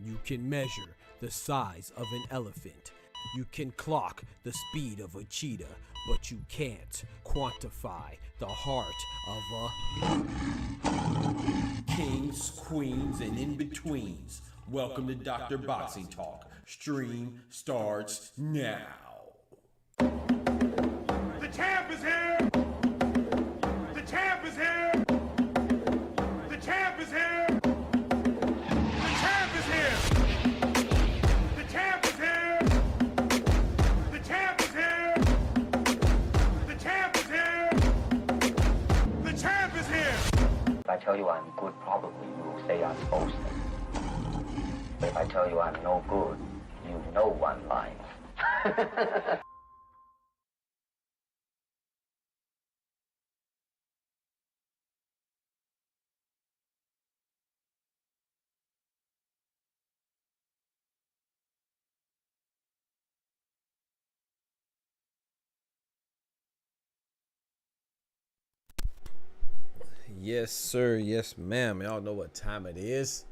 You can measure the size of an elephant. You can clock the speed of a cheetah, but you can't quantify the heart of a kings, queens, and in-betweens. Welcome to Dr. Boxing Talk. Stream starts now. The champ is here! The champ is here! The champ is here! The champ is here! The champ is here! The champ is here! The champ is here! The champ is here! If I tell you I'm good, probably you will say I'm boasting. But if I tell you I'm no good, you know one line. Yes, sir. Yes, ma'am. Y'all know what time it is.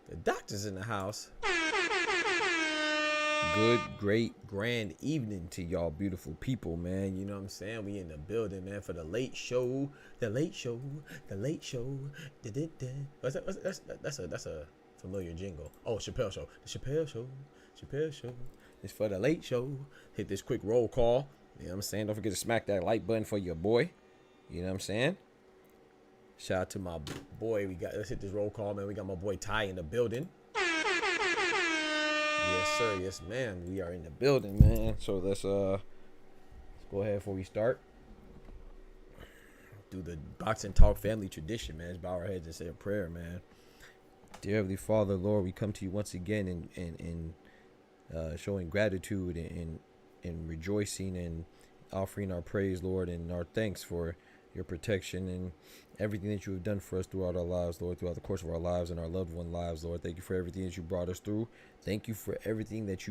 The doctor's in the house. Good, great, grand evening to y'all beautiful people, man. You know what I'm saying? We in the building, man, for the late show. The late show. The late show. What's that? That's a familiar jingle. Oh, Chappelle Show. The Chappelle Show. Chappelle Show. It's for the late show. Hit this quick roll call. You know what I'm saying? Don't forget to smack that like button for your boy. You know what I'm saying? Shout out to my boy. Let's hit this roll call, man. We got my boy Ty in the building. Yes, sir. Yes, ma'am. We are in the building, man. So let's go ahead before we start. Do the boxing talk family tradition, man. Let's bow our heads and say a prayer, man. Dear Heavenly Father, Lord, we come to you once again in showing gratitude and rejoicing and offering our praise, Lord, and our thanks for your protection and everything that you have done for us throughout our lives, Lord, throughout the course of our lives and our loved one lives, Lord. Thank you for everything that you brought us through. Thank you for everything that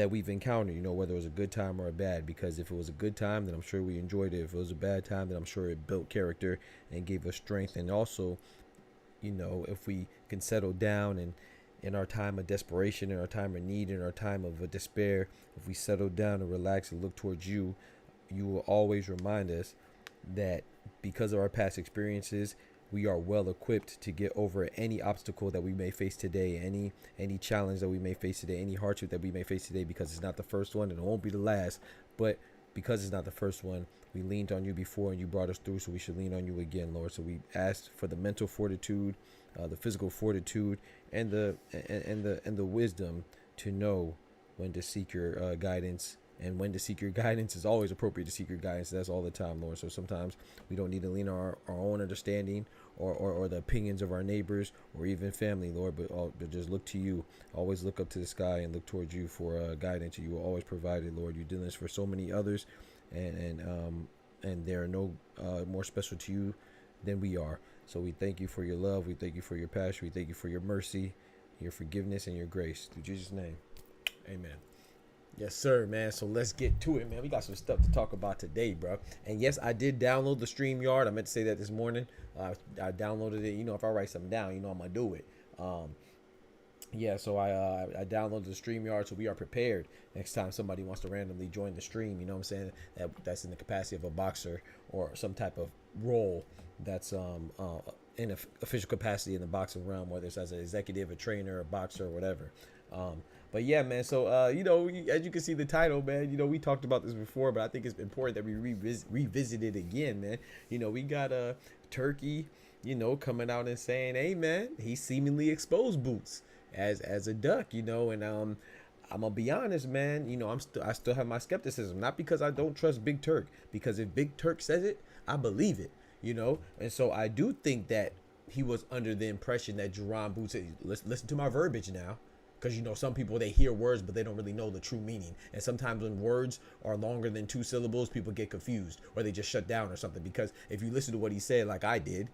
we've encountered, you know, whether it was a good time or a bad, because if it was a good time, then I'm sure we enjoyed it. If it was a bad time, then I'm sure it built character and gave us strength. And also, you know, if we can settle down and in our time of desperation, in our time of need, in our time of despair, if we settle down and relax and look towards you, you will always remind us that because of our past experiences, we are well equipped to get over any obstacle that we may face today, any challenge that we may face today, any hardship that we may face today, because it's not the first one and it won't be the last. But because it's not the first one, we leaned on you before and you brought us through, so we should lean on you again, Lord. So we ask for the mental fortitude, the physical fortitude, and the wisdom to know when to seek your guidance And when to seek your guidance, is always appropriate to seek your guidance. That's all the time, Lord. So sometimes we don't need to lean on our own understanding or the opinions of our neighbors or even family, Lord, but just look to you. Always look up to the sky and look towards you for guidance. You will always provide it, Lord. You're doing this for so many others, and there are no more special to you than we are. So we thank you for your love. We thank you for your passion. We thank you for your mercy, your forgiveness, and your grace. Through Jesus' name, amen. Yes, sir, man. So let's get to it, man. We got some stuff to talk about today, bro. And yes, I did download the StreamYard. I meant to say that this morning. I downloaded it. You know, if I write something down, you know I'm going to do it. Yeah, so I downloaded the StreamYard, so we are prepared next time somebody wants to randomly join the stream. You know what I'm saying? That's in the capacity of a boxer or some type of role that's in official capacity in the boxing realm, whether it's as an executive, a trainer, a boxer, or whatever. But yeah, man, so, you know, as you can see the title, man, you know, we talked about this before, but I think it's important that we revisit it again, man. You know, we got Turkey, you know, coming out and saying, hey, man, he seemingly exposed Boots as a duck, you know, and I'm gonna be honest, man, you know, I still have my skepticism, not because I don't trust Big Turk, because if Big Turk says it, I believe it, you know. And so I do think that he was under the impression that JARON Boots, listen to my verbiage now, because, you know, some people, they hear words, but they don't really know the true meaning. And sometimes when words are longer than 2 syllables, people get confused or they just shut down or something. Because if you listen to what he said, like I did,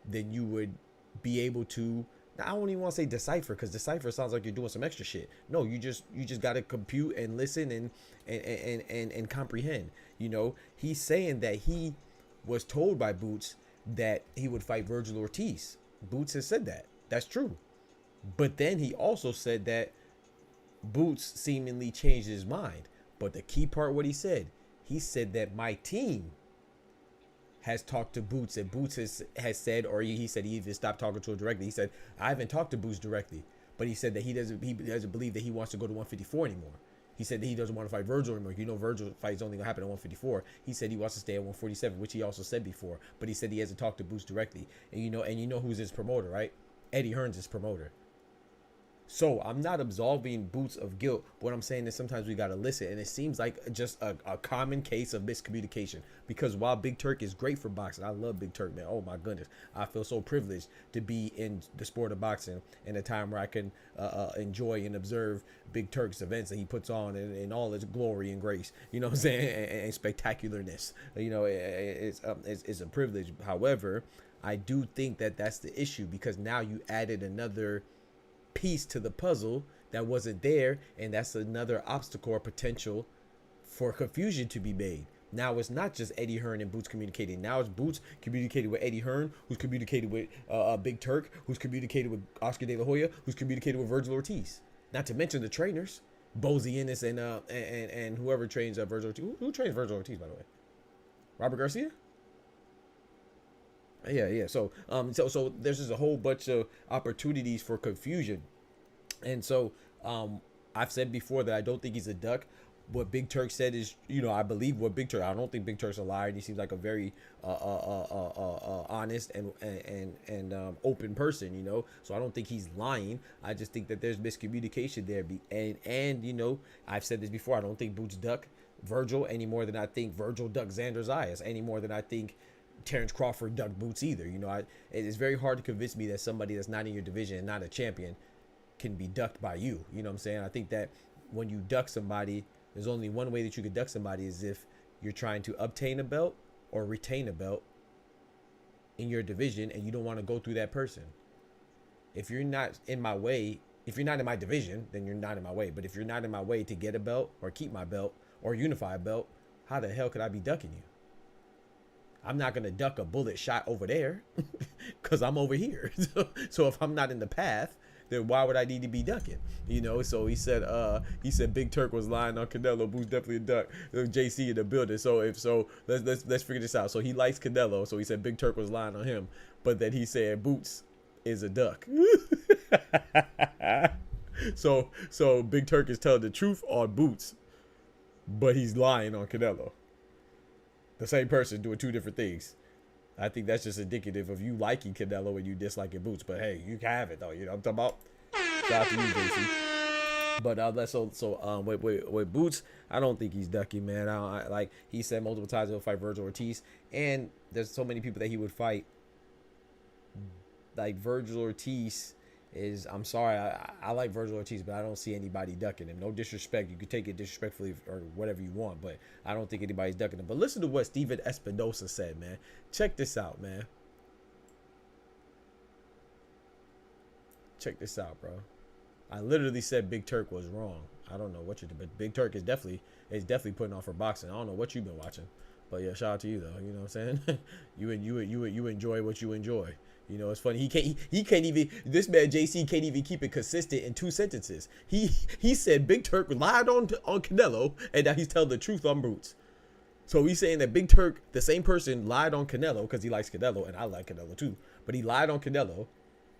then you would be able to, I don't even want to say decipher, because decipher sounds like you're doing some extra shit. No, you just got to compute and listen and comprehend. You know, he's saying that he was told by Boots that he would fight Vergil Ortiz. Boots has said that. That's true. But then he also said that Boots seemingly changed his mind. But the key part, what he said that my team has talked to Boots, and Boots has said, or he said he even stopped talking to him directly. He said, I haven't talked to Boots directly, but he said that he doesn't believe that he wants to go to 154 anymore. He said that he doesn't want to fight Vergil anymore. You know, Vergil fight is only gonna happen at 154. He said he wants to stay at 147, which he also said before. But he said he hasn't talked to Boots directly. And you know who's his promoter, right? Eddie Hearn's his promoter. So I'm not absolving Boots of guilt. But what I'm saying is sometimes we got to listen. And it seems like just a common case of miscommunication. Because while Big Turk is great for boxing, I love Big Turk, man. Oh, my goodness. I feel so privileged to be in the sport of boxing in a time where I can enjoy and observe Big Turk's events that he puts on in all its glory and grace. You know what I'm saying? And spectacularness. You know, it's a privilege. However, I do think that that's the issue, because now you added another piece to the puzzle that wasn't there, and that's another obstacle or potential for confusion to be made. Now it's not just Eddie Hearn and Boots communicating. Now it's Boots communicating with Eddie Hearn, who's communicated with Big Turk, who's communicated with Oscar De La Hoya, who's communicated with Vergil Ortiz. Not to mention the trainers, Boots Ennis and whoever trains Vergil Ortiz. Who trains Vergil Ortiz, by the way? Robert Garcia? Yeah. So there's just a whole bunch of opportunities for confusion. And so I've said before that I don't think he's a duck. What Big Turk said is, you know, I believe what Big Turk. I don't think Big Turk's a liar. And he seems like a very honest and open person, you know. So I don't think he's lying. I just think that there's miscommunication there. And you know, I've said this before. I don't think Boots duck Vergil any more than I think Vergil duck Xander Zayas, any more than I think Terrence Crawford ducked Boots either. You know, it's very hard to convince me that somebody that's not in your division and not a champion can be ducked by you. You know what I'm saying? I think that when you duck somebody, there's only one way that you could duck somebody, is if you're trying to obtain a belt or retain a belt in your division and you don't want to go through that person. If you're not in my way, if you're not in my division, then you're not in my way. But if you're not in my way to get a belt or keep my belt or unify a belt, how the hell could I be ducking you? I'm not going to duck a bullet shot over there because I'm over here. So if I'm not in the path, then why would I need to be ducking? You know, so he said Big Turk was lying on Canelo. Boots definitely a duck. JC in the building. So let's figure this out. So he likes Canelo. So he said Big Turk was lying on him. But then he said Boots is a duck. So Big Turk is telling the truth on Boots, but he's lying on Canelo. The same person doing two different things. I think that's just indicative of you liking Canelo and you disliking Boots. But hey, you can have it though. You know what I'm talking about? Shout out to you, JC. But with Boots, I don't think he's ducking, man. Like he said multiple times, he'll fight Vergil Ortiz, and there's so many people that he would fight. Like Vergil Ortiz is, I'm sorry, I like Vergil Ortiz, but I don't see anybody ducking him. No disrespect, you could take it disrespectfully or whatever you want, but I don't think anybody's ducking him. But listen to what Steven Espinosa said, man. Check this out, man. Check this out, bro. I literally said Big Turk was wrong. I don't know what you're doing, but Big Turk is definitely putting on for boxing. I don't know what you've been watching, but yeah, shout out to you though. You know what I'm saying? you enjoy what you enjoy. You know, it's funny. He can't even. This man JC can't even keep it consistent in 2 sentences. He said Big Turk lied on Canelo, and now he's telling the truth on Boots. So he's saying that Big Turk, the same person, lied on Canelo because he likes Canelo, and I like Canelo too. But he lied on Canelo,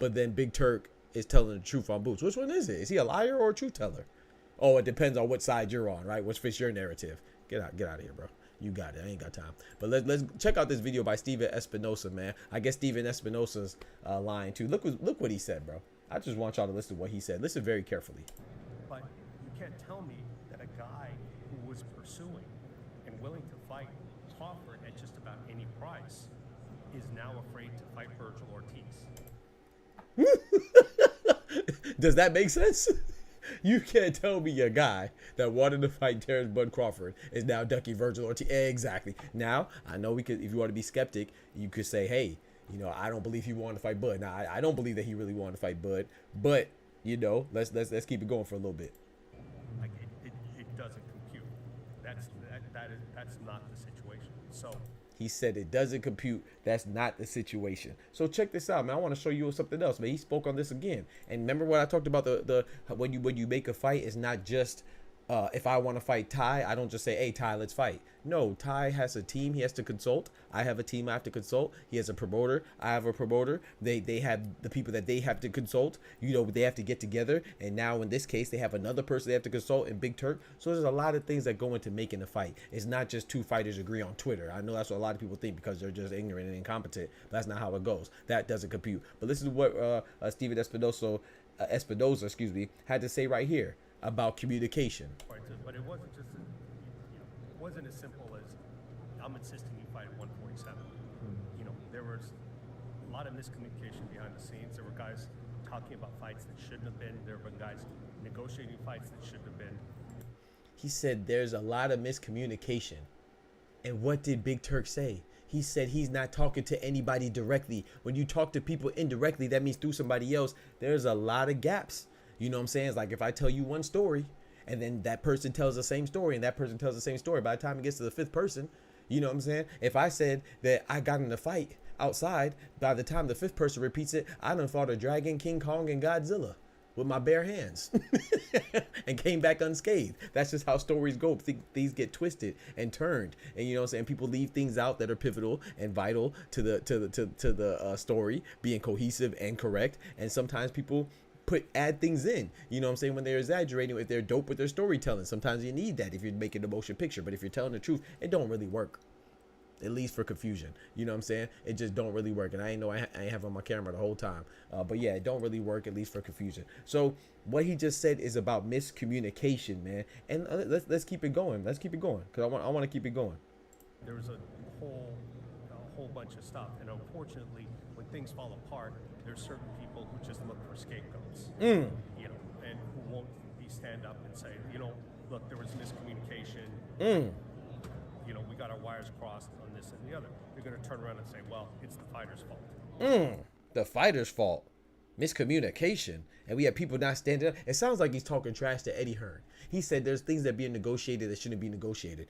but then Big Turk is telling the truth on Boots. Which one is it? Is he a liar or a truth teller? Oh, it depends on what side you're on, right? Which fits your narrative. Get out of here, bro. You got it. I ain't got time. But let's check out this video by Steven Espinosa, man. I guess Steven Espinosa's lying too. Look what he said, bro. I just want y'all to listen to what he said. Listen very carefully. But you can't tell me that a guy who was pursuing and willing to fight Crawford at just about any price is now afraid to fight Vergil Ortiz. Does that make sense? You can't tell me a guy that wanted to fight Terrence Bud Crawford is now ducking Vergil Ortiz. Exactly. Now, I know we could, if you want to be skeptic, you could say, hey, you know, I don't believe he wanted to fight Bud. Now, I don't believe that he really wanted to fight Bud, but you know, let's keep it going for a little bit. Like it doesn't compute. That's not the situation. So he said it doesn't compute. That's not the situation. So check this out, man. I want to show you something else, man. He spoke on this again. And remember what I talked about, the when you make a fight, it's not just if I want to fight Ty, I don't just say, hey, Ty, let's fight. No, Ty has a team he has to consult. I have a team I have to consult. He has a promoter. I have a promoter. They have the people that they have to consult. You know, they have to get together. And now in this case, they have another person they have to consult in Big Turk. So there's a lot of things that go into making a fight. It's not just 2 fighters agree on Twitter. I know that's what a lot of people think because they're just ignorant and incompetent. But that's not how it goes. That doesn't compute. But listen to what Steven Espinosa, had to say right here about communication. But it wasn't just, it wasn't as simple as I'm insisting you fight at 147. You know, there was a lot of miscommunication behind the scenes. There were guys talking about fights that shouldn't have been. There have been guys negotiating fights that shouldn't have been. He said there's a lot of miscommunication. And what did Big Turk say? He said he's not talking to anybody directly. When you talk to people indirectly, that means through somebody else. There's a lot of gaps. You know what I'm saying? It's like if I tell you one story and then that person tells the same story and that person tells the same story, by the time it gets to the 5th person, you know what I'm saying? If I said that I got in a fight outside, by the time the 5th person repeats it, I done fought a dragon, King Kong, and Godzilla with my bare hands and came back unscathed. That's just how stories go. Things get twisted and turned, and you know what I'm saying, people leave things out that are pivotal and vital to the story being cohesive and correct, and sometimes people add things in, you know what I'm saying, when they're exaggerating, if they're dope with their storytelling. Sometimes you need that if you're making a motion picture, but if you're telling the truth, it don't really work, at least for confusion. You know what I'm saying? It just don't really work. And I ain't know I ain't have on my camera the whole time, but yeah, it don't really work, at least for confusion. So what he just said is about miscommunication, man. And let's keep it going. Let's keep it going, because I want to keep it going. There was a whole bunch of stuff, and unfortunately, when things fall apart, there's certain people who just look for scapegoats, you know, and who won't stand up and say, you know, look, there was miscommunication. You know, we got our wires crossed on this and the other. They're going to turn around and say, well, it's the fighter's fault. The fighter's fault. Miscommunication. And we have people not standing up. It sounds like he's talking trash to Eddie Hearn. He said there's things that being negotiated that shouldn't be negotiated.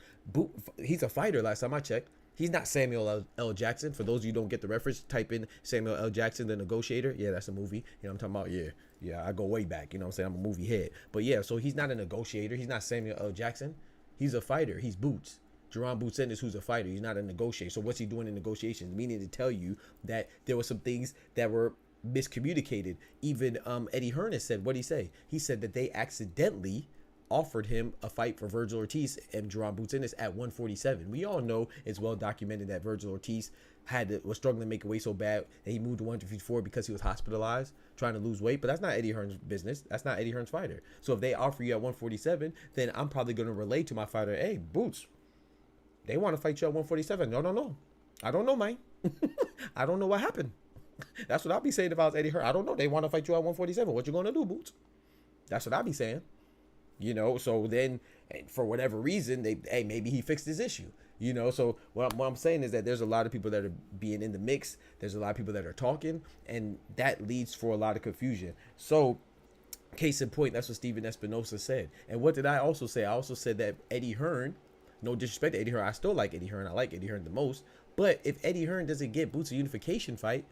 He's a fighter, last time I checked. He's not Samuel L. Jackson. For those of you who don't get the reference, type in Samuel L. Jackson, The Negotiator. Yeah, that's a movie. You know what I'm talking about? Yeah, I go way back. You know what I'm saying? I'm a movie head. But yeah, so he's not a negotiator. He's not Samuel L. Jackson. He's a fighter. He's Boots. JARON Boots Ennis, who's a fighter. He's not a negotiator. So what's he doing in negotiations? Meaning to tell you that there were some things that were miscommunicated. Even Eddie Hearn has said, what'd he say? He said that they accidentally offered him a fight for Vergil Ortiz and JARON Boots Ennis at 147. We all know it's well documented that Vergil Ortiz was struggling to make weight so bad that he moved to 154 because he was hospitalized trying to lose weight. But that's not Eddie Hearn's business. That's not Eddie Hearn's fighter. So if they offer you at 147, then I'm probably going to relay to my fighter, hey, Boots, they want to fight you at 147. No. I don't know, man. I don't know what happened. That's what I'll be saying if I was Eddie Hearn. I don't know. They want to fight you at 147. What you going to do, Boots? That's what I'll be saying. You know, so then for whatever reason, hey, maybe he fixed his issue. You know, so what I'm saying is that there's a lot of people that are being in the mix. There's a lot of people that are talking, and that leads for a lot of confusion. So, case in point, that's what Steven Espinosa said. And what did I also say? I also said that Eddie Hearn, no disrespect to Eddie Hearn, I still like Eddie Hearn. I like Eddie Hearn the most. But if Eddie Hearn doesn't get Boots a unification fight,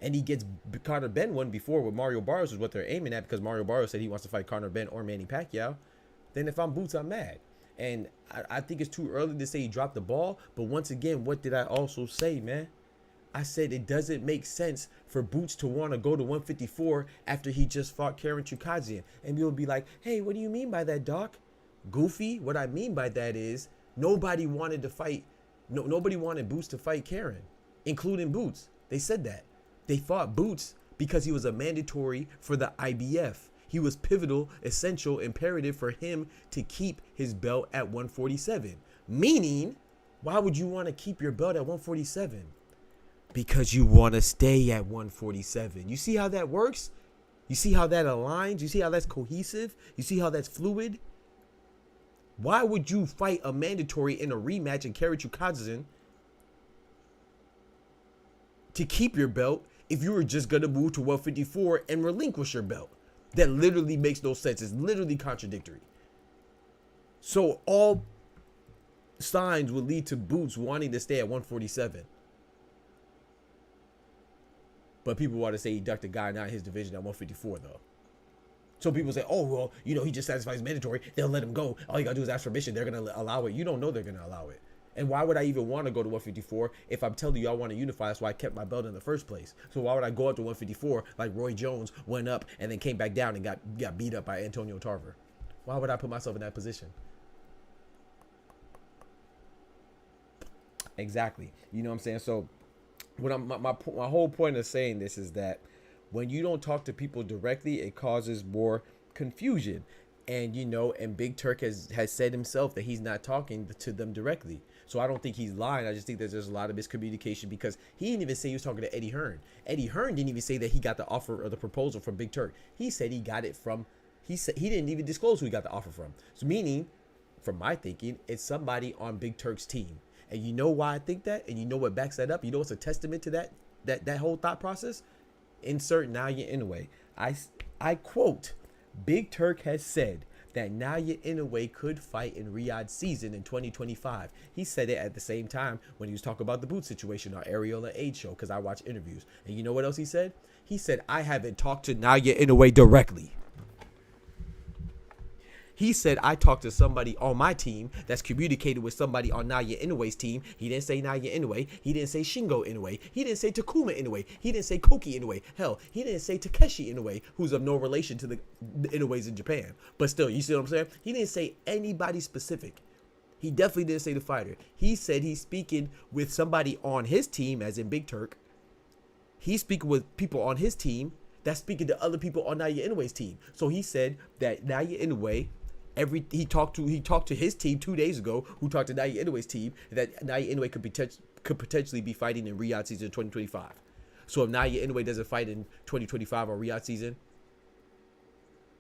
and he gets Conor Benn one before with Mario Barrios is what they're aiming at, because Mario Barrios said he wants to fight Conor Benn or Manny Pacquiao, then if I'm Boots, I'm mad. And I think it's too early to say he dropped the ball. But once again, what did I also say, man? I said it doesn't make sense for Boots to want to go to 154 after he just fought Karen Chukadzian. And you'll be like, hey, what do you mean by that, Doc? Goofy, what I mean by that is nobody wanted to fight. Nobody wanted Boots to fight Karen, including Boots. They said that. They fought Boots because he was a mandatory for the IBF. He was pivotal, essential, imperative for him to keep his belt at 147. Meaning, why would you want to keep your belt at 147? Because you want to stay at 147. You see how that works? You see how that aligns? You see how that's cohesive? You see how that's fluid? Why would you fight a mandatory in a rematch in Karen Chukadzian to keep your belt if you were just going to move to 154 and relinquish your belt? That literally makes no sense. It's literally contradictory. So all signs would lead to Boots wanting to stay at 147. But people want to say he ducked a guy not in his division at 154, though. So people say, oh, well, you know, he just satisfies mandatory. They'll let him go. All you got to do is ask permission. They're going to allow it. You don't know they're going to allow it. And why would I even want to go to 154 if I'm telling you I want to unify? That's why I kept my belt in the first place. So why would I go up to 154 like Roy Jones went up and then came back down and got beat up by Antonio Tarver? Why would I put myself in that position? Exactly. You know what I'm saying? So what my whole point of saying this is that when you don't talk to people directly, it causes more confusion. And, you know, and Big Turk has said himself that he's not talking to them directly. So I don't think he's lying. I just think that there's a lot of miscommunication because he didn't even say he was talking to Eddie Hearn. Eddie Hearn didn't even say that he got the offer or the proposal from Big Turk. He said he got it from, he said he didn't even disclose who he got the offer from. So meaning, from my thinking, it's somebody on Big Turk's team. And you know why I think that? And you know what backs that up? You know what's a testament to that whole thought process? Insert Naoya Inoue. I quote, Big Turk has said that Naoya Inoue could fight in Riyadh season in 2025. He said it at the same time when he was talking about the boot situation on Ariel and Aid show, because I watch interviews. And you know what else he said? He said, I haven't talked to Naoya Inoue directly. He said, I talked to somebody on my team that's communicated with somebody on Naoya Inoue's team. He didn't say Naoya Inoue. He didn't say Shingo Inoue. He didn't say Takuma Inoue. He didn't say Koki Inoue. Hell, he didn't say Takeshi Inoue, who's of no relation to the Inoues in Japan. But still, you see what I'm saying? He didn't say anybody specific. He definitely didn't say the fighter. He said he's speaking with somebody on his team, as in Big Turk. He's speaking with people on his team that's speaking to other people on Naoya Inoue's team. So he said that Naoya Inoue, he talked to his team 2 days ago, who talked to Naoya Inoue's team, that Naoya Inoue could potentially be fighting in Riyadh season 2025. So if Naoya Inoue doesn't fight in 2025 or Riyadh season,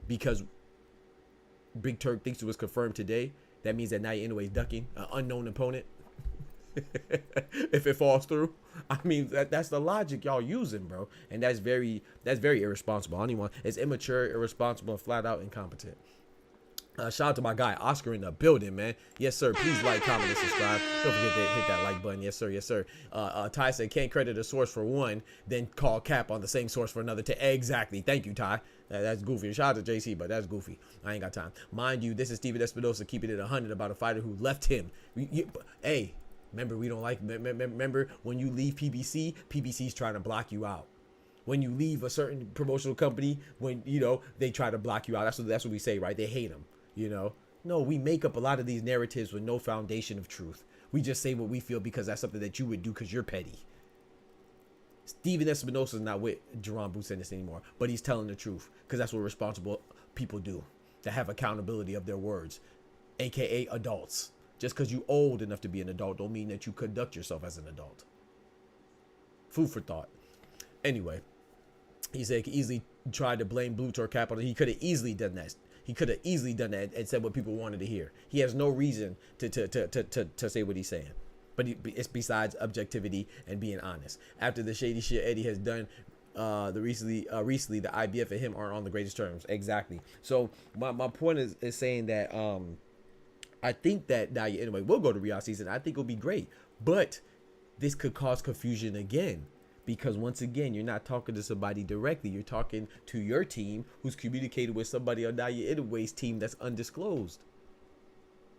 because Big Turk thinks it was confirmed today, that means that Naoya Inoue is ducking an unknown opponent. If it falls through, I mean that's the logic y'all using, bro, and that's very irresponsible. It's immature, irresponsible, and flat out incompetent. Shout out to my guy Oscar in the building, man. Yes, sir. Please like, comment, and subscribe. Don't forget to hit that like button. Yes, sir. Yes, sir. Ty said can't credit a source for one, then call cap on the same source for another. Exactly. Thank you, Ty. That's goofy. Shout out to JC, but that's goofy. I ain't got time. Mind you, this is Steven Espinosa keeping it 100 about a fighter who left him. Hey, remember we don't like. Remember when you leave PBC, PBC's trying to block you out. When you leave a certain promotional company, when you know they try to block you out. That's what we say, right? They hate him. You know, No, we make up a lot of these narratives with no foundation of truth. We just say what we feel because that's something that you would do because you're petty. Steven Espinosa's not with JARON Boots Ennis anymore, but he's telling the truth because that's what responsible people do, that have accountability of their words, aka adults. Just because you're old enough to be an adult don't mean that you conduct yourself as an adult. Food for thought. Anyway, he said he could easily try to blame Blue Tor Capital. He could have easily done that. He could have easily done that and said what people wanted to hear. He has no reason to say what he's saying. But it's besides objectivity and being honest. After the shady shit Eddie has done, recently the IBF and him aren't on the greatest terms. Exactly. So my point is saying that I think that now anyway we'll go to Riyadh season. I think it'll be great, but this could cause confusion again. Because once again, you're not talking to somebody directly. You're talking to your team who's communicated with somebody on Naya Inouye's team that's undisclosed.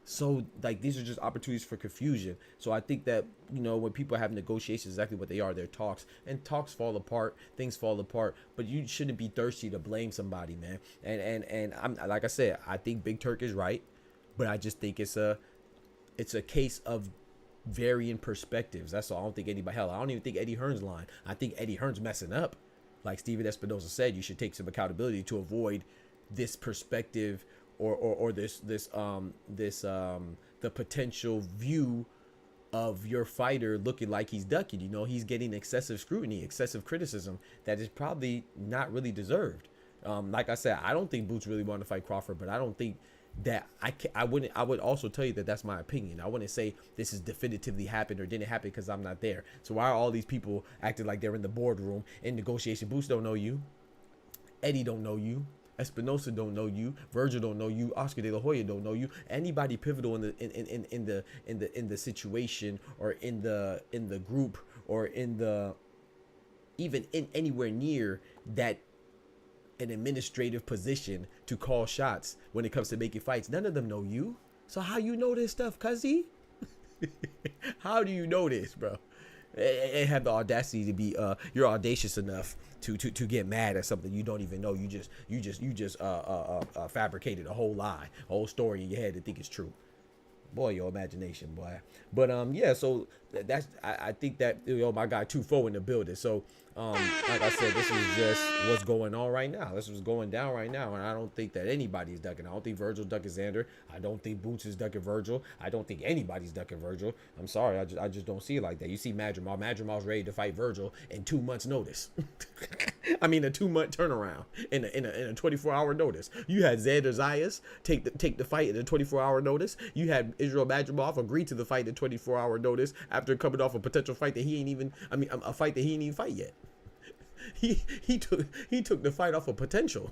So, like, these are just opportunities for confusion. So I think that, you know, when people have negotiations, exactly what they are, they're talks. And talks fall apart. Things fall apart. But you shouldn't be thirsty to blame somebody, man. And I'm like I said, I think Big Turk is right. But I just think it's a case of varying perspectives. That's all. I don't think anybody, hell, I don't even think Eddie Hearn's lying. I think Eddie Hearn's messing up. Like Steven Espinosa said, you should take some accountability to avoid this perspective or the potential view of your fighter looking like he's ducking. You know, he's getting excessive scrutiny, excessive criticism that is probably not really deserved. Like I said, I don't think Boots really wanted to fight Crawford, but I don't think that I would also tell you that that's my opinion. I wouldn't say this is definitively happened or didn't happen because I'm not there. So why are all these people acting like they're in the boardroom in negotiation? Boots don't know you. Eddie don't know you. Espinosa don't know you. Vergil don't know you. Oscar De La Hoya don't know you. Anybody pivotal in the situation or in the group or even in anywhere near that an administrative position to call shots when it comes to making fights. None of them know you. So how you know this stuff, cuzzy? How do you know this, bro? And have the audacity to be you're audacious enough to get mad at something you don't even know. You just fabricated a whole lie, a whole story in your head to think it's true. Boy, your imagination, boy. But yeah, so that's I think that, you know, my guy 2-4 in the building. So like I said, this is just what's going on right now. This is going down right now, and I don't think that anybody's ducking. I don't think Vergil's ducking Xander. I don't think Boots is ducking Vergil. I don't think anybody's ducking Vergil. I'm sorry, I just don't see it like that. You see Madrimal. Madrimal's ready to fight Vergil in 2 months' notice. I mean, a 2-month turnaround in a 24-hour notice. You had Xander Zayas take the fight in a 24-hour notice. You had Israel Madrimal agree to the fight in 24-hour notice after coming off a potential fight that he ain't even. I mean, a fight that he ain't even fight yet. He took the fight off of potential.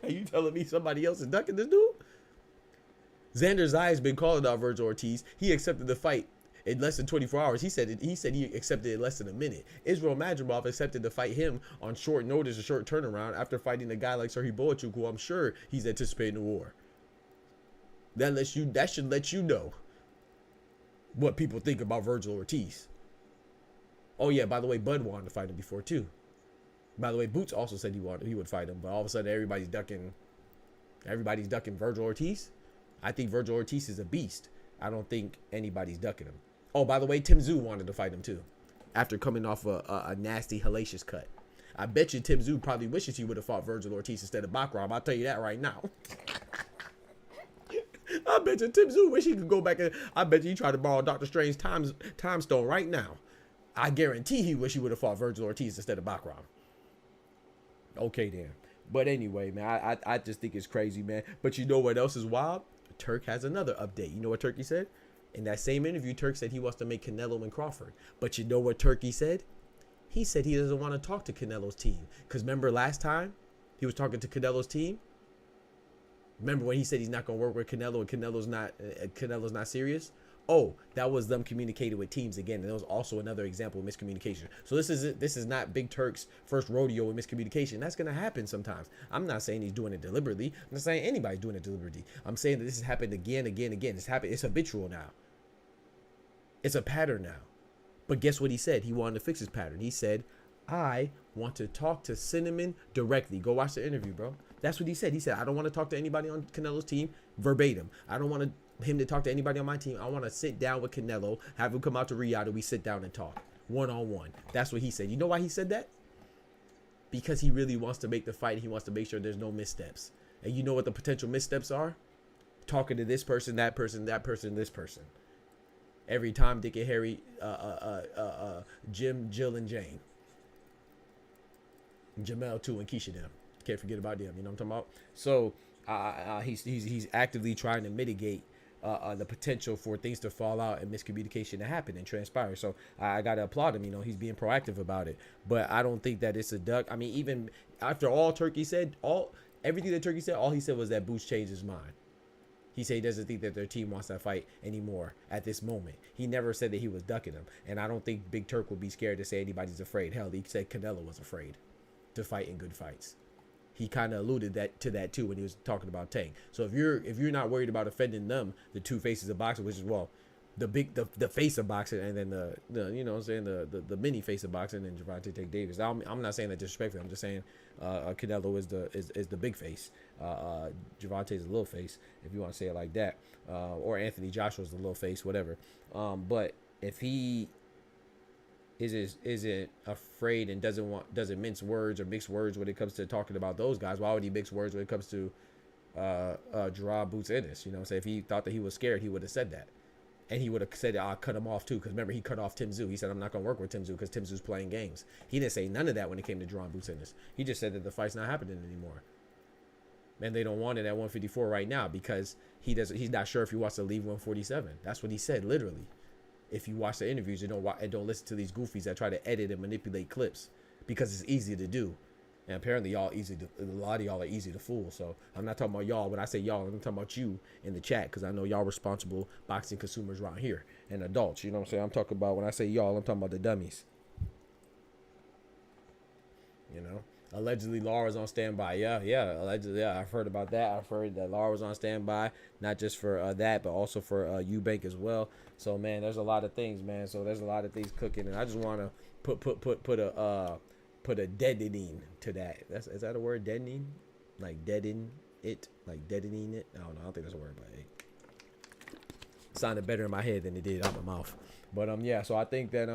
Are you telling me somebody else is ducking this dude? Xander Zayas been calling out Vergil Ortiz. He accepted the fight in less than 24 hours. He said he accepted it in less than a minute. Israel Madrimov accepted to fight him on short notice, a short turnaround, after fighting a guy like Serhiy Boachuk, who I'm sure he's anticipating a war. That should let you know what people think about Vergil Ortiz. Oh yeah, by the way, Bud wanted to fight him before too. By the way, Boots also said he would fight him, but all of a sudden everybody's ducking Vergil Ortiz. I think Vergil Ortiz is a beast. I don't think anybody's ducking him. Oh, by the way, Tim Tszyu wanted to fight him too, after coming off a nasty hellacious cut. I bet you Tim Tszyu probably wishes he would have fought Vergil Ortiz instead of Bakram. I'll tell you that right now. I bet you Tim Tszyu wish he could go back and I bet you he tried to borrow Dr. Strange's time stone right now. I guarantee he wish he would have fought Vergil Ortiz instead of Bakram. Okay, then. But anyway, man, I just think it's crazy, man. But you know what else is wild? Turk has another update. You know what Turkey said? In that same interview, Turk said he wants to make Canelo and Crawford. But you know what Turkey said? He said he doesn't want to talk to Canelo's team. Because remember last time he was talking to Canelo's team? Remember when he said he's not going to work with Canelo and Canelo's not serious? Oh, that was them communicating with teams again. And that was also another example of miscommunication. So this is not Big Turk's first rodeo with miscommunication. That's going to happen sometimes. I'm not saying he's doing it deliberately. I'm not saying anybody's doing it deliberately. I'm saying that this has happened again. It's habitual now. It's a pattern now. But guess what he said? He wanted to fix his pattern. He said, I want to talk to Cinnamon directly. Go watch the interview, bro. That's what he said. He said, I don't want to talk to anybody on Canelo's team verbatim. I don't want him to talk to anybody on my team. I want to sit down with Canelo, have him come out to Riyadh, and we sit down and talk one-on-one. That's what he said. You know why he said that? Because he really wants to make the fight. He wants to make sure there's no missteps. And you know what the potential missteps are? Talking to this person, that person, that person, this person. Every time Dick and Harry, Jim, Jill, and Jane. Jamel too, and Keisha them. Can't forget about them. You know what I'm talking about? So he's actively trying to mitigate the potential for things to fall out and miscommunication to happen and transpire. So I gotta applaud him. You know, he's being proactive about it. But I don't think that it's a duck. I mean, even after all Turkey said, everything that Turkey said, all he said was that Boots changed his mind. He said he doesn't think that their team wants that fight anymore at this moment. He never said that he was ducking them. And I don't think Big Turk would be scared to say anybody's afraid. Hell, he said Canelo was afraid to fight in good fights. He kind of alluded to that too when he was talking about Tank. So if you're not worried about offending them, the two faces of boxing, which is, well, the face of boxing, and then the you know what I'm saying, the mini face of boxing, and Gervonta Tank Davis. I'm not saying that disrespectfully. I'm just saying Canelo is the big face. Gervonta is the little face, if you want to say it like that. Or Anthony Joshua is the little face, whatever. But if he isn't afraid and doesn't mince words or mix words when it comes to talking about those guys, why would he mix words when it comes to Gerard Boots Ennis? You know what I'm saying? If he thought that he was scared, he would have said that. And he would have said, I'll cut him off too. Because remember, he cut off Tim Tszyu. He said, I'm not going to work with Tim Tszyu because Tim Tszyu's playing games. He didn't say none of that when it came to Gerard Boots Ennis. He just said that the fight's not happening anymore. And they don't want it at 154 right now because he's not sure if he wants to leave 147. That's what he said, literally. If you watch the interviews and don't listen to these goofies that try to edit and manipulate clips, because it's easy to do. And apparently a lot of y'all are easy to fool. So I'm not talking about y'all. When I say y'all, I'm talking about you in the chat, because I know y'all responsible boxing consumers around here and adults. You know what I'm saying? I'm talking about, when I say y'all, I'm talking about the dummies. You know? Allegedly, Laura's on standby. Yeah. Allegedly, yeah. I've heard about that. I've heard that Laura was on standby, not just for that, but also for Eubank as well. So, man, there's a lot of things, man. So there's a lot of things cooking, and I just want to put a deadening to that. Is that a word? Deadening, like deaden it, like deadening it. I don't think that's a word, but it sounded better in my head than it did out my mouth. But yeah. So I think that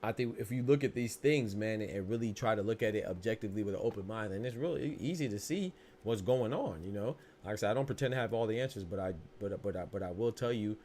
I think if you look at these things, man, and really try to look at it objectively with an open mind, then it's really easy to see what's going on. You know, like I said, I don't pretend to have all the answers, but I will tell you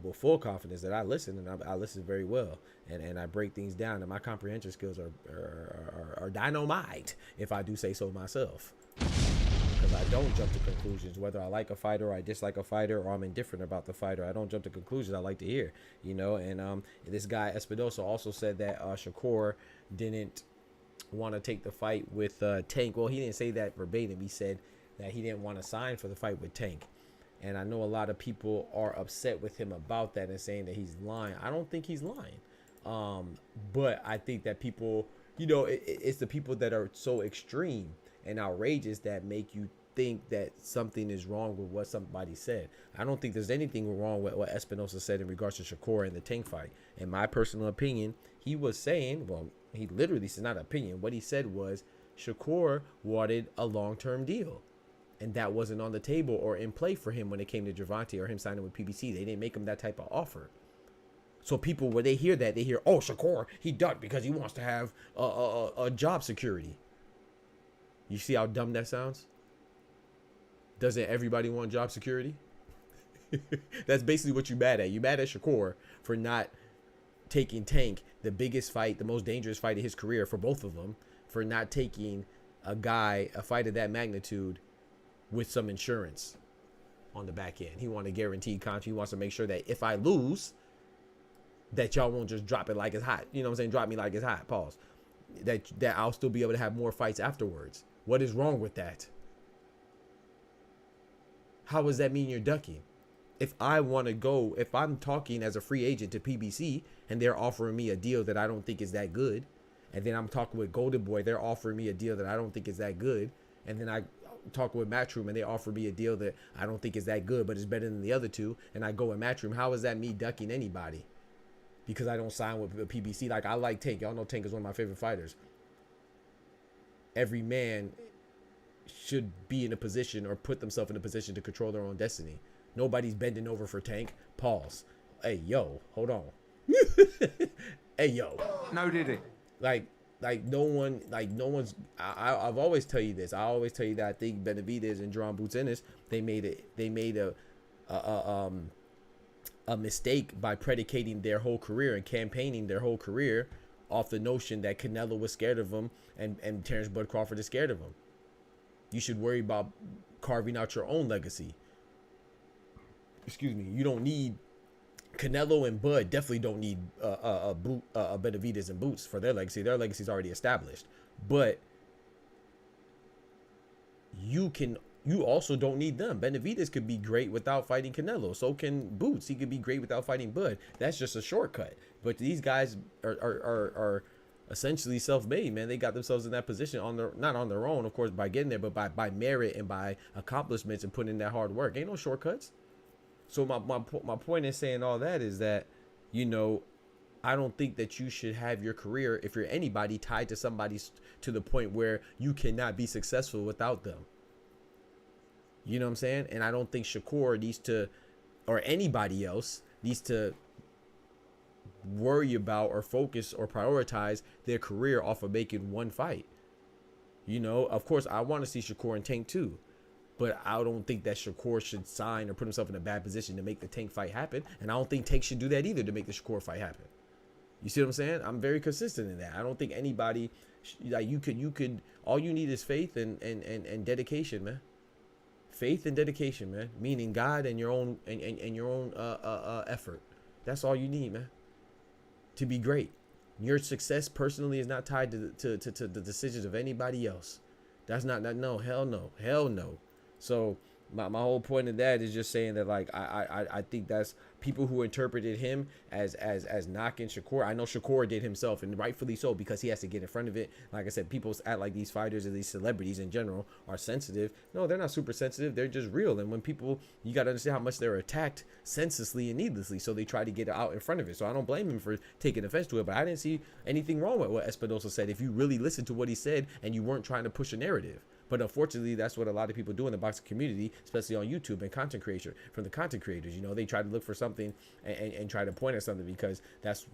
with full confidence that I listen, and I listen very well, and I break things down, and my comprehension skills are dynamite, if I do say so myself. Because I don't jump to conclusions, whether I like a fighter or I dislike a fighter or I'm indifferent about the fighter. I don't jump to conclusions. I like to hear, you know. And this guy Espinosa also said that Shakur didn't want to take the fight with Tank. Well, he didn't say that verbatim. He said that he didn't want to sign for the fight with Tank. And I know a lot of people are upset with him about that and saying that he's lying. I don't think he's lying. But I think that people, you know, it's the people that are so extreme and outrageous that make you think that something is wrong with what somebody said. I don't think there's anything wrong with what Espinosa said in regards to Shakur and the Tank fight. In my personal opinion, he was saying, well, he literally said, not opinion, what he said was Shakur wanted a long-term deal. And that wasn't on the table or in play for him when it came to Gervonta or him signing with PBC. They didn't make him that type of offer. So people, when they hear that, they hear, oh, Shakur, he ducked because he wants to have a job security. You see how dumb that sounds? Doesn't everybody want job security? That's basically what you're mad at. You're mad at Shakur for not taking Tank, the biggest fight, the most dangerous fight of his career for both of them, for not taking a fight of that magnitude with some insurance on the back end. He wants a guaranteed contract. He wants to make sure that if I lose, that y'all won't just drop it like it's hot. You know what I'm saying? Drop me like it's hot. Pause. That I'll still be able to have more fights afterwards. What is wrong with that? How does that mean you're ducking? If I want to go, if I'm talking as a free agent to PBC and they're offering me a deal that I don't think is that good, and then I'm talking with Golden Boy, they're offering me a deal that I don't think is that good, and then I talk with Matchroom and they offer me a deal that I don't think is that good, but it's better than the other two, and I go with Matchroom, how is that me ducking anybody? because I don't sign with PBC. Like, I like Tank. Y'all know Tank is one of my favorite fighters. Every man should be in a position or put themselves in a position to control their own destiny. Nobody's bending over for Tank. Pause. Hey, yo, hold on. Hey, yo. No, did it? Like no one's. I've always tell you this. I always tell you that I think Benavidez and JARON Boots Ennis, they made a mistake by predicating their whole career and campaigning their whole career off the notion that Canelo was scared of him and Terrence Bud Crawford is scared of him. You should worry about carving out your own legacy. Excuse me. You don't need Canelo and Bud. Definitely don't need Benavidez and Boots for their legacy. Their legacy is already established. But you also don't need them. Benavidez could be great without fighting Canelo. So can Boots. He could be great without fighting Bud. That's just a shortcut. But these guys are essentially self-made, man. They got themselves in that position not on their own, of course, by getting there, but by merit and by accomplishments and putting in that hard work. Ain't no shortcuts. So my point in saying all that is that, you know, I don't think that you should have your career, if you're anybody, tied to somebody to the point where you cannot be successful without them. You know what I'm saying? And I don't think Shakur needs to, or anybody else needs to, worry about or focus or prioritize their career off of making one fight. You know, of course, I want to see Shakur and Tank too, but I don't think that Shakur should sign or put himself in a bad position to make the Tank fight happen, and I don't think Tank should do that either to make the Shakur fight happen. You see what I'm saying? I'm very consistent in that. I don't think anybody, like, you could all you need is faith and dedication, man. Faith and dedication, man. Meaning God and your own and your own effort. That's all you need, man, to be great. Your success personally is not tied to the decisions of anybody else. That's not no, hell no. So my whole point of that is just saying that, like, I think that's people who interpreted him as knocking Shakur. I know Shakur did himself, and rightfully so, because he has to get in front of it. Like I said, people act like these fighters and these celebrities in general are sensitive. No, they're not super sensitive. They're just real. And when people, you got to understand how much they're attacked senselessly and needlessly, so they try to get out in front of it. So I don't blame him for taking offense to it, but I didn't see anything wrong with what Espinosa said if you really listened to what he said and you weren't trying to push a narrative. But unfortunately, that's what a lot of people do in the boxing community, especially on YouTube and content creation. From the content creators, you know, they try to look for something and try to point at something, because that's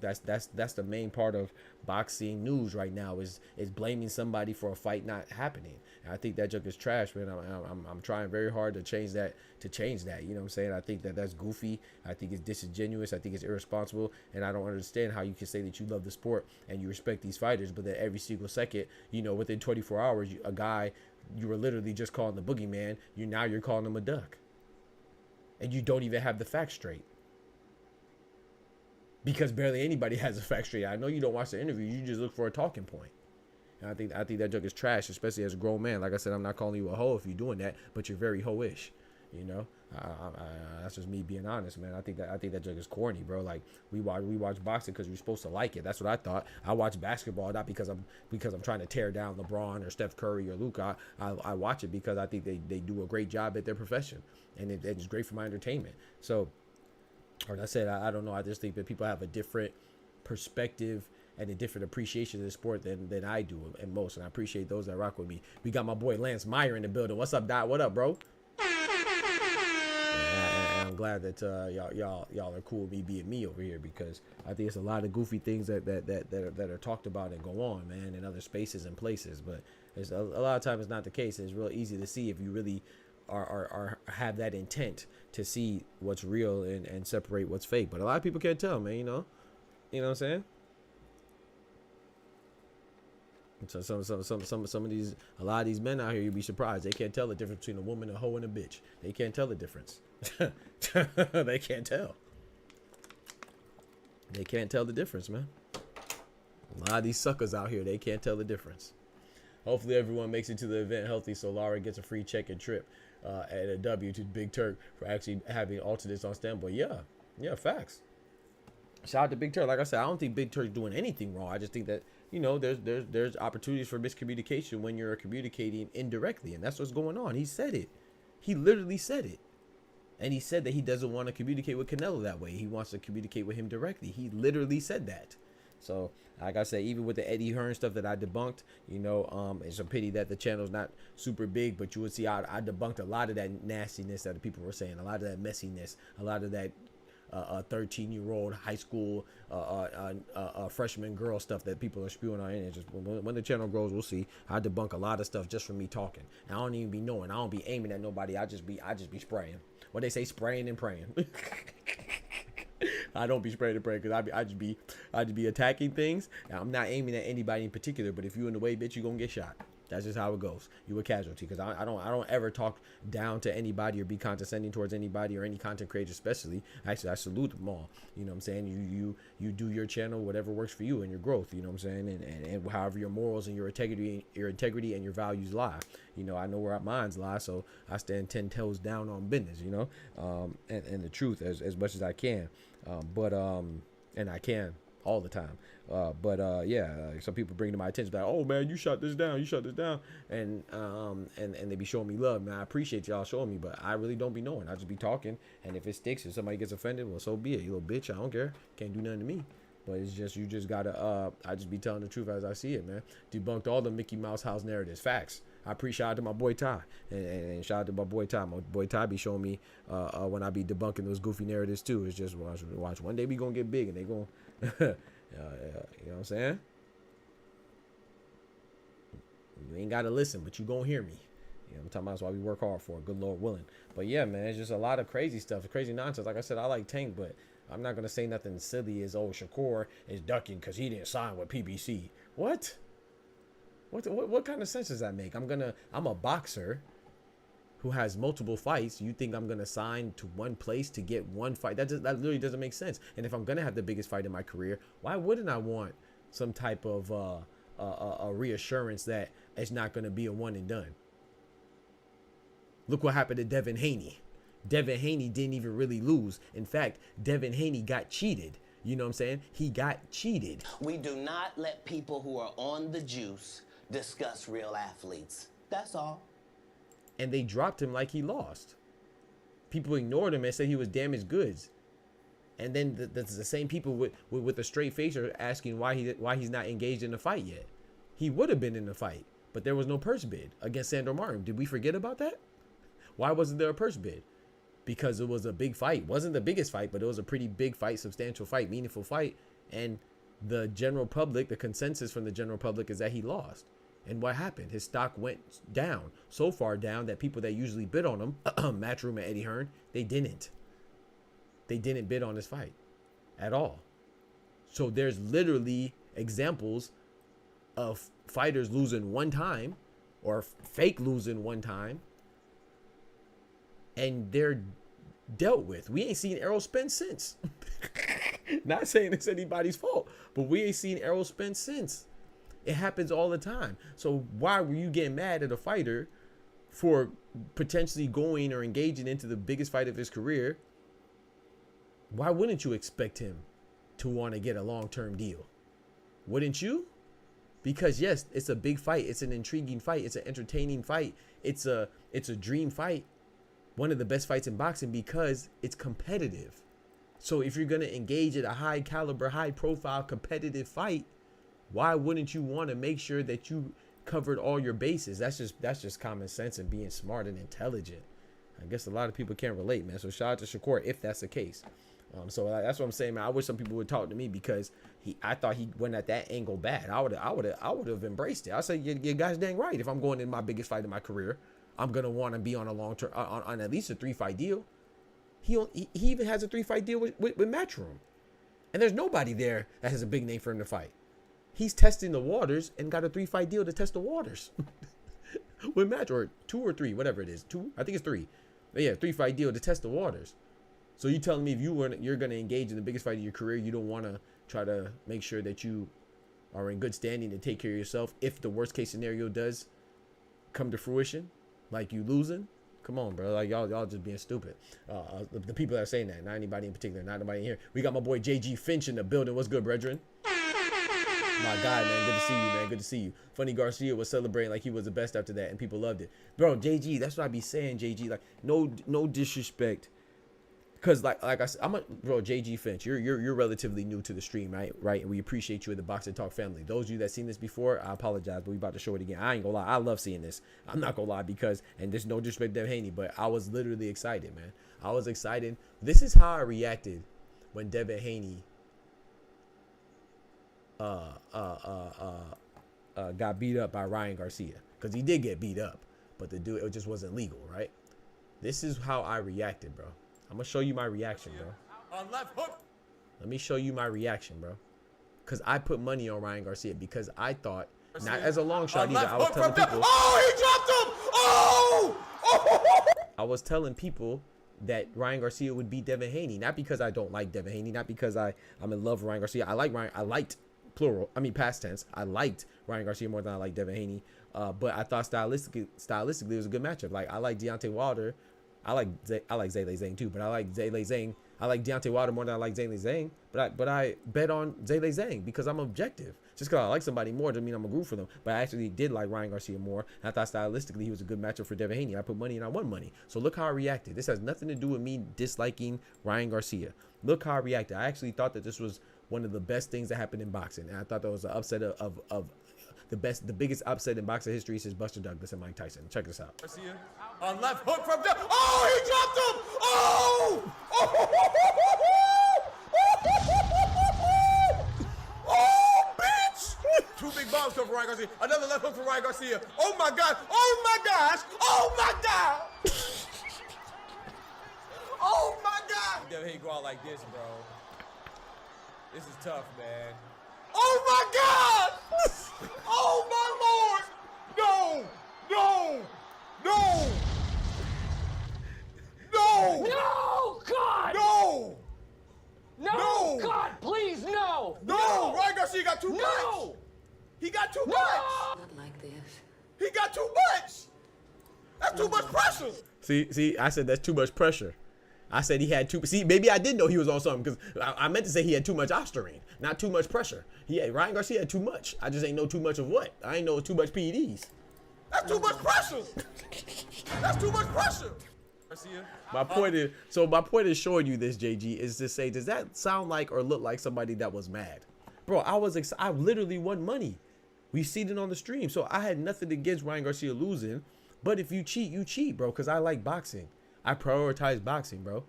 the main part of boxing news right now is blaming somebody for a fight not happening. And I think that junk is trash, man. I'm trying very hard to change that. You know what I'm saying? I think that's goofy. I think it's disingenuous. I think it's irresponsible. And I don't understand how you can say that you love the sport and you respect these fighters, but that every single second, you know, within 24 hours, a guy you were literally just calling the boogeyman, you're calling him a duck. And you don't even have the facts straight. Because barely anybody has the facts straight. I know you don't watch the interview, you just look for a talking point. And I think that joke is trash, especially as a grown man. Like I said, I'm not calling you a hoe if you're doing that, but you're very hoe-ish. You know, that's just me being honest, man. I think that joke is corny, bro. Like, we watch boxing because we're supposed to like it. That's what I thought. I watch basketball not because I'm trying to tear down LeBron or Steph Curry or Luka. I watch it because I think they do a great job at their profession, and it's great for my entertainment. So, like I said, I don't know. I just think that people have a different perspective and a different appreciation of the sport than I do and most, and I appreciate those that rock with me. We got my boy Lance Meyer in the building. What's up, Dot? What up, bro? I'm glad that y'all are cool with me being me over here, because I think it's a lot of goofy things that are talked about and go on, man, in other spaces and places. But it's a lot of times it's not the case. It's real easy to see if you really are have that intent to see what's real and separate what's fake. But a lot of people can't tell, man. You know what I'm saying? So some of these, a lot of these men out here, you'd be surprised, they can't tell the difference between a woman, a hoe, and a bitch. They can't tell the difference. They can't tell. They can't tell the difference, man. A lot of these suckers out here, they can't tell the difference. Hopefully everyone makes it to the event healthy, so Laura gets a free check and trip at a W to Big Turk for actually having alternates on standby. Yeah, facts. Shout out to Big Turk. Like I said, I don't think Big Turk's doing anything wrong. I just think that, you know, there's opportunities for miscommunication when you're communicating indirectly, and that's what's going on. He said it. He literally said it. And he said that he doesn't want to communicate with Canelo that way. He wants to communicate with him directly. He literally said that. So, like I said, even with the Eddie Hearn stuff that I debunked, you know, it's a pity that the channel's not super big, but you would see I debunked a lot of that nastiness that the people were saying, a lot of that messiness, a lot of that 13-year-old high school freshman girl stuff that people are spewing on. And just when the channel grows, we'll see. I debunk a lot of stuff just from me talking. And I don't even be knowing. I don't be aiming at nobody. I just be spraying. What they say, spraying and praying. I don't be spraying and praying because I just be attacking things. And I'm not aiming at anybody in particular. But if you in the way, bitch, you gonna get shot. That's just how it goes. You a casualty, because I don't ever talk down to anybody or be condescending towards anybody or any content creator especially. Actually, I salute them all. You know what I'm saying? You do your channel, whatever works for you and your growth. You know what I'm saying? And however your morals and your integrity and your values lie. You know, I know where mine's lie, so I stand 10 toes down on business. You know, and the truth as much as I can. And I can all the time. Yeah, some people bring to my attention like, oh man, you shut this down, and they be showing me love, man. I appreciate y'all showing me, but I really don't be knowing. I just be talking, and if it sticks, if somebody gets offended, well, so be it. You little bitch, I don't care. Can't do nothing to me. But it's just, you just gotta, I just be telling the truth as I see it, man. Debunked all the Mickey Mouse house narratives. Facts. I appreciate shout out to my boy Ty, and shout out to my boy Ty. My boy Ty be showing me when I be debunking those goofy narratives too. It's just watch. One day we gonna get big, and they gonna, you know what I'm saying? You ain't gotta listen, but you gonna hear me. You know, I'm talking about that's why we work hard for it, good Lord willing. But yeah, man, it's just a lot of crazy stuff, crazy nonsense. Like I said, I like Tank, but I'm not gonna say nothing silly as Shakur is ducking because he didn't sign with PBC. What kind of sense does that make? I'm a boxer who has multiple fights. You think I'm gonna sign to one place to get one fight? That literally doesn't make sense. And if I'm gonna have the biggest fight in my career, why wouldn't I want some type of a reassurance that it's not gonna be a one and done? Look what happened to Devin Haney. Devin Haney didn't even really lose. In fact, Devin Haney got cheated. You know what I'm saying? He got cheated. We do not let people who are on the juice discuss real athletes. That's all. And they dropped him like he lost. People ignored him and said he was damaged goods. And then the same people with a straight face are asking why he's not engaged in the fight yet. He would have been in the fight, but there was no purse bid against Sandor Martin. Did we forget about that? Why wasn't there a purse bid? Because it was a big fight. It wasn't the biggest fight, but it was a pretty big fight, substantial fight, meaningful fight. And the general public, the consensus from the general public is that he lost. And what happened? His stock went down, so far down that people that usually bid on him, Matchroom and Eddie Hearn, they didn't. They didn't bid on this fight at all. So there's literally examples of fighters losing one time or fake losing one time, and they're dealt with. We ain't seen Errol Spence since. Not saying it's anybody's fault, but we ain't seen Errol Spence since. It happens all the time. So why were you getting mad at a fighter for potentially going or engaging into the biggest fight of his career? Why wouldn't you expect him to want to get a long-term deal? Wouldn't you? Because yes, it's a big fight. It's an intriguing fight. It's an entertaining fight. It's a dream fight. One of the best fights in boxing because it's competitive. So if you're going to engage at a high caliber, high profile competitive fight, why wouldn't you want to make sure that you covered all your bases? That's just common sense and being smart and intelligent. I guess a lot of people can't relate, man. So shout out to Shakur if that's the case. So that's what I'm saying, man. I wish some people would talk to me because I thought he went at that angle bad. I would have embraced it. I said, you guys dang right. If I'm going in my biggest fight of my career, I'm gonna want to be on a long term, on at least a 3-fight deal. He even has a 3-fight deal with Matchroom, and there's nobody there that has a big name for him to fight. He's testing the waters and got a 3-fight deal to test the waters with Match, or 2 or 3, whatever it is. 2, I think it's 3. But yeah, 3-fight deal to test the waters. So you telling me if you're gonna engage in the biggest fight of your career, you don't want to try to make sure that you are in good standing to take care of yourself if the worst case scenario does come to fruition, like you losing? Come on, bro. Like y'all just being stupid. The people that are saying that, not anybody in particular, not anybody in here. We got my boy JG Finch in the building. What's good, brethren? My guy, man. Good to see you, man. Good to see you. Funny Garcia was celebrating like he was the best after that, and people loved it. Bro, JG, that's what I be saying, JG. Like, no disrespect Cause like I said, I'm a bro. JG Finch, you're relatively new to the stream, right? Right. And we appreciate you in the Boxing Talk family. Those of you that seen this before, I apologize, but we about to show it again. I ain't gonna lie, I love seeing this. I'm not gonna lie because, and there's no disrespect to Devin Haney, but I was literally excited, man. I was excited. This is how I reacted when Devin Haney got beat up by Ryan Garcia, because he did get beat up, but the dude, it just wasn't legal, right? This is how I reacted, bro. I'm gonna show you my reaction, bro. On left hook. Let me show you my reaction, bro. Because I put money on Ryan Garcia because I thought, not as a long shot either, I was telling people. Oh, he dropped him! Oh! I was telling people that Ryan Garcia would beat Devin Haney, not because I don't like Devin Haney, not because I'm in love with Ryan Garcia. I liked plural. I mean past tense. I liked Ryan Garcia more than I liked Devin Haney. But I thought stylistically it was a good matchup. Like I like Deontay Wilder. I like Zaylee Zhang too, but I like Zaylee Zhang. I like Deontay Wilder more than I like Zaylee Zhang. But I bet on Zaylee Zhang because I'm objective. Just because I like somebody more doesn't mean I'm a group for them. But I actually did like Ryan Garcia more. And I thought stylistically he was a good matchup for Devin Haney. I put money and I won money. So look how I reacted. This has nothing to do with me disliking Ryan Garcia. Look how I reacted. I actually thought that this was one of the best things that happened in boxing. And I thought that was an upset of the biggest upset in boxing history since Buster Douglas and Mike Tyson. Check this out. Garcia on left hook from down. Oh, he dropped him! Oh! Oh, bitch! Two big bombs come from Ryan Garcia. Another left hook from Ryan Garcia. Oh my God! Oh my gosh! Oh my God! Oh my God! Devin Haney go out like this, bro. This is tough, man. Oh my God! Oh my Lord! No! No! No! No! No, God! No! No, No! God, please, no! No! Ryan Garcia got too No! much! He got too much! No! Not like this. He got too much! That's too much pressure! See, I said that's too much pressure. I said he had too. See, maybe I did know he was on something because I meant to say he had too much ostarine, not too much pressure. Ryan Garcia had too much. I just ain't know too much of what. I ain't know too much PEDs. That's too much pressure! That's too much pressure! Garcia. My point is showing you this, JG, is to say, does that sound like or look like somebody that was mad? Bro, I literally won money. We seen it on the stream, so I had nothing against Ryan Garcia losing. But if you cheat, you cheat, bro, because I like boxing. I prioritize boxing, bro.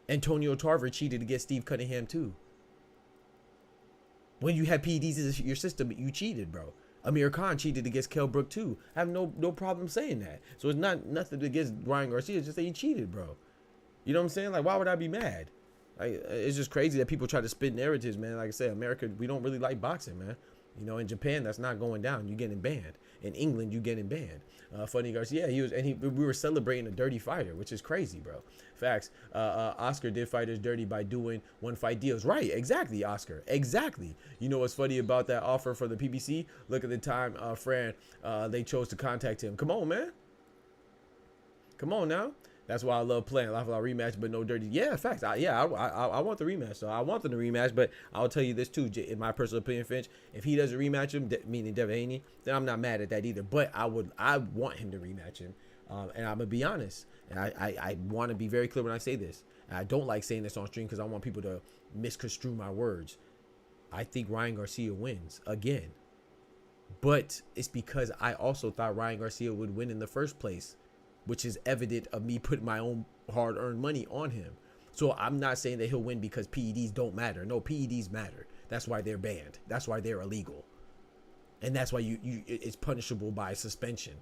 Antonio Tarver cheated against Steve Cunningham too. When you had PEDs in your system, you cheated, bro. Amir Khan cheated against Kell Brook too. I have no problem saying that. So it's not nothing against Ryan Garcia. It's just that he cheated, bro. You know what I'm saying? Like, why would I be mad? Like, it's just crazy that people try to spin narratives, man. Like I said, America, we don't really like boxing, man. You know, in Japan, that's not going down. You're getting banned. In England, you getting banned. Funny Garcia, we were celebrating a dirty fighter, which is crazy, bro. Facts. Oscar did fighters dirty by doing one fight deals. Right, exactly, Oscar. Exactly. You know what's funny about that offer for the PBC? Look at the time, Fran, they chose to contact him. Come on, man. Come on now. That's why I love playing. I love rematch, but no dirty. Yeah, facts. I want the rematch. So I want them to rematch, but I'll tell you this too. In my personal opinion, Finch, if he doesn't rematch him, meaning Devin Haney, then I'm not mad at that either. But I want him to rematch him. And I'm gonna be honest. And I want to be very clear when I say this. And I don't like saying this on stream because I want people to misconstrue my words. I think Ryan Garcia wins again. But it's because I also thought Ryan Garcia would win in the first place, which is evident of me putting my own hard-earned money on him. So I'm not saying that he'll win because PEDs don't matter. No, PEDs matter. That's why they're banned. That's why they're illegal. And that's why it's punishable by suspension.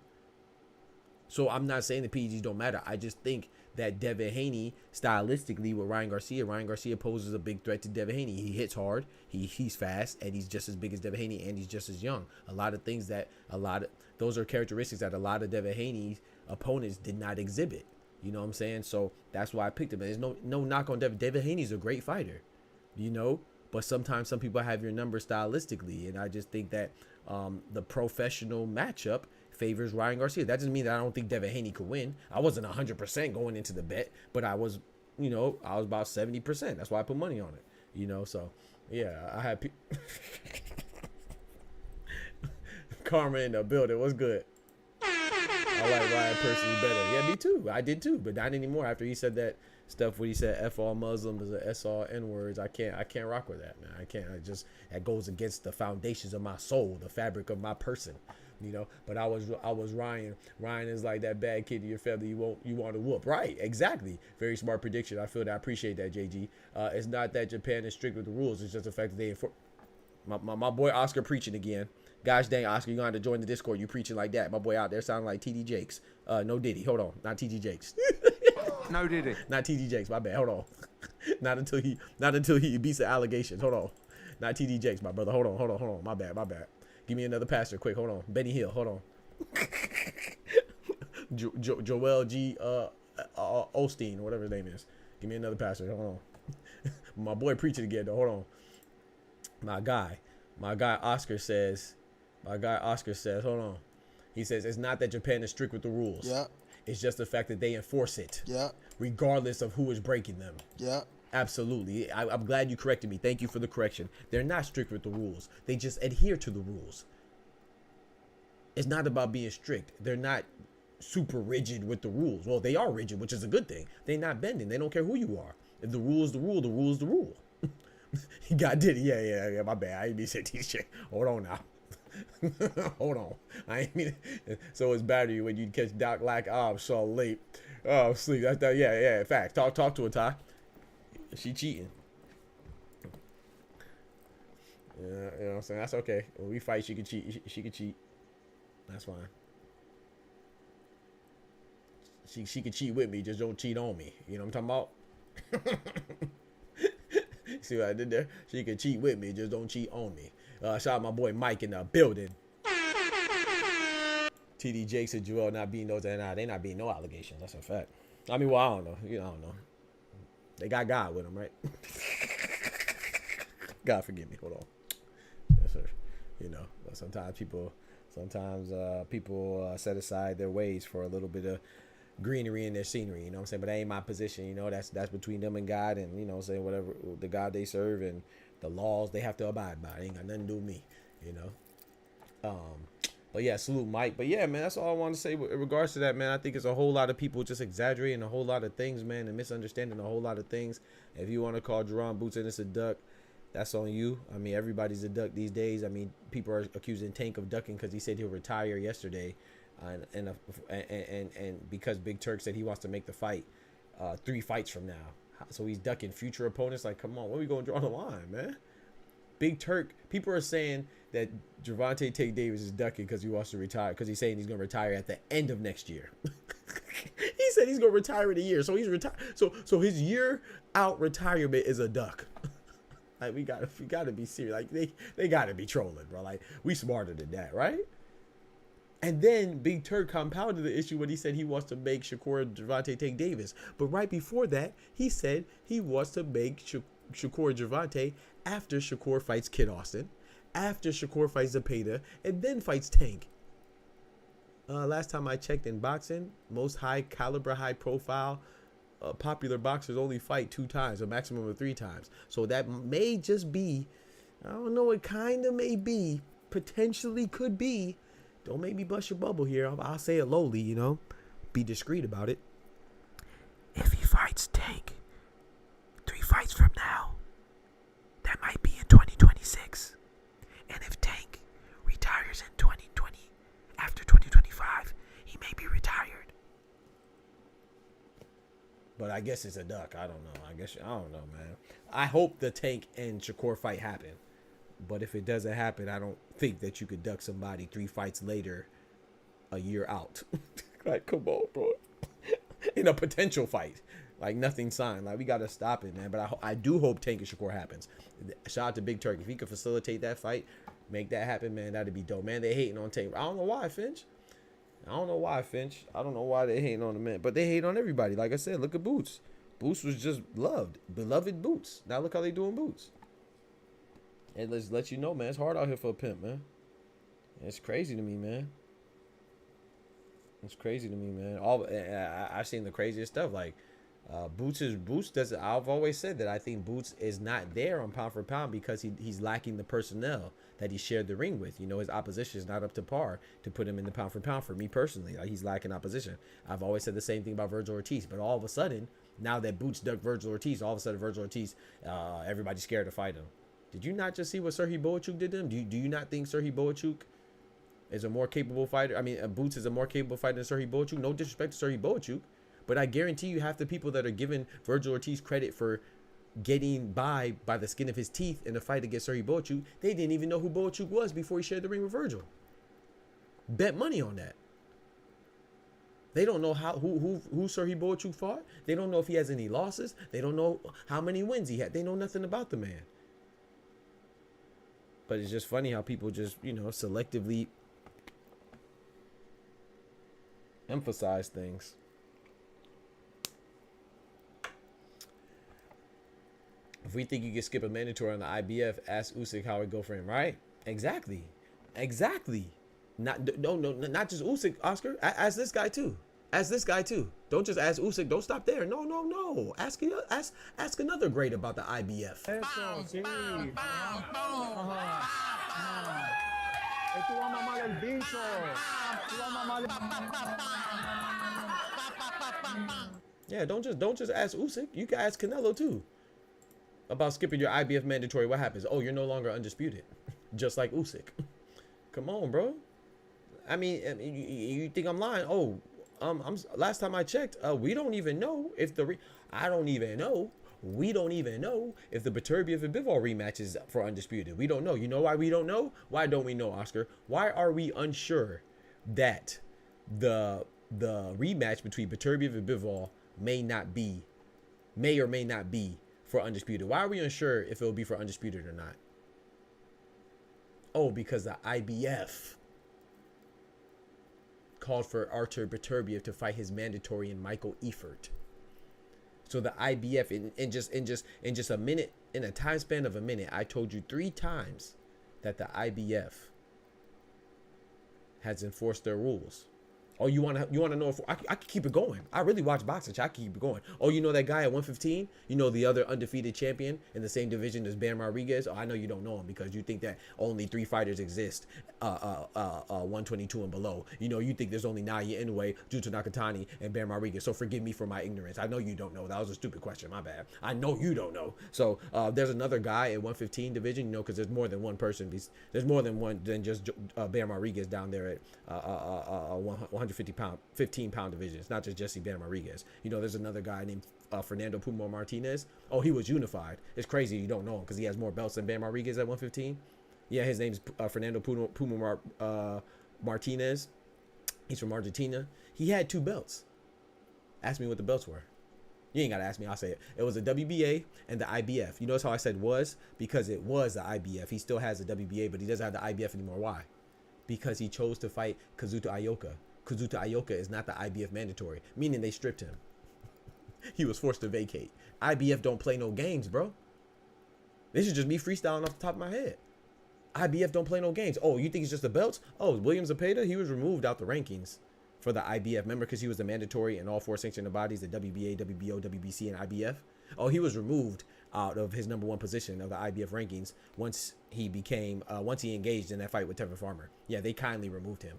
So I'm not saying the PEDs don't matter. I just think that Devin Haney, stylistically with Ryan Garcia poses a big threat to Devin Haney. He hits hard, he's fast, and he's just as big as Devin Haney, and he's just as young. Those are characteristics that a lot of Devin Haney's opponents did not exhibit. You know what I'm saying? So that's why I picked him. There's no knock on Devin. Devin Haney's a great fighter, you know, but sometimes some people have your number stylistically, and I just think that the professional matchup favors Ryan Garcia. That doesn't mean that I don't think Devin Haney could win. I wasn't 100% going into the bet, but I was about 70%. That's why I put money on it, you know. So yeah, I had Karma in the building. What's good? I like Ryan personally better. Yeah, me too. I did too, but not anymore after he said that stuff when he said F all Muslims or S all N words. I can't rock with that, man. I can't. That goes against the foundations of my soul, the fabric of my person. You know, but I was Ryan. Ryan is like that bad kid in your family you want to whoop. Right, exactly. Very smart prediction. I feel that. I appreciate that, JG. It's not that Japan is strict with the rules. It's just the fact that they enforce. My boy Oscar preaching again. Gosh dang, Oscar, you're going to have to join the Discord. You preaching like that. My boy out there sounding like TD Jakes. No Diddy. Hold on. Not TD Jakes. No Diddy. Not TD Jakes. My bad. Hold on. Not until he beats the allegations. Hold on. Not TD Jakes, my brother. Hold on. My bad. Give me another pastor quick. Hold on. Benny Hill. Hold on. Joel G. Osteen, whatever his name is. Give me another pastor. Hold on. My boy preaching again, though. Hold on. My guy Oscar says, hold on. He says, it's not that Japan is strict with the rules. Yeah. It's just the fact that they enforce it. Yeah. Regardless of who is breaking them. Yeah. Absolutely. I'm glad you corrected me. Thank you for the correction. They're not strict with the rules. They just adhere to the rules. It's not about being strict. They're not super rigid with the rules. Well, they are rigid, which is a good thing. They're not bending. They don't care who you are. If the rule is the rule, the rule is the rule. He got Diddy. Yeah, my bad. I ain't mean to say t-shirt. Hold on now. Hold on. I ain't mean it. So it's bad to you when you catch Doc like, oh, I'm so late. Oh, I'm sleep. That's that. Yeah. Fact. Talk to her, Ty. She cheating. Yeah, you know what I'm saying? That's okay. When we fight, she can cheat. She can cheat. That's fine. She can cheat with me, just don't cheat on me. You know what I'm talking about? See what I did there? She can cheat with me, just don't cheat on me. Shout out my boy Mike in the building. TD Jakes and Joel not being those, they not being no allegations. That's a fact. I mean, well, I don't know. I don't know. They got God with them, right? God forgive me. Hold on. Yes, sir. You know, but sometimes people set aside their ways for a little bit of greenery in their scenery. You know what I'm saying? But that ain't my position. You know, that's between them and God, and you know, saying whatever the God they serve and the laws they have to abide by. It ain't got nothing to do with me. You know. But yeah, salute Mike. But yeah, man, that's all I want to say in regards to that, man. I think it's a whole lot of people just exaggerating a whole lot of things, man, and misunderstanding a whole lot of things. If you want to call JARON Boots Ennis a duck, that's on you. I mean, everybody's a duck these days. I mean, people are accusing Tank of ducking because he said he'll retire yesterday, and because Big Turk said he wants to make the fight 3 fights from now, so he's ducking future opponents. Like, come on, where are we gonna draw the line, man? Big Turk, people are saying that Gervonta Tank Davis is ducking because he wants to retire, because he's saying he's going to retire at the end of next year. He said he's going to retire in a year. So he's retired. So his year out retirement is a duck. Like, we gotta be serious. Like, they got to be trolling, bro. Like, we smarter than that, right? And then Big Turk compounded the issue when he said he wants to make Shakur Gervonta Tank Davis. But right before that, he said he wants to make Shakur Gervonta after Shakur fights Kid Austin, after Shakur fights Zepeda, and then fights Tank. Last time I checked in boxing, most high caliber, high profile, popular boxers only fight 2 times, a maximum of 3 times. So that may just be, I don't know, it kind of may be, potentially could be. Don't make me bust your bubble here. I'll say it lowly, you know. Be discreet about it. If he fights Tank 3 fights from now, that might be in 2026. And if Tank retires in 2020, after 2025, he may be retired. But I guess it's a duck. I don't know. I don't know, man. I hope the Tank and Shakur fight happen. But if it doesn't happen, I don't think that you could duck somebody 3 fights later, a year out. Like, come on, bro. In a potential fight. Like, nothing signed. Like, we got to stop it, man. But I do hope Tank and Shakur happens. Shout out to Big Turk. If he could facilitate that fight, make that happen, man, that'd be dope. Man, they hating on Tank. I don't know why, Finch. I don't know why they hating on the man. But they hate on everybody. Like I said, look at Boots. Boots was just loved. Beloved Boots. Now look how they doing Boots. And let's let you know, man, it's hard out here for a pimp, man. It's crazy to me, man. It's crazy to me, man. I've seen the craziest stuff. Like, Boots doesn't. I've always said that I think Boots is not there on pound for pound because he's lacking the personnel that he shared the ring with. You know, his opposition is not up to par to put him in the pound for pound. For me personally, like, he's lacking opposition. I've always said the same thing about Vergil Ortiz, but all of a sudden Now that Boots ducked Vergil Ortiz, all of a sudden Vergil Ortiz, everybody's scared to fight him. Did you not just see what Serhiy Boachuk did to him? Do you not think Serhiy Boachuk is a more capable fighter? I mean, Boots is a more capable fighter than Serhiy Boachuk. No disrespect to Serhiy Boachuk, but I guarantee you half the people that are giving Vergil Ortiz credit for getting by the skin of his teeth in the fight against Serhiy Boachuk, they didn't even know who Boachuk was before he shared the ring with Vergil. Bet money on that. They don't know who Serhiy Boachuk fought. They don't know if he has any losses. They don't know how many wins he had. They know nothing about the man. But it's just funny how people just, selectively emphasize things. If we think you can skip a mandatory on the IBF, ask Usyk how it go for him, right? Exactly. Not just Usyk, Oscar. Ask this guy too. Don't just ask Usyk. Don't stop there. No. Ask another great about the IBF. Eso, sí. Ajá. Tú vas a mamar el bicho. Tú vas a mamar. Yeah, don't just ask Usyk. You can ask Canelo too. About skipping your IBF mandatory, what happens? Oh, you're no longer undisputed, just like Usyk. Come on, bro. I mean, you think I'm lying? Oh, last time I checked, we don't even know if we don't even know if the Beterbiev and Bivol rematch is for undisputed. We don't know. You know why we don't know? Why don't we know, Oscar? Why are we unsure that the rematch between Beterbiev and Bivol may or may not be for undisputed? Why are we unsure if it will be for undisputed or not? Oh, because the IBF called for Artur Beterbiev to fight his mandatory in Michael Eifert. So the IBF in just a minute, in a time span of a minute, I told you 3 times that the IBF has enforced their rules. Oh, you want to know if I can keep it going? I really watch boxing. I can keep it going. Oh, you know that guy at 115? You know the other undefeated champion in the same division as Bam Rodriguez? Oh, I know you don't know him because you think that only 3 fighters exist, 122 and below. You think there's only Naoya Inoue, Juta Nakatani, and Bam Rodriguez. So forgive me for my ignorance. I know you don't know. That was a stupid question. My bad. I know you don't know. So there's another guy at 115 division, because there's more than one person. There's more than just Bam Rodriguez down there at 15-pound division. It's not just Jesse Bam Rodriguez. There's another guy named Fernando Pumo Martinez. Oh, he was unified. It's crazy you don't know him because he has more belts than Bam Rodriguez at 115. Yeah, his name's Fernando Pumo Martinez. He's from Argentina. He had 2 belts. Ask me what the belts were. You ain't got to ask me. I'll say it. It was the WBA and the IBF. You notice how I said was? Because it was the IBF. He still has the WBA, but he doesn't have the IBF anymore. Why? Because he chose to fight Kazuto Ioka. Kazuto Ioka is not the IBF mandatory, meaning they stripped him. He was forced to vacate. IBF don't play no games, bro. This is just me freestyling off the top of my head. IBF don't play no games. Oh, you think it's just the belts? Oh, William Zepeda, he was removed out the rankings for the IBF. Remember, because he was the mandatory in all 4 sanctioned bodies, the WBA, WBO, WBC, and IBF. Oh, he was removed out of his #1 position of the IBF rankings once he engaged in that fight with Tevin Farmer. Yeah, they kindly removed him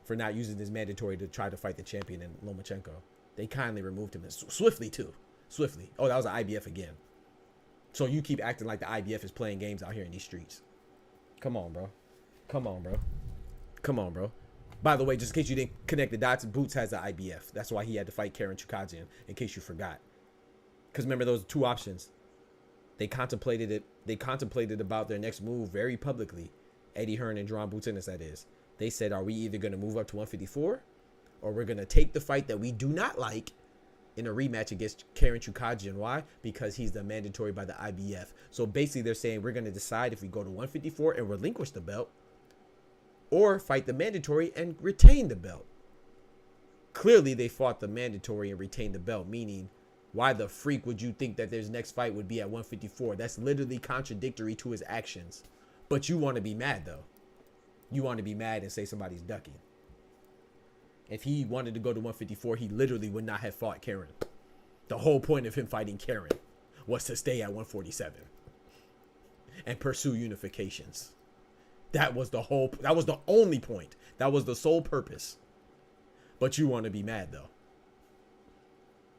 for not using his mandatory to try to fight the champion in Lomachenko. They kindly removed him swiftly too. Swiftly. Oh, that was the IBF again. So you keep acting like the IBF is playing games out here in these streets. Come on, bro. By the way, just in case you didn't connect the dots, Boots has the IBF. That's why he had to fight Karen Chukagian, in case you forgot. Because remember those 2 options. They contemplated it. They contemplated about their next move very publicly. Eddie Hearn and Jerron Boots Ennis, that is. They said, are we either going to move up to 154 or we're going to take the fight that we do not like in a rematch against Karen Chukagian. Why? Because he's the mandatory by the IBF. So basically they're saying we're going to decide if we go to 154 and relinquish the belt or fight the mandatory and retain the belt. Clearly they fought the mandatory and retained the belt, meaning why the freak would you think that his next fight would be at 154? That's literally contradictory to his actions. But you want to be mad though. You want to be mad and say somebody's ducking. If he wanted to go to 154, he literally would not have fought Karen. The whole point of him fighting Karen was to stay at 147 and pursue unifications. That was the only point. That was the sole purpose. But you want to be mad though.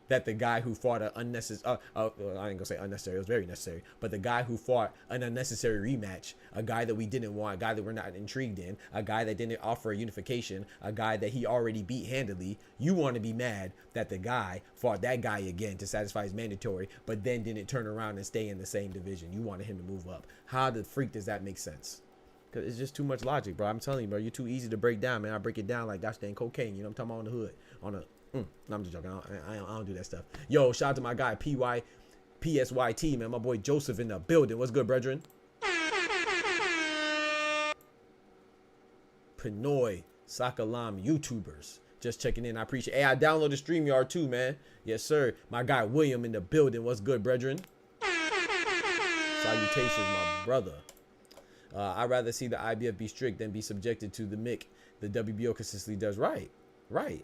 that the guy who fought an unnecessary, I ain't gonna say unnecessary, it was very necessary, but the guy who fought an unnecessary rematch, a guy that we didn't want, a guy that we're not intrigued in, a guy that didn't offer a unification, a guy that he already beat handily, you want to be mad that the guy fought that guy again to satisfy his mandatory, but then didn't turn around and stay in the same division. You wanted him to move up. How the freak does that make sense? Because it's just too much logic, bro. I'm telling you, bro, you're too easy to break down, man. I break it down like that's dang cocaine, you know what I'm talking about, on the hood, on a no, I'm just joking. I don't do that stuff. Yo, shout out to my guy PSYT, man. My boy Joseph in the building. What's good, brethren? Pinoy, Sakalam, YouTubers. Just checking in. I appreciate it. Hey, I downloaded StreamYard too, man. Yes, sir. My guy William in the building. What's good, brethren? Salutations, my brother. I'd rather see the IBF be strict than be subjected to the MIC the WBO consistently does. Right,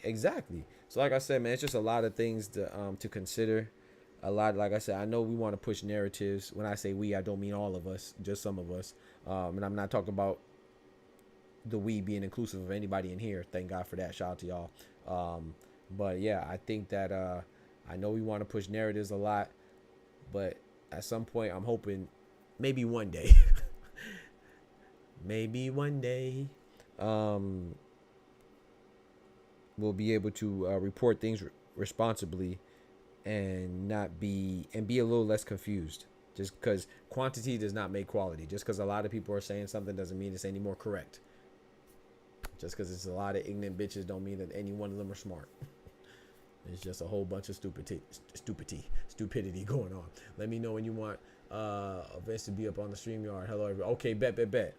exactly. So like I said, man, it's just a lot of things to consider. A lot, like I said, I know we want to push narratives. When I say we, I don't mean all of us, just some of us. And I'm not talking about the we being inclusive of anybody in here. Thank God for that. Shout out to y'all. But yeah, I think that I know we want to push narratives a lot, but at some point, I'm hoping maybe one day, maybe one day, we'll be able to report things responsibly and be a little less confused. Just because quantity does not make quality. Just because a lot of people are saying something doesn't mean it's any more correct. Just because it's a lot of ignorant bitches don't mean that any one of them are smart. It's just a whole bunch of stupidity going on. Let me know when you want events to be up on the StreamYard. Hello, everybody. Okay, bet.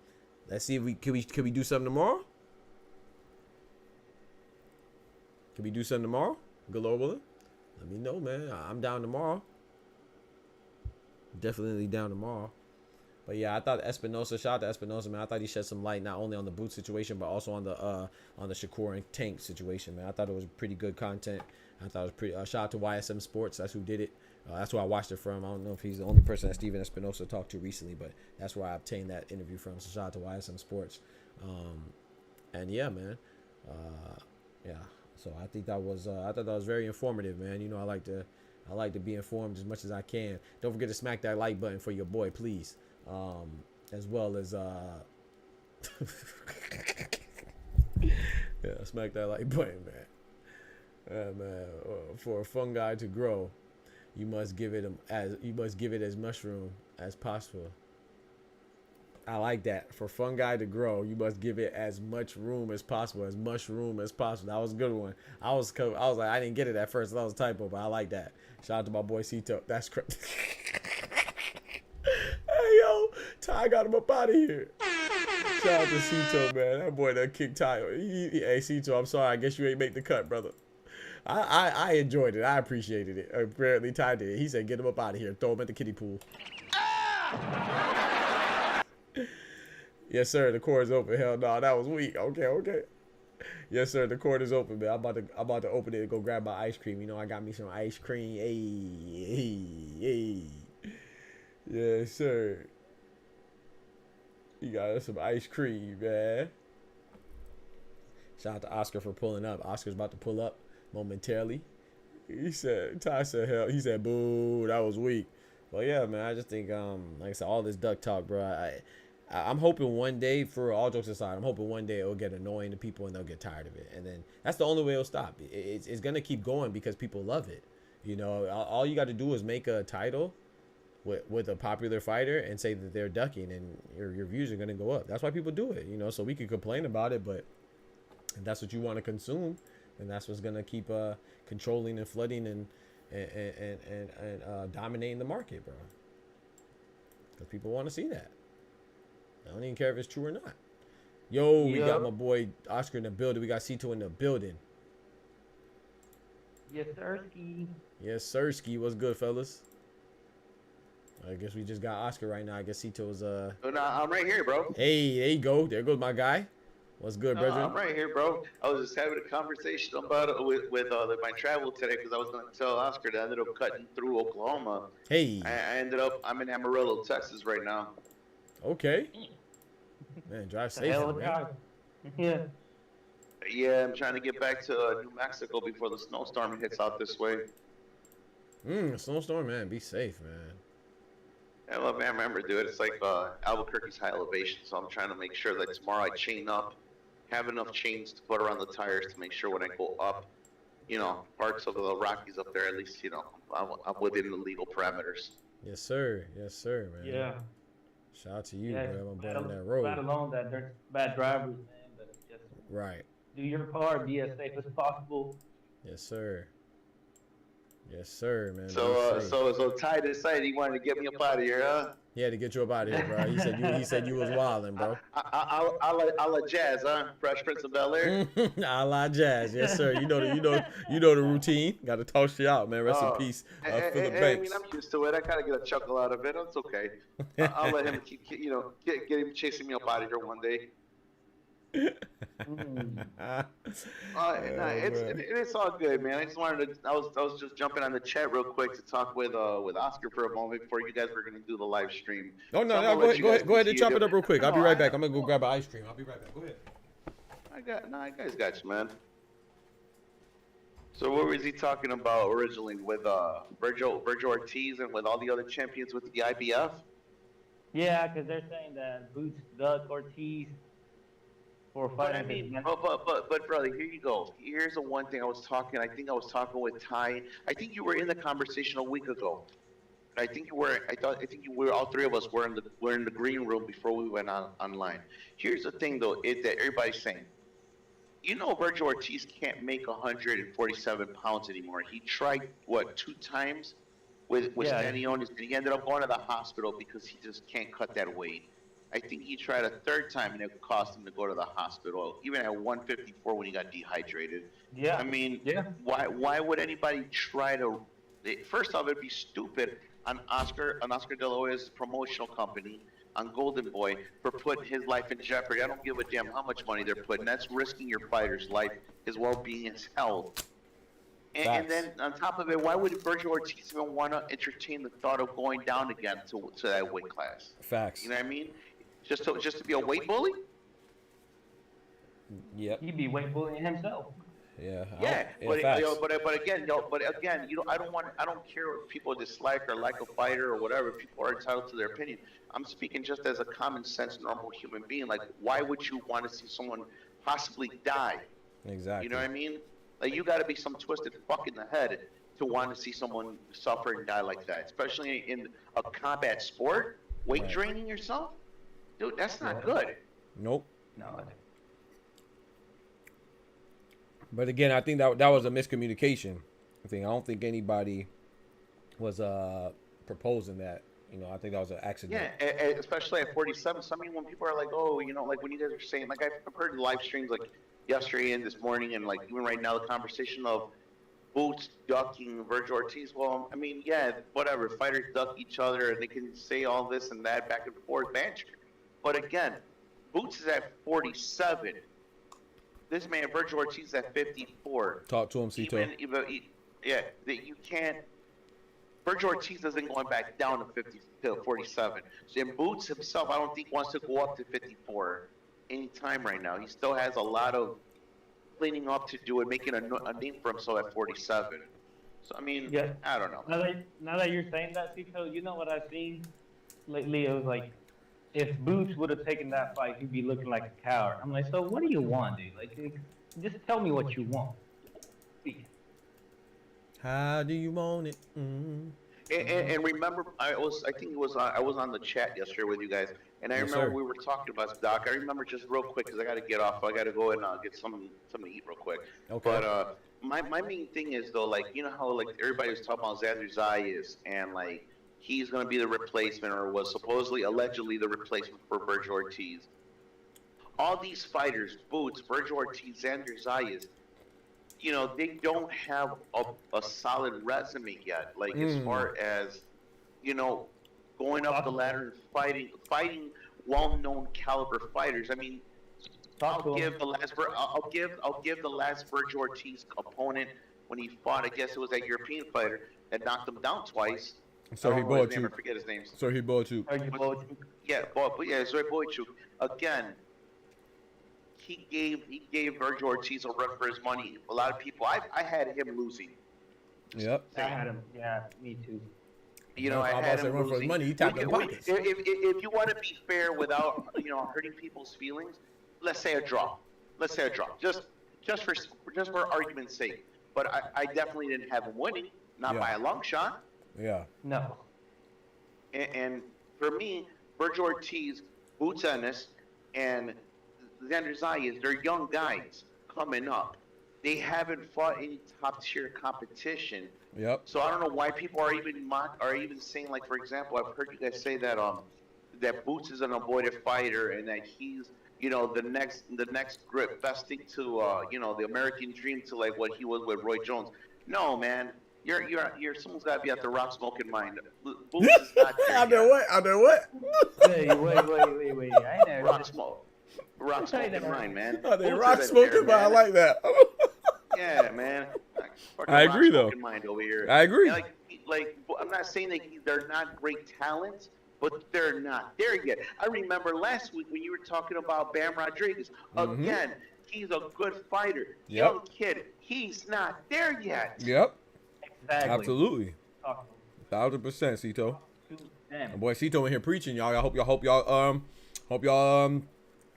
Let's see if we can we do something tomorrow. Can we do something tomorrow? Globally? Let me know, man. I'm down tomorrow. Definitely down tomorrow. But yeah, I thought Espinosa, shout out to Espinosa, man. I thought he shed some light not only on the boot situation, but also on the Shakur and Tank situation, man. I thought it was pretty good content. I thought it was pretty. Shout out to YSM Sports. That's who did it. That's who I watched it from. I don't know if he's the only person that Steven Espinosa talked to recently, but that's where I obtained that interview from. So shout out to YSM Sports. And yeah, man. Yeah. So I think that was I thought that was very informative, man. You know, I like to be informed as much as I can. Don't forget to smack that like button for your boy, please. As well as yeah, smack that like button, man. Man, for a fun guy to grow, you must give it as much room as possible. I like that. For a fun guy to grow, you must give it as much room as possible. As much room as possible. That was a good one. I was like, I didn't get it at first. That was a typo, but I like that. Shout out to my boy Cito. That's crazy. Hey, yo. Ty got him up out of here. Shout out to Cito, man. That boy done kicked Ty. Hey, Cito, I'm sorry. I guess you ain't make the cut, brother. I enjoyed it. I appreciated it. Apparently, Ty did. He said, get him up out of here. Throw him at the kiddie pool. Yes, sir. The court is open. Hell no, that was weak. Okay. Yes, sir. The court is open, man. I'm about to open it and go grab my ice cream. You know, I got me some ice cream. Hey. Yes, sir. You got us some ice cream, man. Shout out to Oscar for pulling up. Oscar's about to pull up momentarily. Ty said, hell. He said, boo. That was weak. Well, yeah, man. I just think, like I said, all this duck talk, bro. I'm hoping one day, for all jokes aside, I'm hoping one day it'll get annoying to people and they'll get tired of it. And then that's the only way it'll stop. It's going to keep going because people love it. You know, all you got to do is make a title with a popular fighter and say that they're ducking, and your views are going to go up. That's why people do it, you know, so we can complain about it, but if that's what you want to consume, and that's what's going to keep controlling and flooding and dominating the market, bro. Because people want to see that. I don't even care if it's true or not. Yo, we got my boy Oscar in the building. We got Cito in the building. Yes, sirski. Yes, sirski. What's good, fellas? I guess we just got Oscar right now. I guess Cito's No, I'm right here, bro. Hey, there you go. There goes my guy. What's good, brethren? I'm right here, bro. I was just having a conversation about it with my travel today because I was going to tell Oscar that I ended up cutting through Oklahoma. Hey. I'm in Amarillo, Texas right now. Okay. Man, drive safe, man. Yeah, I'm trying to get back to New Mexico before the snowstorm hits out this way. Snowstorm, man. Be safe, man. Yeah, well, man, remember, dude, it's like Albuquerque's high elevation, so I'm trying to make sure that tomorrow I chain up, have enough chains to put around the tires to make sure when I go up, you know, parts of the Rockies up there, at least, you know, I'm within the legal parameters. Yes, sir. Yes, sir, man. Yeah. Shout out to you, Yeah, man. I'm let on that road. alone that they're bad drivers, man. But just Right. do your part, be as safe as possible. Yes, sir. Yes, sir, man. So Ty decided he wanted to get me up out of here, huh? He had to get you up out of here, bro. He said you was wildin', bro. I'll let Jazz, huh? Fresh Prince of Bel-Air. A la Jazz, yes, sir. You know the routine. Got to toss you out, man. Rest in peace, Philip I Banks. mean, I'm used to it. I kind of get a chuckle out of it. It's okay. I'll let him keep, you know, get him chasing me up out of here one day. It's all good, man. I just wanted to. I was just jumping on the chat real quick to talk with Oscar for a moment before you guys were gonna do the live stream. Oh no, So go ahead and chop it up real quick. I'll be right back. I'm gonna go grab an ice cream. I'll be right back. Go ahead. I guys got you, man. So what was he talking about originally with Vergil Ortiz and with all the other champions with the IBF? Yeah, because they're saying that Boots ducked Ortiz for But I fighting. mean, but brother, here you go. Here's the one thing I was talking with Ty. I think you were in the conversation a week ago. I think you were. I think you were. All three of us were in the green room before we went online. Here's the thing, though, that everybody's saying. You know, Vergil Ortiz can't make 147 pounds anymore. He tried 2 times with Stanionis, and he ended up going to the hospital because he just can't cut that weight. I think he tried a 3rd time, and it cost him to go to the hospital, even at 154 when he got dehydrated. Yeah. I mean, yeah. Why would anybody try to? First off, it'd be stupid on Oscar De La Hoya's promotional company, on Golden Boy, for putting his life in jeopardy. I don't give a damn how much money they're putting. That's risking your fighter's life, his well-being, his health. And then on top of it, why would Vergil Ortiz even want to entertain the thought of going down again to that weight class? Facts. You know what I mean? Just to be a weight bully? Yep. He'd be weight bullying himself. Yeah. But again, you know, I don't care if people dislike or like a fighter or whatever. People are entitled to their opinion. I'm speaking just as a common sense, normal human being. Like, why would you want to see someone possibly die? Exactly. You know what I mean? Like, you got to be some twisted fuck in the head to want to see someone suffer and die like that, especially in a combat sport. Weight draining yourself, dude. That's not good. Nope. No. But again, I think that was a miscommunication. I don't think anybody was proposing that. You know, I think that was an accident. Yeah, especially at 47. So, I mean, when people are like, oh, you know, like when you guys are saying, like I've heard live streams like yesterday and this morning, and like even right now, the conversation of Boots ducking Vergil Ortiz. Well, I mean, yeah, whatever. Fighters duck each other, and they can say all this and that back and forth, banter. But again, Boots is at 47. This man, Vergil Ortiz, is at 54. Talk to him, Cito. You can't. Vergil Ortiz isn't going back down to 47. So, and Boots himself, I don't think wants to go up to 54 anytime right now. He still has a lot of cleaning up to do and making a name for himself at 47. So, I mean, Yeah. I don't know. Now that you're saying that, Cito, you know what I've seen lately? It was like, if Boots would have taken that fight, he'd be looking like a coward. I'm like, so what do you want, dude? Like, just tell me what you want. How do you want it? Mm-hmm. And remember, I was on the chat yesterday with you guys, and I Yes, remember sir. we were talking about Doc. I remember just real quick because I got to get off. I got to go and get something to eat real quick. Okay. But my main thing is though, like, you know how like everybody was talking about Xander Zayas and like he's going to be the replacement, or was supposedly allegedly the replacement for Vergil Ortiz. All these fighters, Boots, Vergil Ortiz, Xander Zayas, you know, they don't have a solid resume yet. Like as far as, you know, going up the ladder and fighting well-known caliber fighters. I mean, I'll give the last Vergil Ortiz opponent when he fought. I guess it was that European fighter that knocked him down twice. So he bought you. I forget his name. So he bought you. Yeah, Zoe Boychuk. Again, he gave Vergil Ortiz a run for his money. A lot of people, I had him losing. Yep. I had him. Yeah, me too. You know, I I'm had about to him run for his losing. money. He tapped If, them pockets. if you want to be fair without, you know, hurting people's feelings, let's say a draw. Let's say a draw. Just for argument's sake. But I definitely didn't have him winning, not by a long shot. Yeah. No. And for me, Vergil Ortiz, Boots Ennis, and Xander Zayas, they're young guys coming up. They haven't fought any top tier competition. Yep. So I don't know why people are even saying, like, for example, I've heard you guys say that that Boots is an avoided fighter and that he's, you know, the next grip best thing to you know, the American dream to like what he was with Roy Jones. No, man. You're someone's got to be at the rock smoking mind. Boots is not there. I know what? I know what? Wait. I never. Rock smoking mind, man. Oh, they Boots rock isn't smoking, there, but I man. like that. Yeah, man. I agree, though. Mind over here. I agree. And like I'm not saying that they're not great talents, but they're not there yet. I remember last week when you were talking about Bam Rodriguez. Again, he's a good fighter. Yep. Young kid. He's not there yet. Yep. Exactly. Absolutely. 1000%, Cito. My boy Cito in here preaching, y'all. I hope y'all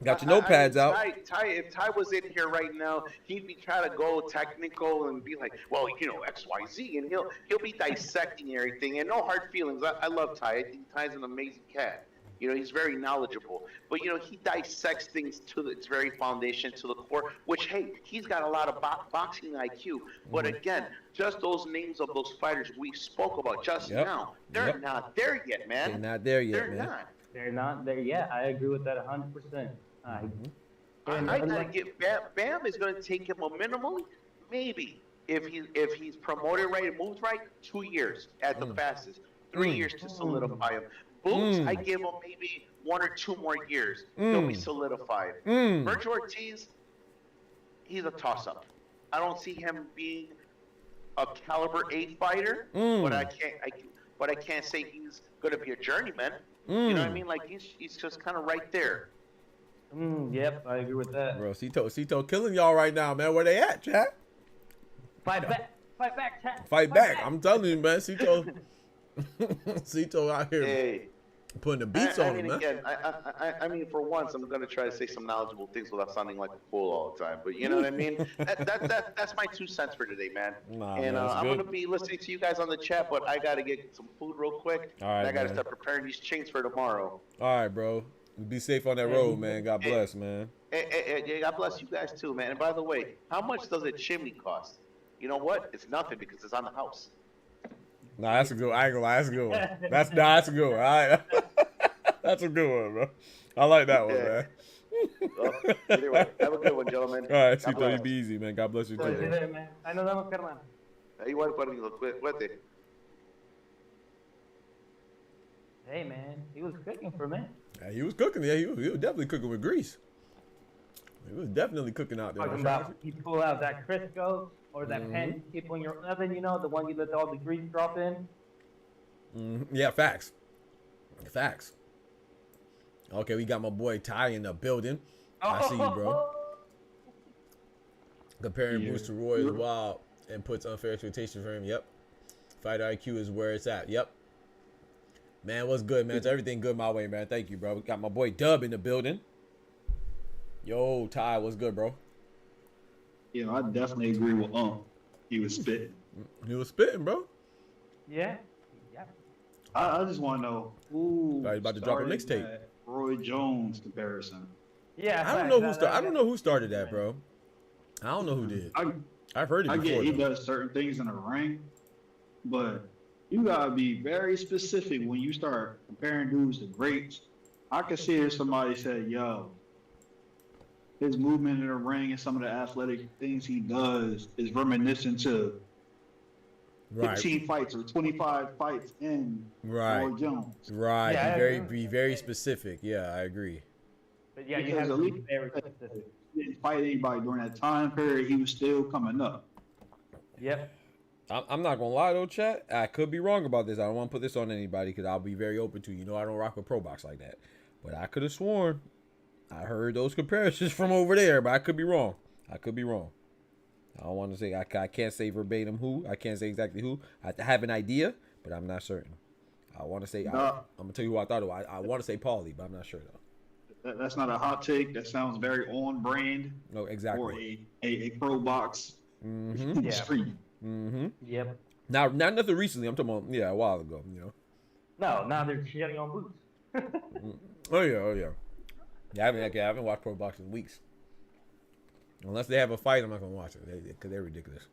got your notepads out. If Ty was in here right now, he'd be trying to go technical and be like, well, you know, XYZ, and he'll be dissecting everything, and no hard feelings. I love Ty. I think Ty's an amazing cat. You know, he's very knowledgeable. But, you know, he dissects things to its very foundation, to the core, which, hey, he's got a lot of boxing IQ. But, again, just those names of those fighters we spoke about just now, they're not there yet, man. They're not there yet, They're man. not. They're not there yet. I agree with that 100%. I gotta get Bam is gonna take him a minimally, maybe if he's promoted right and moved right, 2 years at the fastest, 3 years to solidify him. Boots, I give him maybe 1 or 2 more years. He'll be solidified. Vergil Ortiz, he's a toss-up. I don't see him being a caliber 8 fighter, but I can't say he's gonna be a journeyman. You know what I mean? Like he's just kind of right there. Yep, I agree with that. Bro, Cito killing y'all right now, man. Where they at, chat? Fight back, chat. Fight back. I'm telling you, man. Cito out here putting the beats on him, man. Again, I mean, for once, I'm going to try to say some knowledgeable things without sounding like a fool all the time. But you know what I mean? That's my 2 cents for today, man. I'm going to be listening to you guys on the chat, but I got to get some food real quick. All right, and I got to man. start preparing these chains for tomorrow. All right, bro. Be safe on that road, man. God bless, man. Hey, God bless you guys too, man. And by the way, how much does a chimney cost? You know what? It's nothing because it's on the house. Nah, that's a good one. I ain't gonna lie, that's a good one. That's a good one. All right. That's a good one, bro. I like that one, man. Well, either way, have a good one, gentlemen. All right, God Cito, bless. you be easy, man. God bless you too, bro. Ahí nos vemos, carnal. Igual, cuídate. Hey, man, he was cooking for me. Yeah, he was cooking. Yeah, he was definitely cooking with grease. He was definitely cooking out there. Talking about you pull out that Crisco or that pan you keep on your oven, you know, the one you let all the grease drop in. Yeah, facts. Facts. Okay, we got my boy Ty in the building. I see you, bro. Comparing Boots to Roy is wild and puts unfair expectations for him. Yep. Fighter IQ is where it's at. Yep. Man, what's good, man? It's everything good my way, man. Thank you, bro. We got my boy Dub in the building. Yo, Ty, what's good, bro? Yeah, I definitely agree with He was spitting. He was spitting, bro. Yeah. I just want to know who About to drop a started mixtape. that Roy Jones comparison. Yeah. I don't know who started. I don't know who started that, bro. I don't know who did. I've heard it I before. get he though. does certain things in the ring, but you gotta be very specific when you start comparing dudes to greats. I could see if somebody said, "Yo, his movement in the ring and some of the athletic things he does is reminiscent to 15 fights or 25 fights in Roy Jones." Right. Yeah, Be very specific. Yeah, I agree. But yeah, you Because have at to be least very specific. he didn't fight anybody during that time period. He was still coming up. Yep. I'm not gonna lie though, chat. I could be wrong about this. I don't want to put this on anybody because I'll be very open to. You know, I don't rock with pro box like that. But I could have sworn I heard those comparisons from over there. But I could be wrong. I could be wrong. I don't want to say. I can't say verbatim who. I can't say exactly who. I have an idea, but I'm not certain. I want to say. I'm gonna tell you who I thought it was. I want to say Paulie, but I'm not sure though. That's not a hot take. That sounds very on brand. No, exactly. Or a pro box street. Yep. Now, not nothing recently. I'm talking about a while ago. You know. No, now they're shitting on Boots. Oh yeah. Yeah, I haven't watched pro boxing in weeks. Unless they have a fight, I'm not gonna watch it because they're ridiculous.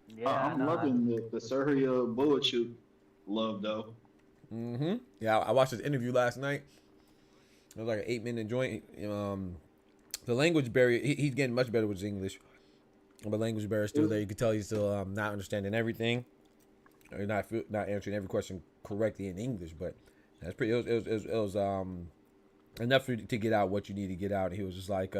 Yeah, I'm loving the Sergio bullet shoot love though. Yeah, I watched his interview last night. It was like an 8-minute joint. The language barrier, he's getting much better with his English, but language barrier is still there. You can tell he's still not understanding everything, or not answering every question correctly in English. But that's pretty. It was enough to get out what you need to get out. And he was just like,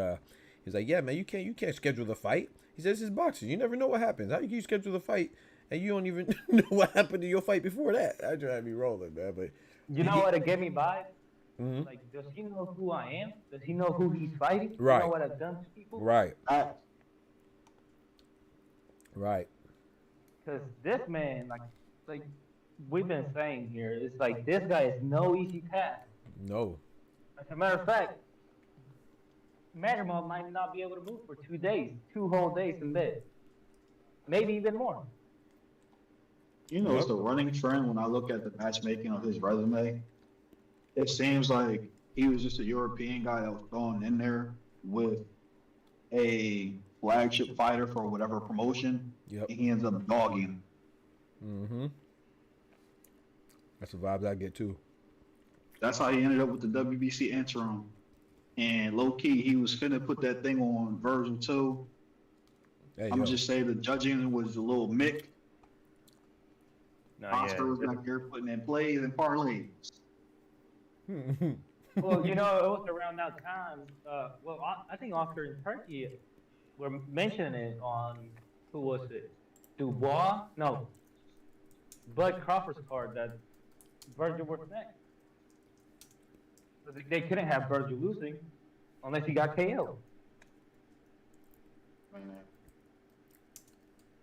he's like, yeah, man, you can't schedule the fight. He says it's boxing. You never know what happens. How can you schedule the fight and you don't even know what happened to your fight before that? I try to be rolling, man. But you know what it gave me by? Like, does he know who I am? Does he know who he's fighting? Right. You know what I've done to people? Right. Right. Because this man, like we've been saying here, it's like this guy is no easy task. No. As a matter of fact, Madrimal might not be able to move for 2 days, 2 whole days in bed, maybe even more. You know, it's the running trend when I look at the matchmaking of his resume. It seems like he was just a European guy that was thrown in there with a flagship fighter for whatever promotion. Yep. And he ends up dogging. That's the vibes I get too. That's how he ended up with the WBC interim. And low key, he was finna put that thing on Vergil too. Hey, I'm just saying the judging was a little mick. Oscar was back there putting in plays and parlays. Well, you know, it was around that time. I think Oscar and Turkey were mentioning it on, who was it? Dubois? No. Bud Crawford's card that Vergil was next. So they couldn't have Vergil losing unless he got KO.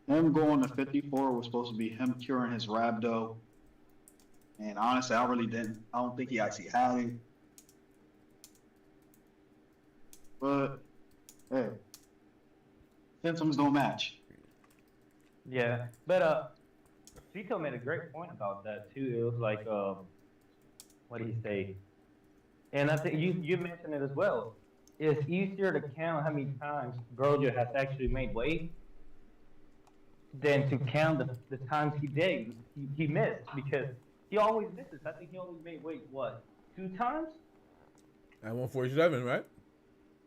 Him going to 54 was supposed to be him curing his rhabdo. And honestly, I don't think he actually had it. But, hey, symptoms don't match. Yeah, but Vito made a great point about that too. It was like, what did he say? And I think you mentioned it as well. It's easier to count how many times Vergil has actually made weight than to count the times he missed, because he always misses. I think he only made weight, what, 2 times? At 147, right?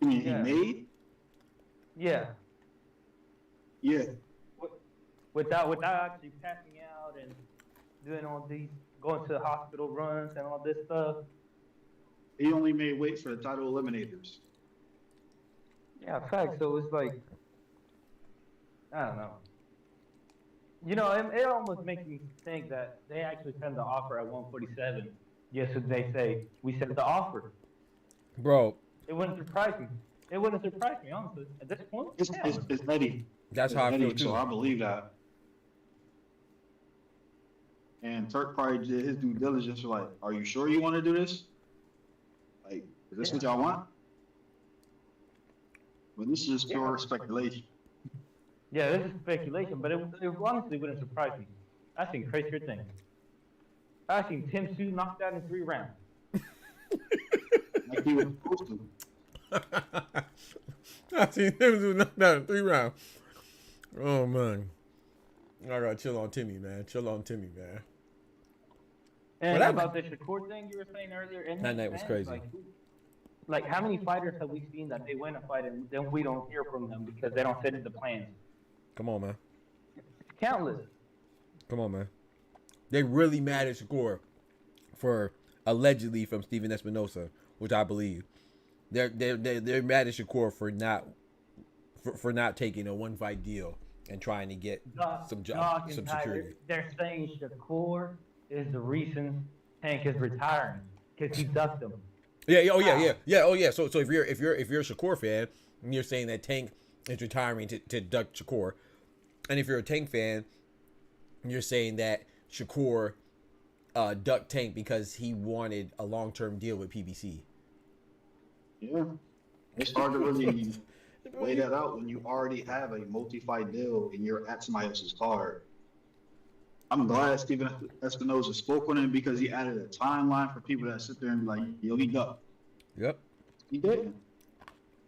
You mean he made? Yeah. Yeah. Without actually passing out and doing all these, going to hospital runs and all this stuff. He only made weight for the title eliminators. Yeah, fact. So it's like, I don't know. You know, it almost makes me think that they actually sent the offer at 147. Yes, so they say, we sent the offer. Bro. It wouldn't surprise me. It wouldn't surprise me, honestly. At this point, It's Eddie. That's how I feel too. So I believe that. And Turk probably did his due diligence. Like, are you sure you want to do this? Like, is this what y'all want? But this is just pure speculation. Yeah, this is speculation, but it honestly wouldn't surprise me. I seen crazier things. I seen Tim Tszyu knocked out in 3 rounds. Like he was supposed to. I seen him do knocked out in 3 rounds. Oh man, I gotta chill on Timmy, man. Chill on Timmy, man. And about the Shakur thing you were saying earlier, that night was crazy. Like how many fighters have we seen that they win a fight and then we don't hear from them because they don't fit in the plans? Come on, man. Countless. Come on, man. They really mad at Shakur for allegedly from Steven Espinosa, which I believe. They're mad at Shakur for not taking a 1-fight deal and trying to get some security. They're saying Shakur is the reason Tank is retiring because he ducked him. Yeah. So if you're a Shakur fan, you're saying that Tank is retiring to duck Shakur. And if you're a Tank fan, you're saying that Shakur ducked Tank because he wanted a long-term deal with PBC. Yeah. It's hard to really weigh that out when you already have a multi-fight deal and you're at somebody else's card. I'm glad Steven Espinoza spoke on him because he added a timeline for people that sit there and be like, yo, he ducked. Yep. He did.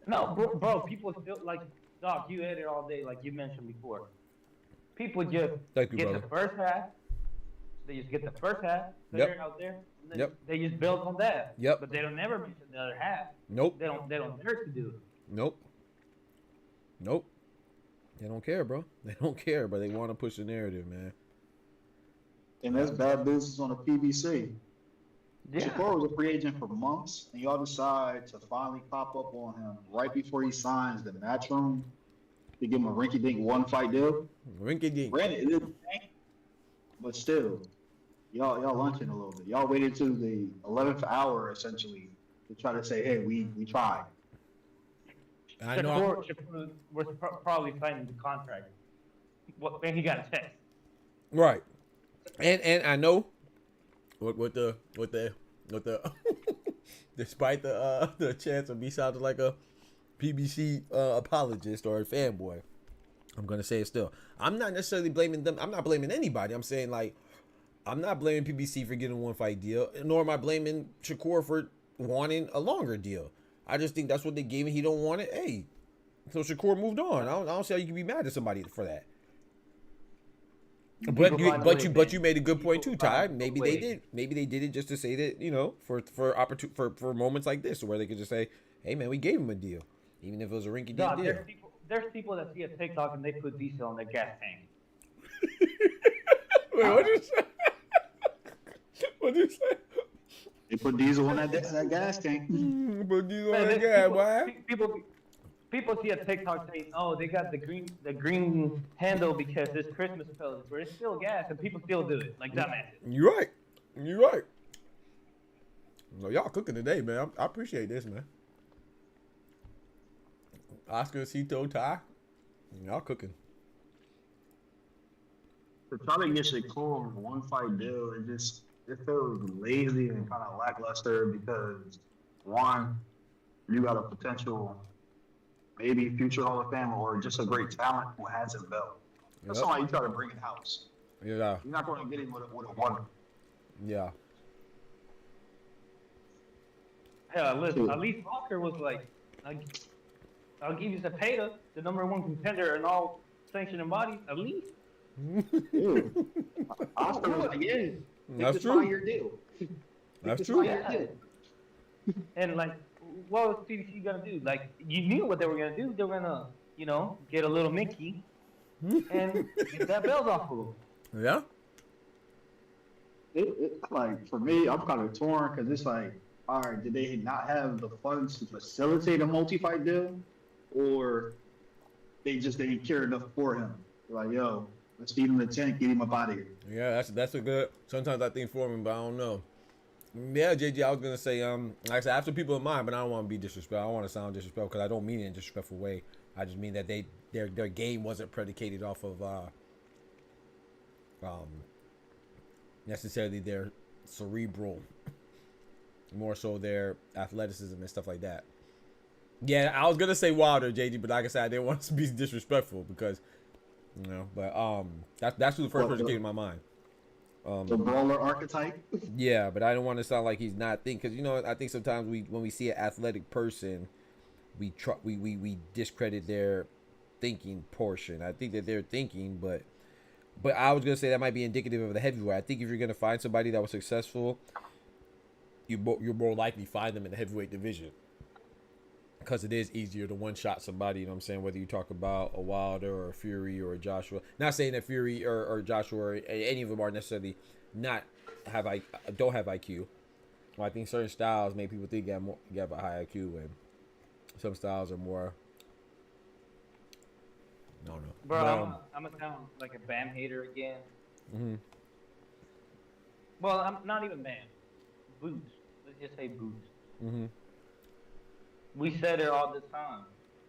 No, bro, people still, like, Doc, you had it all day, like you mentioned before. People just Thank you, get brother. the first half. They just get the first half, Yep. there out there. And then Yep. They just build on that. Yep. But they don't never mention the other half. Nope. They don't dare to do it. Nope. Nope. They don't care, bro. They don't care, but they want to push the narrative, man. And that's bad business on the PBC. Yeah. Shakur was a free agent for months, and y'all decide to finally pop up on him right before he signs the Matchroom to give him a rinky-dink one-fight deal. Rinky-dink. Granted, it is tank, but still, y'all lunching a little bit. Y'all waited to the 11th hour, essentially, to try to say, hey, we tried. I know. Shakur was probably signing the contract. And he got a text. Right. And I know with the despite the chance of me sounding like a PBC apologist or a fanboy, I'm gonna say it still. I'm not necessarily blaming them. I'm not blaming anybody. I'm saying, like, I'm not blaming PBC for getting a one fight deal, nor am I blaming Shakur for wanting a longer deal. I just think that's what they gave him. He don't want it. Hey, so Shakur moved on. I don't see how you can be mad at somebody for that. But you made a good point too, Ty. Maybe they did. Maybe they did it just to say that, you know, for moments like this, where they could just say, "Hey, man, we gave him a deal, even if it was a rinky-dink deal." There's people that see a TikTok and they put diesel on their gas tank. Wait, what did you say? What did you say? They put diesel on that gas tank. Put diesel on that gas, boy. People see a TikTok saying, "Oh, they got the green handle because it's Christmas pellets," but it's still gas, and people still do it like dumbass. You're right. You're right. No, y'all cooking today, man. I appreciate this, man. Oscar, Cito, Ty, y'all cooking. To try to get Shakur one fight deal, it feels lazy and kind of lackluster because, one, you got a potential maybe future Hall of Famer or just a great talent who hasn't belt. That's somebody you try to bring in house. Yeah. You're not going to get him with a one. Yeah. Hell, listen, at least Walker was like, I'll give you Zepeda, the #1 contender in all sanctioning bodies, at least. Oscar was like, yeah, that's true. Your deal. That's true. Yeah. And like, what was PBC gonna do? Like, you knew what they were gonna do. They were gonna, you know, get a little Mickey and get that belt off of him. Yeah. It's like, for me, I'm kind of torn because it's like, all right, did they not have the funds to facilitate a multi-fight deal, or they just didn't care enough for him? They're like, yo, let's feed him the tank, get him up out of here. Yeah, that's a good. Sometimes I think for him, but I don't know. Yeah, JJ, I was gonna say, like I said, I have some people in mind, but I don't want to be disrespectful. I don't want to sound disrespectful because I don't mean it in a disrespectful way. I just mean that their game wasn't predicated off of necessarily their cerebral, more so their athleticism and stuff like that. Yeah, I was gonna say Wilder, JJ, but like I said, I didn't want to be disrespectful because, you know. But that's who the first person came to my mind. The brawler archetype. Yeah, but I don't want to sound like he's not thinking, because, you know, I think sometimes when we see an athletic person, we discredit their thinking portion. I think that they're thinking, but I was gonna say that might be indicative of the heavyweight. I think if you're gonna find somebody that was successful, you're more likely find them in the heavyweight division, because it is easier to one-shot somebody, you know what I'm saying, whether you talk about a Wilder or a Fury or a Joshua. Not saying that Fury or Joshua or any of them are necessarily don't have IQ. Well, I think certain styles make people think you have a high IQ, and some styles are more, I don't know. Bro, I'm gonna sound like a Bam hater again. Mm-hmm. Well, I'm not even Bam. Boots. Let's just say Boots. Mm-hmm. We said it all the time.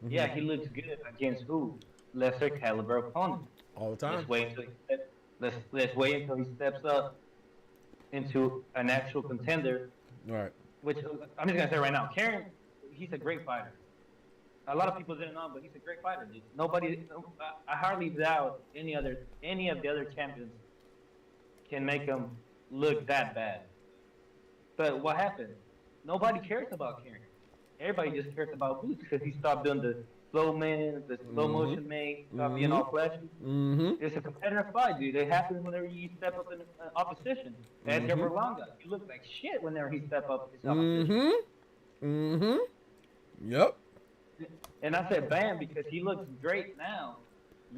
Yeah, he looks good against who? Lesser caliber opponent. All the time. Let's wait until he steps up into an actual contender. All right. Which I'm just gonna say right now, Karen, he's a great fighter. A lot of people didn't know, but he's a great fighter. Dude. I hardly doubt any of the other champions can make him look that bad. But what happened? Nobody cares about Karen. Everybody just cares about Boots because he stopped doing the slow man, the slow motion man, stopped being all flashy. It's a competitive fight, dude. It happens whenever you step up in opposition. Edgar Berlanga, he looked like shit whenever he stepped up in opposition. Yep. And I said, bam, because he looks great now.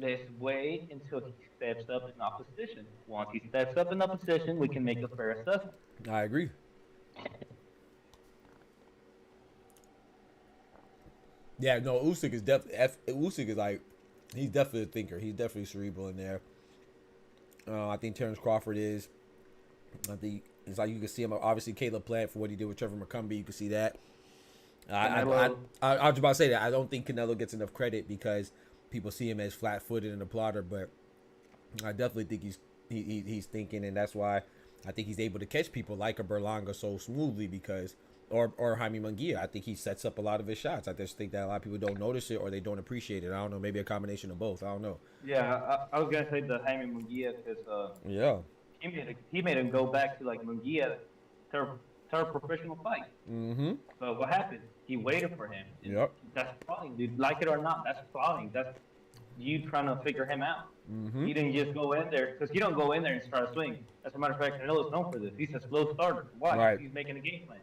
Let's wait until he steps up in opposition. Once he steps up in opposition, we can make a fair assessment. I agree. Yeah, no, Usyk is definitely he's definitely a thinker. He's definitely cerebral in there. I think Terrence Crawford is. I think it's like you can see him. Obviously, Caleb Plant for what he did with Trevor McCumbee, you can see that. I was about to say that I don't think Canelo gets enough credit because people see him as flat-footed and a plotter, but I definitely think he's thinking, and that's why I think he's able to catch people like a Berlanga so smoothly because. Or Jaime Munguia. I think he sets up a lot of his shots. I just think that a lot of people don't notice it or they don't appreciate it. I don't know. Maybe a combination of both. I don't know. Yeah, I was gonna say the Jaime Munguia because he made him go back to like Munguia, third professional fight. But what happened? He waited for him. Yep. That's plotting, dude. Like it or not, that's plotting. That's you trying to figure him out. He didn't just go in there because you don't go in there and start a swing. As a matter of fact, Canelo's known for this. He's a slow starter. Why? Right. He's making a game plan.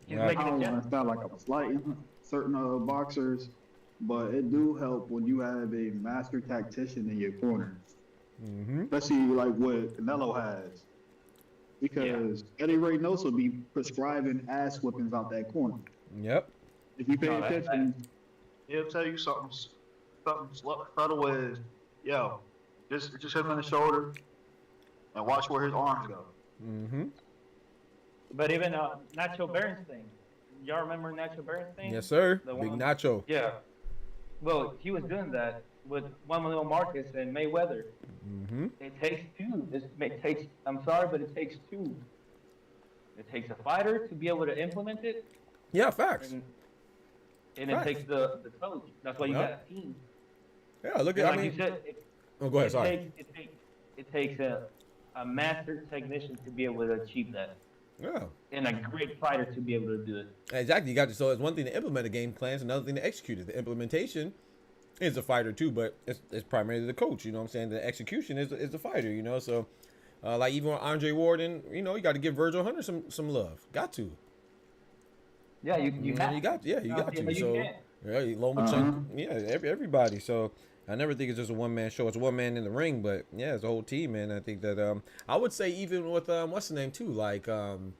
I don't want to sound like I'm slighting certain boxers, but it do help when you have a master tactician in your corner. Especially like what Canelo has. Because Eddie Reynoso will be prescribing ass whippings out that corner. Yep. If you pay attention, he'll tell you something subtle is, yo, just hit him in the shoulder and watch where his arms go. But even Nacho Berenstein, y'all remember Nacho Berenstein? Yes, sir. Big Nacho. Yeah. Well, he was doing that with Juan Manuel Marquez and Mayweather. It takes two. I'm sorry, but it takes two. It takes a fighter to be able to implement it. Yeah, facts. And it takes the coach. That's why you got a team. Yeah, look at you said. Go ahead. Sorry. It takes a master technician to be able to achieve that. Yeah. And a great fighter to be able to do it. Exactly. So it's one thing to implement a game plan, it's another thing to execute it. The implementation is a fighter too, but it's primarily the coach. You know what I'm saying? The execution is the fighter. You know, so like even with Andre Ward, and you know, you got to give Virgil Hunter some love. Got to. Yeah, you got to. So yeah, Lomachenko, everybody. So I never think it's just a one-man show. It's a one man in the ring, but yeah, it's a whole team, man. I think that I would say even with what's the name too, like I'm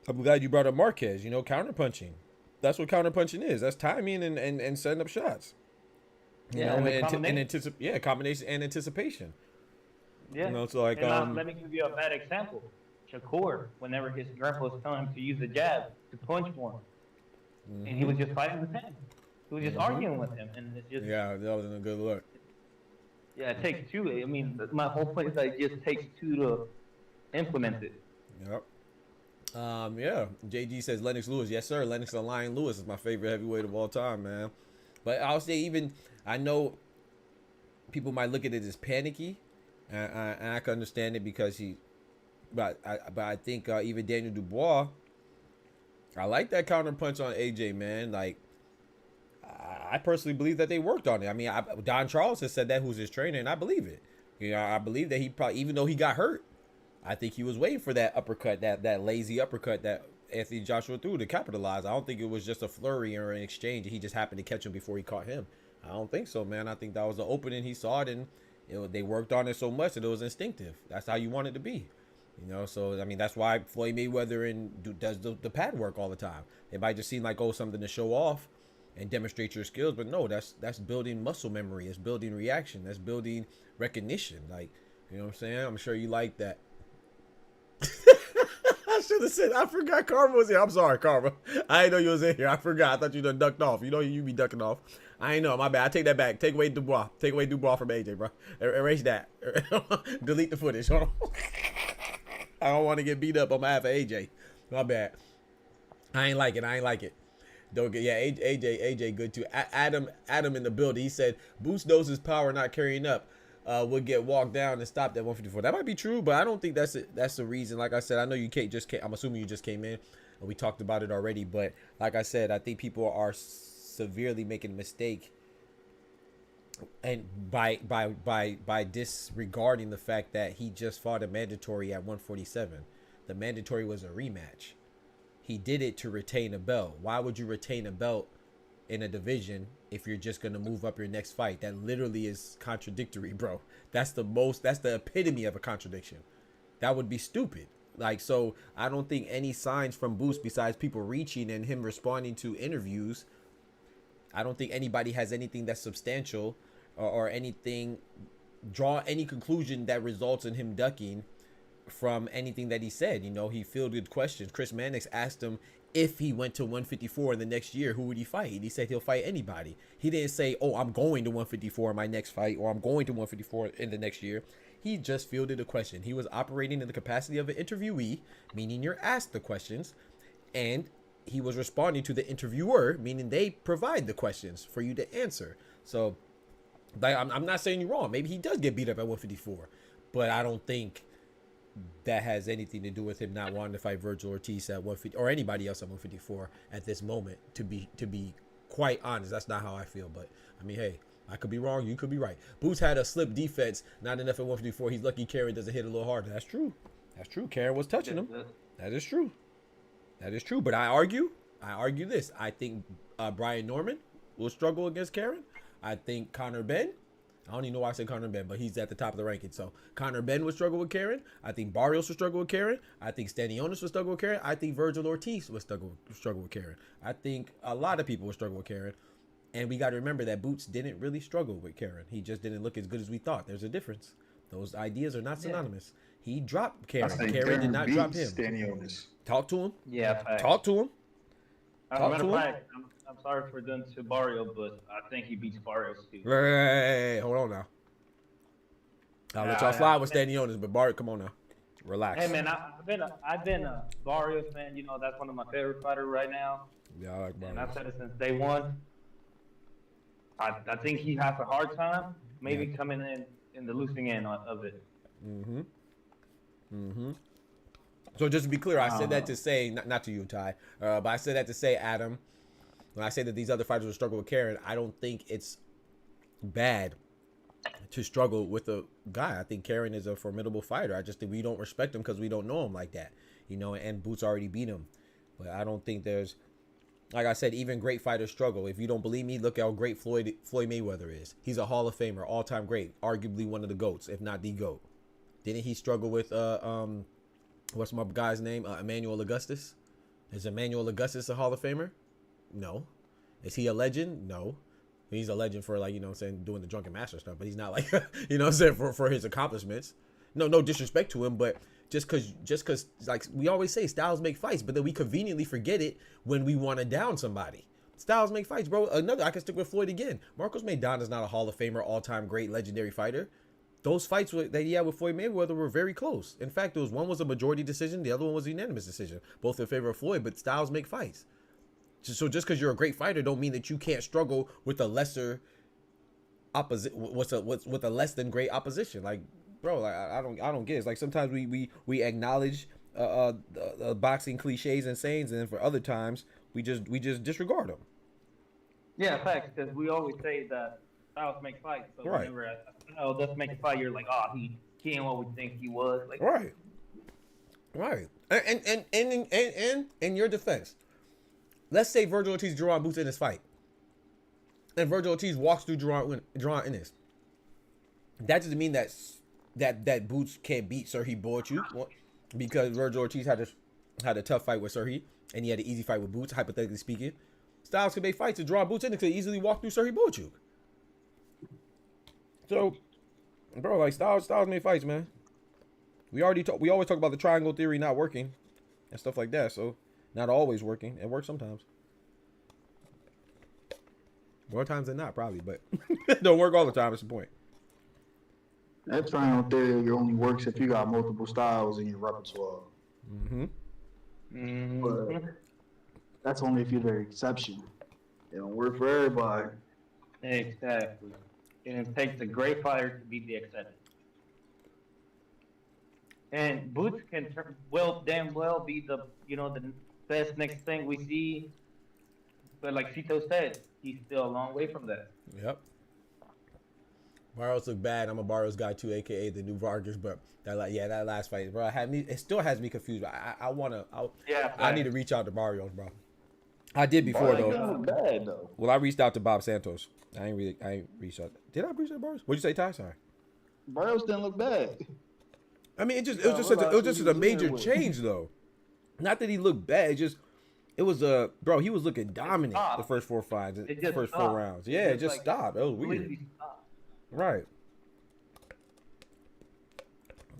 glad you brought up Marquez. You know, counterpunching. That's what counterpunching is. That's timing and setting up shots. You know, combination and anticipation. Yeah. You know, so like let me give you a bad example. Shakur, whenever his grandpa was telling him to use the jab to punch more, and he was just fighting with him. He was just arguing with him, and it's just that wasn't a good look. Yeah, it takes two. I mean, my whole point is that it just takes two to implement it. Yep. Yeah. JG says Lennox Lewis. Yes, sir. Lennox the Lion Lewis is my favorite heavyweight of all time, man. But I'll say I know people might look at it as panicky, and I can understand it because but I think even Daniel Dubois, I like that counter punch on AJ, man. Like, I personally believe that they worked on it. I mean, Don Charles has said that, who's his trainer, and I believe it. You know, I believe that he probably, even though he got hurt, I think he was waiting for that uppercut, that lazy uppercut that Anthony Joshua threw to capitalize. I don't think it was just a flurry or an exchange. He just happened to catch him before he caught him. I don't think so, man. I think that was the opening. He saw it, and they worked on it so much that it was instinctive. That's how you want it to be. You know, so, I mean, that's why Floyd Mayweather does the pad work all the time. It might just seem like, something to show off and demonstrate your skills, but no, that's building muscle memory. It's building reaction. That's building recognition. Like, you know what I'm saying? I'm sure you like that. should have said, I forgot Karma was here. I'm sorry, Karma. I didn't know you was in here. I forgot. I thought you done ducked off. You know you be ducking off. I ain't know. My bad. I take that back. Take away Dubois. Take away Dubois from AJ, bro. Erase that. Delete the footage. Hold on. I don't want to get beat up on behalf of AJ. My bad. I ain't like it. Don't get, yeah, AJ good too. Adam in the building. He said Boots knows his power not carrying up. Would get walked down and stopped at 154. That might be true, but I don't think that's it. That's the reason. Like I said, I know you can't just. I'm assuming you just came in, and we talked about it already. But like I said, I think people are severely making a mistake, and by disregarding the fact that he just fought a mandatory at 147. The mandatory was a rematch. He did it to retain a belt. Why would you retain a belt in a division if you're just going to move up your next fight? That literally is contradictory, bro. That's the epitome of a contradiction. That would be stupid. Like, so I don't think any signs from Boots besides people reaching and him responding to interviews, I don't think anybody has anything that's substantial or anything, draw any conclusion that results in him ducking from anything that he said. You know, he fielded questions. Chris Mannix asked him if he went to 154 in the next year, who would he fight? He said he'll fight anybody. He didn't say, oh, I'm going to 154 in my next fight, or I'm going to 154 in the next year. He just fielded a question. He was operating in the capacity of an interviewee, meaning you're asked the questions, and he was responding to the interviewer, meaning they provide the questions for you to answer. So, like, I'm not saying you're wrong. Maybe he does get beat up at 154, but I don't think that has anything to do with him not wanting to fight Vergil Ortiz at 150 or anybody else at 154 at this moment. To be quite honest, that's not how I feel. But I mean, hey, I could be wrong, you could be right. Boots had a slip defense, not enough at 154. He's lucky Karen doesn't hit a little harder. That's true. That's true. Karen was touching him. That is true. That is true. But I argue this. I think Brian Norman will struggle against Karen. I think Conor Ben, I don't even know why I said Conor Ben, but he's at the top of the ranking. So Conor Ben would struggle with Karen. I think Barrios would struggle with Karen. I think Stanionis would struggle with Karen. I think Vergil Ortiz would struggle with Karen. I think a lot of people would struggle with Karen. And we got to remember that Boots didn't really struggle with Karen. He just didn't look as good as we thought. There's a difference. Those ideas are not synonymous. He dropped Karen. Karen did not drop him. Stanionis. Talk to him. Yeah. Talk to him. Matter of fact, I'm sorry for doing to Barrio, but I think he beats Barrios too. Hey, hold on now. I'll let y'all slide with Stanionis, but Barrio, come on now. Relax. Hey man, I've been a Barrios fan. You know, that's one of my favorite fighters right now. Yeah, I like Barrios. And I've said it since day one. I think he has a hard time maybe coming in the losing end of it. So just to be clear, I said that to say, not to you, Ty, but I said that to say, Adam, when I say that these other fighters will struggle with Karen, I don't think it's bad to struggle with a guy. I think Karen is a formidable fighter. I just think we don't respect him because we don't know him like that, you know, and Boots already beat him. But I don't think there's, like I said, even great fighters struggle. If you don't believe me, look how great Floyd Mayweather is. He's a Hall of Famer, all-time great, arguably one of the GOATs, if not the GOAT. Didn't he struggle with, what's my guy's name? Emmanuel Augustus. Is Emmanuel Augustus a Hall of Famer? No. Is he a legend? No. He's a legend for, like, you know what I'm saying, doing the drunken master stuff, but he's not like, you know what I'm saying, for his accomplishments. No disrespect to him, but just cause like we always say, styles make fights, but then we conveniently forget it when we want to down somebody. Styles make fights, bro. I can stick with Floyd again. Marcos Maidana's not a Hall of Famer, all-time great, legendary fighter. Those fights that he had with Floyd Mayweather were very close. In fact, one was a majority decision, the other one was a unanimous decision, both in favor of Floyd. But styles make fights. So just because you're a great fighter, don't mean that you can't struggle with a lesser opposite, with a less than great opposition. Like, bro, like, I don't get it. It's like sometimes we acknowledge boxing cliches and sayings, and then for other times we just disregard them. Yeah, facts. Because we always say that styles make fights. So right. Whenever styles does make a fight, you're like, oh, he ain't what we think he was. Like, right. And in your defense, let's say Vergil Ortiz Jaron Boots Ennis fight, and Vergil Ortiz walks through Jaron Ennis. That doesn't mean that Boots can't beat Serhii Boachuk, because Vergil Ortiz had a tough fight with Serhii, and he had an easy fight with Boots, hypothetically speaking. Styles could make fights, and Jaron Boots Ennis could easily walk through Serhii Boachuk. So, bro, like, Styles made fights, man. We always talk about the triangle theory not working. and stuff like that. So not always working. It works sometimes. More times than not, probably, but it don't work all the time. That's the point. That triangle theory only works if you got multiple styles in your repertoire. But that's only if you're the exception. It don't work for everybody. Exactly. And it takes a great fighter to be the exception. And Boots can damn well be the the best next thing we see. But like Cito said, he's still a long way from that. Yep. Barros look bad. I'm a Barros guy too, aka the new Vargas. But that last fight, bro, it still has me confused. I need to reach out to Barrios, bro. I did before though. Bad though. Well, I reached out to Bob Santos. I ain't reached out. Did I reach out to Barrios? What'd you say, Ty? Sorry. Barrios didn't look bad. I mean, it was just a major change though. Not that he looked bad. It was bro. He was looking dominant the first 4 fights, the first 4 rounds. Yeah, it just stopped. It was weird. Right.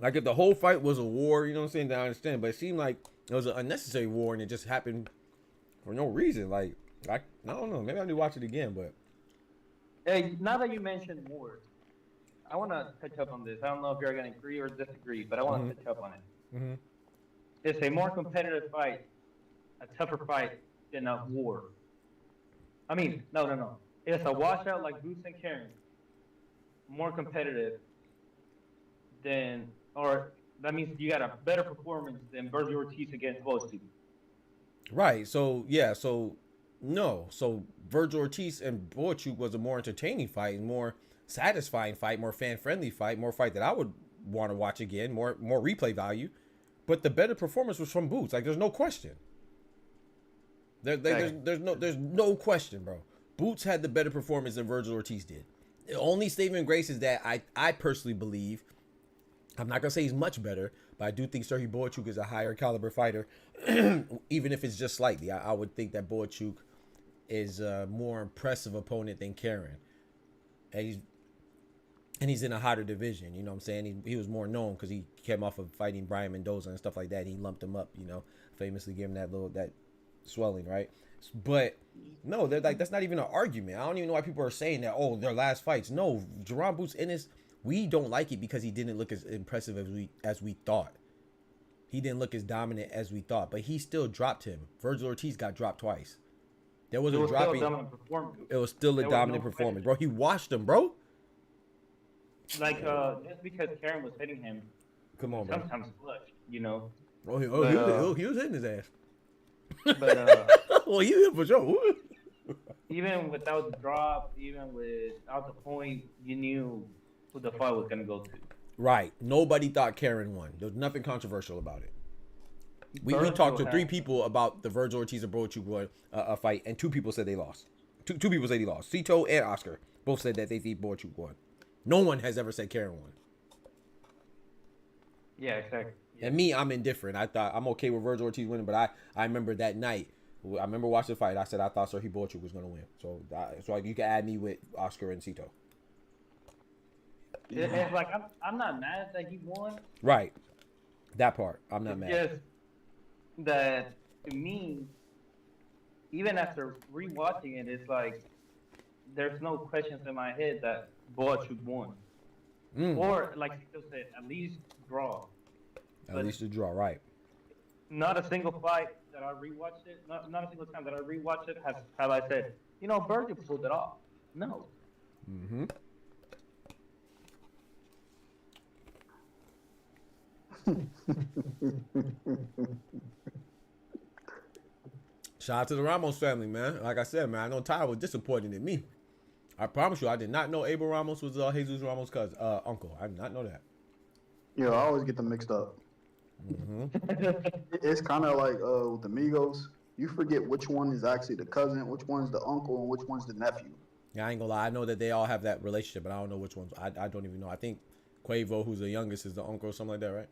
Like if the whole fight was a war, you know what I'm saying? Then I understand, but it seemed like it was an unnecessary war, and it just happened for no reason. Like I don't know. Maybe I need to watch it again, but. Hey, now that you mentioned war, I want to touch up on this. I don't know if you're going to agree or disagree, but I want to touch up on it. It's a more competitive fight, a tougher fight than a war. I mean, no. It's a washout like Boots and Karen. More competitive than, or that means you got a better performance than Vergil Ortiz against Bochu. Right. So yeah. So no. So Vergil Ortiz and Bochu was a more entertaining fight and more satisfying fight, more fan-friendly fight, more fight that I would want to watch again, more replay value. But the better performance was from Boots. Like there's no question. There's no question, bro. Boots had the better performance than Vergil Ortiz did. The only saving grace is that I personally believe, I'm not gonna say he's much better, but I do think Serhiy Boachuk is a higher caliber fighter, even if it's just slightly. I would think that Boachuk is a more impressive opponent than Karen, and he's in a hotter division. You know what I'm saying? He was more known because he came off of fighting Brian Mendoza and stuff like that. And he lumped him up, famously gave him that swelling, right? But no, they're like, that's not even an argument. I don't even know why people are saying that. Oh, their last fights. No, JARON Boots Ennis, we don't like it because he didn't look as impressive as we thought. He didn't look as dominant as we thought, but he still dropped him. Vergil Ortiz got dropped twice. There was a dropping. It was still a dominant performance, bro. He washed him, bro. Like just because Karen was hitting him. Come on, bro. Sometimes clutch, Oh, he was hitting his ass. But well, he hit for sure. Even without the drop, even without the point, you knew who the fight was gonna go to. Right. Nobody thought Karen won. There was nothing controversial about it. We talked to 3 people about the Vergil Ortiz and Boachuk fight, and 2 people said they lost. Two people said he lost. Cito and Oscar both said that they think Boachuk won. No one has ever said Karen won. Yeah, exactly. Yeah. And me, I'm indifferent. I thought I'm okay with Vergil Ortiz winning, but I remember that night. I remember watching the fight. I said I thought Serhiy Boachuk was going to win. So you can add me with Oscar and Cito. It's like I'm not mad that he won. Right. That part. I'm not mad. Just that to me, even after rewatching it, it's like there's no questions in my head that Boachuk won. Or like Cito said, at least draw. At least a draw, right? Not a single fight that I rewatched it. Not a single time that I rewatched it have I said, Vergil pulled it off. No. Shout out to the Ramos family, man. Like I said, man, I know Ty was disappointed in me. I promise you, I did not know Abel Ramos was Jesus Ramos' cousin, uncle. I did not know that. Yeah, I always get them mixed up. It's kind of like with the Migos. You forget which one is actually the cousin, which one's the uncle, and which one's the nephew. Yeah, I ain't gonna lie. I know that they all have that relationship, but I don't know which ones. I don't even know. I think Quavo, who's the youngest, is the uncle or something like that, right?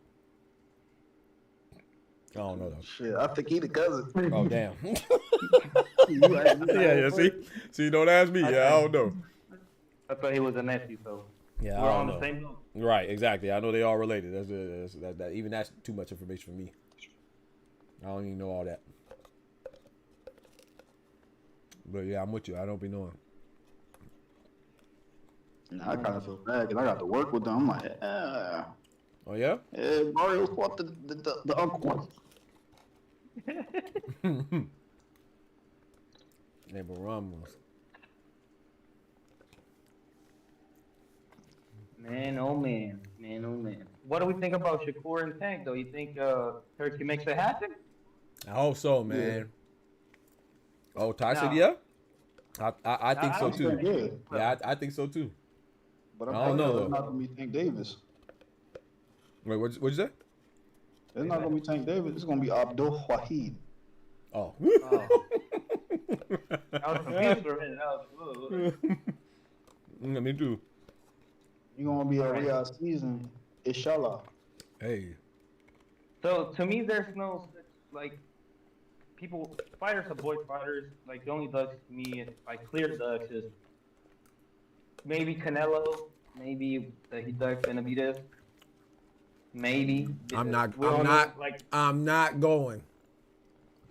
I don't know though. Shit, I think he the cousin. Oh damn. yeah. See, don't ask me. Yeah, I don't know. I thought he was a nephew, so yeah, we're on the same note. Right, exactly. I know they all related. That's even that's too much information for me. I don't even know all that. But yeah, I'm with you. I don't be knowing. I kind of feel bad because I got to work with them. I'm like, yeah. Oh yeah? Mario fought the uncle. Yeah, but Ramos. Man, oh man. Man, oh man. What do we think about Shakur and Tank, though? You think Turkey makes it happen? I hope so, man. Oh, Ty said yeah? I think so too. Yeah, I think so too. But I don't know, though. It's not going to be Tank Davis. Wait, what'd you say? It's not going to be Tank Davis. It's going to be Abdul Wahid. Oh. I was confused for a minute. Me too. You're going to be a Riyadh season, inshallah. Hey. So to me, there's no like people. Fighters avoid fighters. Like the only ducks to me, like clear ducks, is maybe Canelo, maybe he ducks Benavidez. Maybe. I'm not going.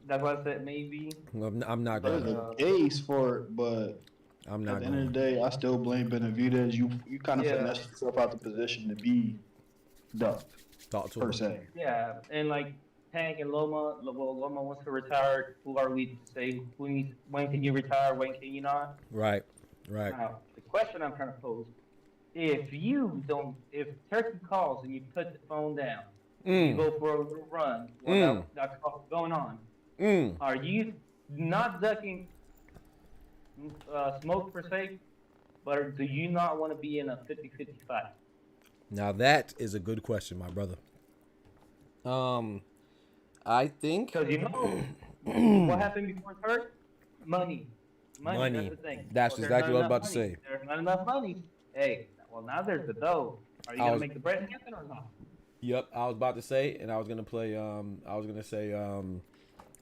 That's why I said maybe. I'm not There's going. a case for it, but I'm not at the going. end of the day, I still blame Benavidez. You kind of finesse yourself out the position to be ducked. Talk to per him. se. Yeah, and like Tank and Loma, well, Loma wants to retire. Who are we to say when can you retire? When can you not? Right. Now, the question I'm trying to pose: if Turkey calls and you put the phone down, you go for a run without that call going on, are you not ducking smoke per se, but do you not want to be in a 50-50 fight? Now that is a good question, my brother. I think because what happened before Turk? Money. That's the thing. That's exactly what I was about to say. There's not enough money. Hey, well now there's the dough. Are you gonna make the bread happen or not? Yep, I was about to say, and I was gonna play.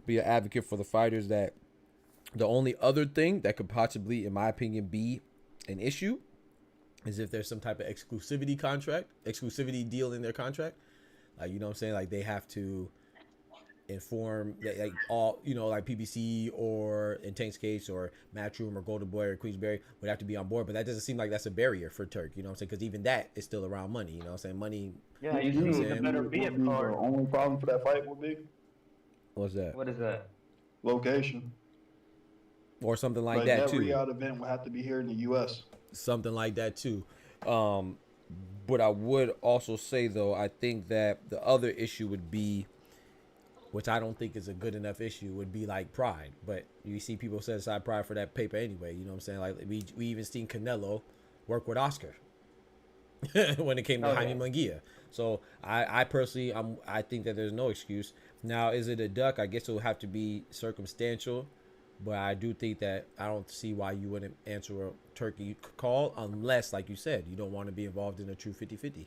Be an advocate for the fighters that the only other thing that could possibly, in my opinion, be an issue is if there's some type of exclusivity deal in their contract. Like, you know what I'm saying? Like they have to inform like all, you know, like PBC or in Tank's case or Matchroom or Golden Boy or Queensberry would have to be on board. But that doesn't seem like that's a barrier for Turk. You know what I'm saying? Because even that is still around money. You know what I'm saying? Money. Yeah, you see the better be a card. The only problem for that fight would be. What's that? What is that? Location. Or something like that too. Every Riyadh event would have to be here in the U.S. Something like that too. But I would also say though, I think that the other issue would be, which I don't think is a good enough issue, would be like pride. But you see people set aside pride for that paper anyway. You know what I'm saying? Like we even seen Canelo work with Oscar when it came to Jaime Munguia. So I personally, I think that there's no excuse. Now, is it a duck? I guess it will have to be circumstantial. But I do think that I don't see why you wouldn't answer a Turkey call unless, like you said, you don't want to be involved in a true 50-50.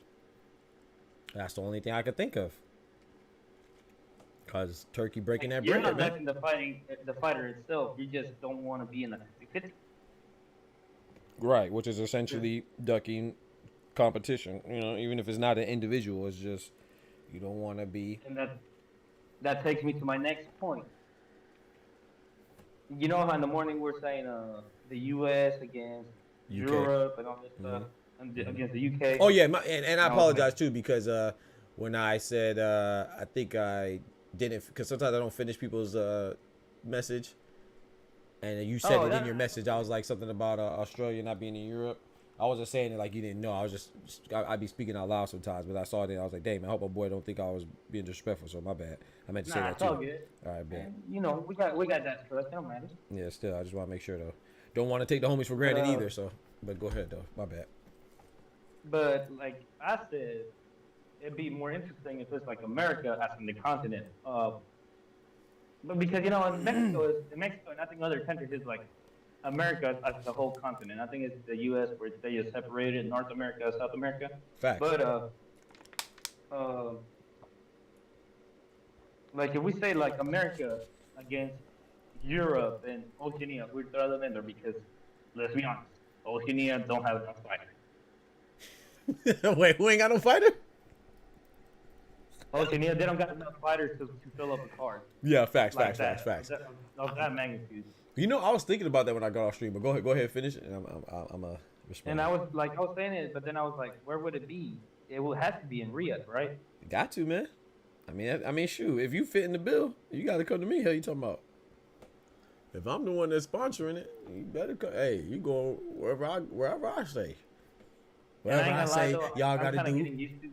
That's the only thing I could think of. Because Turkey breaking that bread, You're not man. ducking the fighter itself. You just don't want to be in a 50-50. Right, which is essentially ducking competition. You know, even if it's not an individual, it's just you don't want to be. And that takes me to my next point. You know how in the morning we're saying the U.S. against Europe and all this stuff, and against the UK. Oh yeah, and I apologize too because when I said I think I didn't, because sometimes I don't finish people's message, and you said it in your message. I was like something about Australia not being in Europe. I wasn't saying it like you didn't know. I was just I'd be speaking out loud sometimes, but I saw it and I was like, damn, I hope my boy don't think I was being disrespectful. So my bad. I meant to say that too. All good. All right, man. You know, we got that trust. Don't matter. Yeah, still, I just want to make sure though. Don't want to take the homies for granted either. So, but go ahead though. My bad. But like I said, it'd be more interesting if it's like America as in the continent. But because you know, in Mexico, and I think other countries is like America as the whole continent. I think it's the U.S. where they just separated North America, South America. Facts. But like if we say like America against Europe and Oceania, we'd throw them in there because let's be honest, Oceania don't have enough fighters. Wait, who ain't got no fighter? Oh, they don't got enough fighters to fill up a card. Yeah, facts. Of that magnitude. You know, I was thinking about that when I got off stream, but go ahead, finish it, and I'm a respond. And I was saying it, but then I was like, where would it be? It would have to be in Riyadh, right? Got to, man. I mean, shoot, if you fit in the bill, you got to come to me. Hell, you talking about? If I'm the one that's sponsoring it, you better come. Hey, you go wherever I say. Wherever I say, y'all got to do.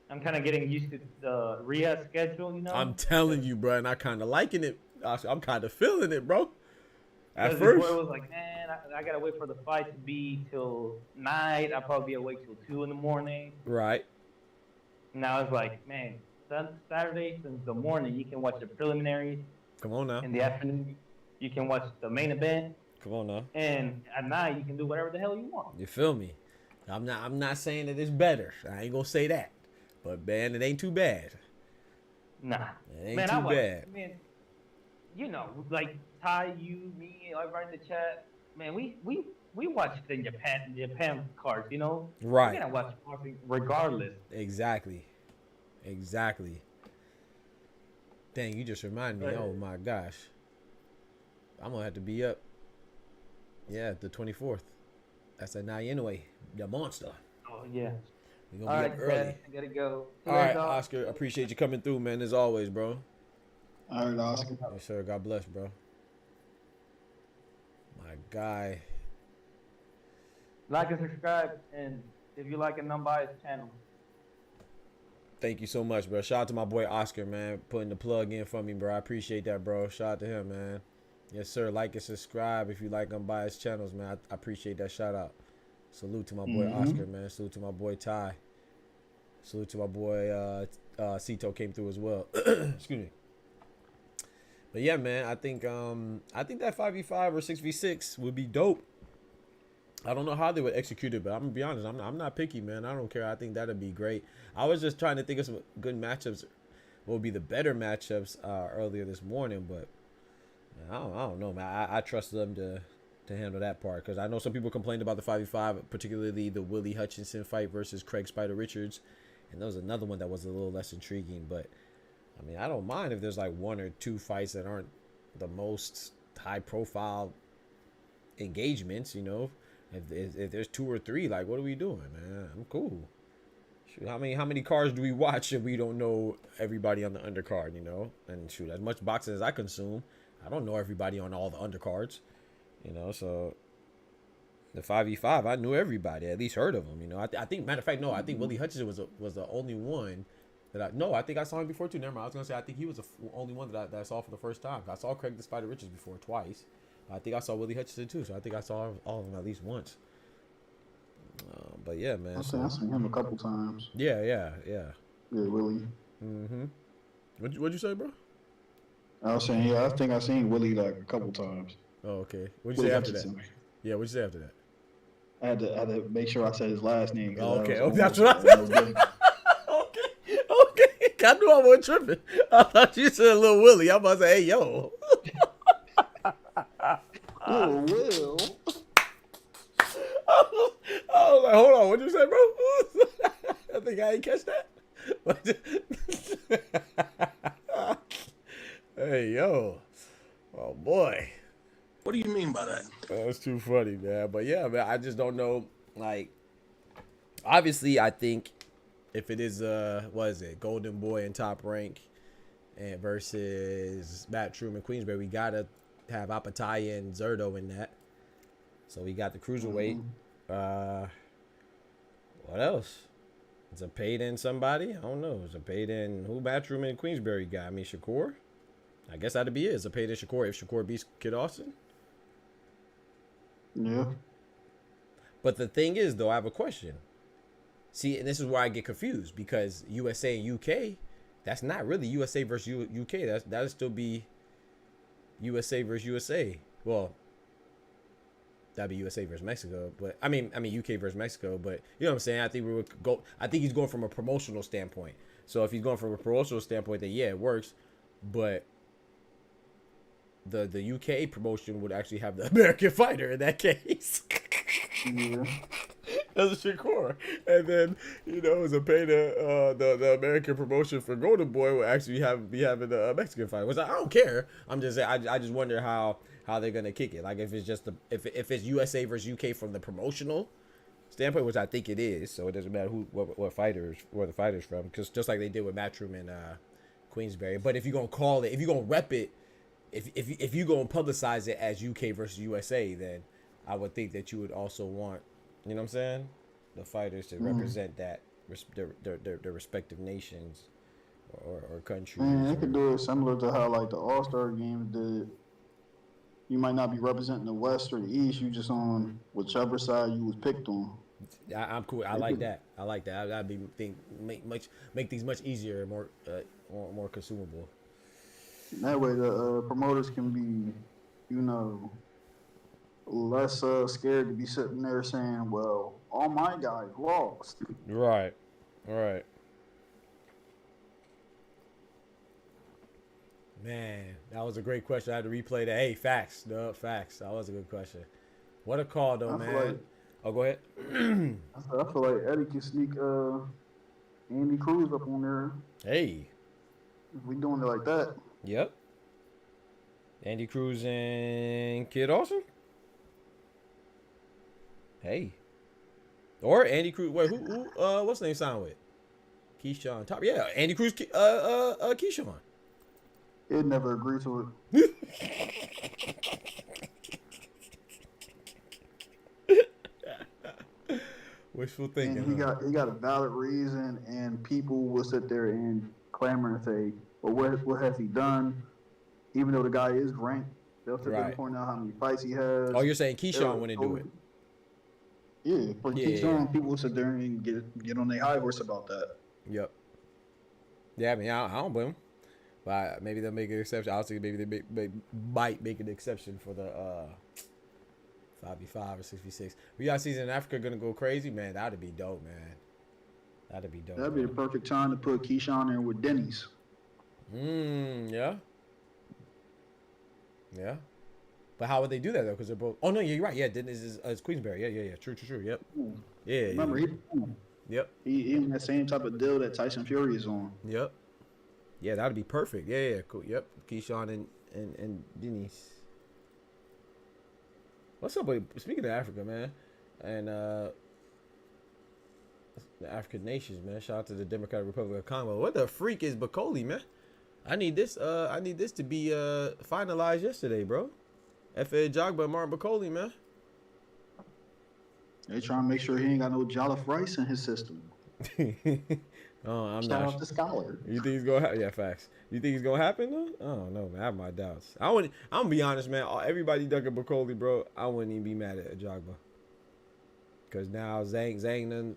I'm kind of getting used to the Riyadh schedule, you know. I'm telling you, bro, and I kind of liking it. I'm kind of feeling it, bro. At Because first, before it was like, man, I gotta wait for the fight to be till night. I'll probably be awake till 2 in the morning. right? Now it's like, man, Saturday since the morning you can watch the preliminaries. Come on now. In the afternoon, you can watch the main event. Come on now. And at night you can do whatever the hell you want. You feel me? I'm not saying that it's better. I ain't gonna say that, but man, it ain't too bad. Nah, It ain't man, too bad. Man, you know, like Ty, you, me, everybody in the chat. Man, we watched the Japan cards, you know. Right. We're gonna watch boxing regardless. Exactly. Dang, you just reminded me. Oh my gosh, I'm gonna have to be up. Yeah, the 24th. That's at night anyway. The monster. Oh yeah. We gonna be up early. Brad, I gotta go. All right, Oscar. Appreciate you coming through, man. As always, bro. All right, Oscar. Yes, sir. God bless, bro. My guy. Like and subscribe, and if you like an unbiased channel. Thank you so much, bro. Shout out to my boy Oscar, man, putting the plug in for me, bro. I appreciate that, bro. Shout out to him, man. Yes, sir. Like and subscribe if you like unbiased channels, man. I appreciate that shout out. Salute to my boy Oscar, man. Salute to my boy Ty. Salute to my boy Cito came through as well. Excuse me. But yeah, man, I think that 5v5 or 6v6 would be dope. I don't know how they would execute it, but I'm gonna be honest, I'm not picky, man. I don't care. I think that'd be great. I was just trying to think of some good matchups. What would be the better matchups earlier this morning, but I don't know, man. I trust them to handle that part, because I know some people complained about the 5v5, particularly the Willie Hutchinson fight versus Craig Spider Richards, and there was another one that was a little less intriguing. But I mean, I don't mind if there's like 1 or 2 fights that aren't the most high profile engagements, you know. If there's 2 or 3, like, what are we doing, man? I'm cool. Shoot, how many cars do we watch if we don't know everybody on the undercard, you know? And shoot, as much boxing as I consume, I don't know everybody on all the undercards, you know. So the 5v5, I knew everybody, at least heard of them, you know. I think, matter of fact, no, I think Willie Hutchinson was the only one that I think I saw him before too. Never mind. I was gonna say I think he was the only one that I saw for the first time. I saw Craig the Spider Richards before twice. I think I saw Willie Hutchinson too, so I think I saw all of them at least once. But yeah, man. I've seen him a couple times. Yeah. Yeah, Willie. What'd you say, bro? I was saying, yeah, I think I've seen Willie like a couple times. Oh, okay. What'd you say after that? Yeah, what'd you say after that? I had to make sure I said his last name. Oh, okay. Oh, that's what I said. Okay. I knew I wasn't tripping. I thought you said Lil Willie. I'm about to say, hey, yo. Oh, Will. I was like, hold on, what'd you say, bro? I think I ain't catch that. Hey, yo. Oh, boy. What do you mean by that? That's too funny, man. But yeah, man, I just don't know. Like, obviously, I think if it is, what is it, Golden Boy and Top Rank and versus Matt Truman Queensberry, we got to have Apataya and Zerto in that. So we got the cruiserweight. What else? Is it paid in somebody? I don't know. Is it paid in who Matt Truman and Queensberry got? I mean, Shakur? I guess that'd be it. Is it paid in Shakur if Shakur beats Kid Austin? Yeah. But the thing is, though, I have a question. See, and this is where I get confused, because USA and UK, that's not really USA versus UK. That'll still be USA versus USA. Well, that'd be USA versus Mexico. But I mean UK versus Mexico. But you know what I'm saying? I think he's going from a promotional standpoint. So if he's going from a promotional standpoint, then yeah, it works. But the UK promotion would actually have the American fighter in that case. Yeah. as a Shakur. And then, you know, as a pay to the American promotion for Golden Boy will actually be having a Mexican fight. Which I don't care. I'm just saying, I just wonder how they're gonna kick it. Like if it's just if it's USA versus UK from the promotional standpoint, which I think it is. So it doesn't matter where the fighters from, because just like they did with Matchroom and Queensberry. But if you're gonna call it, if you're gonna rep it, if you're gonna publicize it as UK versus USA, then I would think that you would also want, you know what I'm saying, the fighters to represent that their respective nations or countries. They could do it similar to how like the All-Star game did. You might not be representing the West or the East. You just on whichever side you was picked on. I'm cool. I like that. That'd make things much easier and more consumable. That way, the promoters can be, you know, less scared to be sitting there saying, "Well, all my guys lost." Right. Man, that was a great question. I had to replay that. Hey, facts. No, facts. That was a good question. What a call, though, man. Go ahead. I feel like Eddie can sneak Andy Cruz up on there. Hey. If we doing it like that. Yep. Andy Cruz and Kid Austin? Hey. Or Andy Cruz. Wait, who what's the name signed with? Keyshawn Top. Yeah, Andy Cruz, Keyshawn. He'd never agree to it. Wishful thinking. And he got a valid reason, and people will sit there and clamor and say, "Well, what has he done?" Even though the guy is ranked, they'll sit there and point out how many fights he has. Oh, you're saying Keyshawn wouldn't do it? Yeah, for Keyshawn, people will sit there and get on their high horse about that. Yep. Yeah, I mean, I don't blame him. But maybe they'll make an exception. I was thinking maybe they might make an exception for the 5v5 or 6v6. We got season in Africa gonna go crazy, man. That'd be dope, man. That'd be dope. That'd be the perfect time to put Keyshawn in with Denny's. Yeah. Yeah. But how would they do that though? Because they're both. Oh no, yeah, you're right. Yeah, Dennis is Queensberry. Yeah. True. Yep. Yeah. Remember, he in that same type of deal that Tyson Fury is on. Yep. Yeah, that'd be perfect. Yeah, cool. Yep. Keyshawn and Denise. What's up, buddy? Speaking of Africa, man, and the African nations, man. Shout out to the Democratic Republic of Congo. What the freak is Bakoli, man? I need this to be finalized yesterday, bro. F.A. Jogba and Martin Bakoli, man. They trying to make sure he ain't got no jollof rice in his system. I'm Shout not. out to Scholar. You think he's gonna happen? Yeah, facts. You think he's gonna happen though? I don't know, man. I have my doubts. I'm gonna be honest, man. Everybody ducking Bakoli, bro. I wouldn't even be mad at Jogba. Cause now Zhang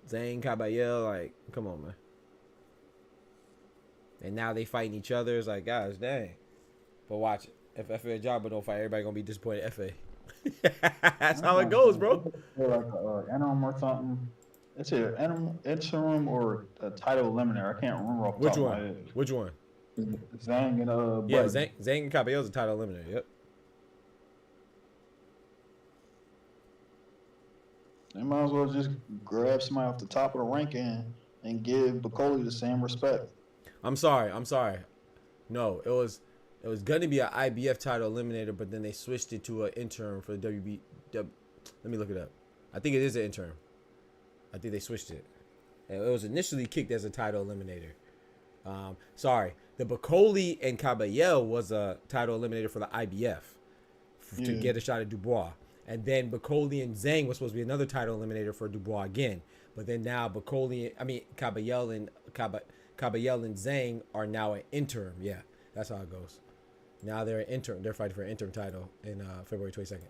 Caballel, like, come on, man. And now they fighting each other. It's like, guys, dang. But watch it. If F.A. Jogba don't fight, everybody gonna be disappointed. F.A. That's how it goes, bro. Like interim or something. It's an interim or a title eliminator. I can't remember off the top of my head. Which one? Zhang and yeah, Zhang and Caballel's a title eliminator. Yep. They might as well just grab somebody off the top of the ranking and give Bakoli the same respect. I'm sorry. No, it was gonna be an IBF title eliminator, but then they switched it to an interim for the WB. Let me look it up. I think it is an interim. I think they switched it. And it was initially kicked as a title eliminator. Sorry, the Bakoli and Caballel was a title eliminator for the IBF to get a shot at Dubois. And then Bakoli and Zhang was supposed to be another title eliminator for Dubois again. But then now Caballel and Zhang are now an interim. Yeah, that's how it goes. Now they're an interim. They're fighting for an interim title in February 22nd.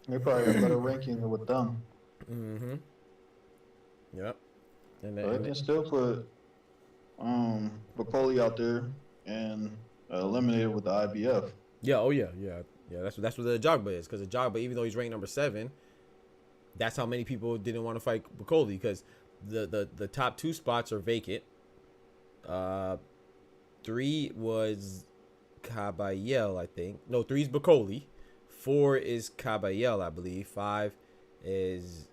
They probably got better ranking with them. Mm-hmm. Yep. And they can still put Bakoli out there and eliminate it with the IBF. Yeah. Oh yeah. That's what the Jogba is, because the Jogba, even though he's ranked number 7, that's how many people didn't want to fight Bakoli, because the top 2 spots are vacant. 3 was Caballel, I think. No, 3 is Bakoli. 4 is Caballel, I believe. 5 is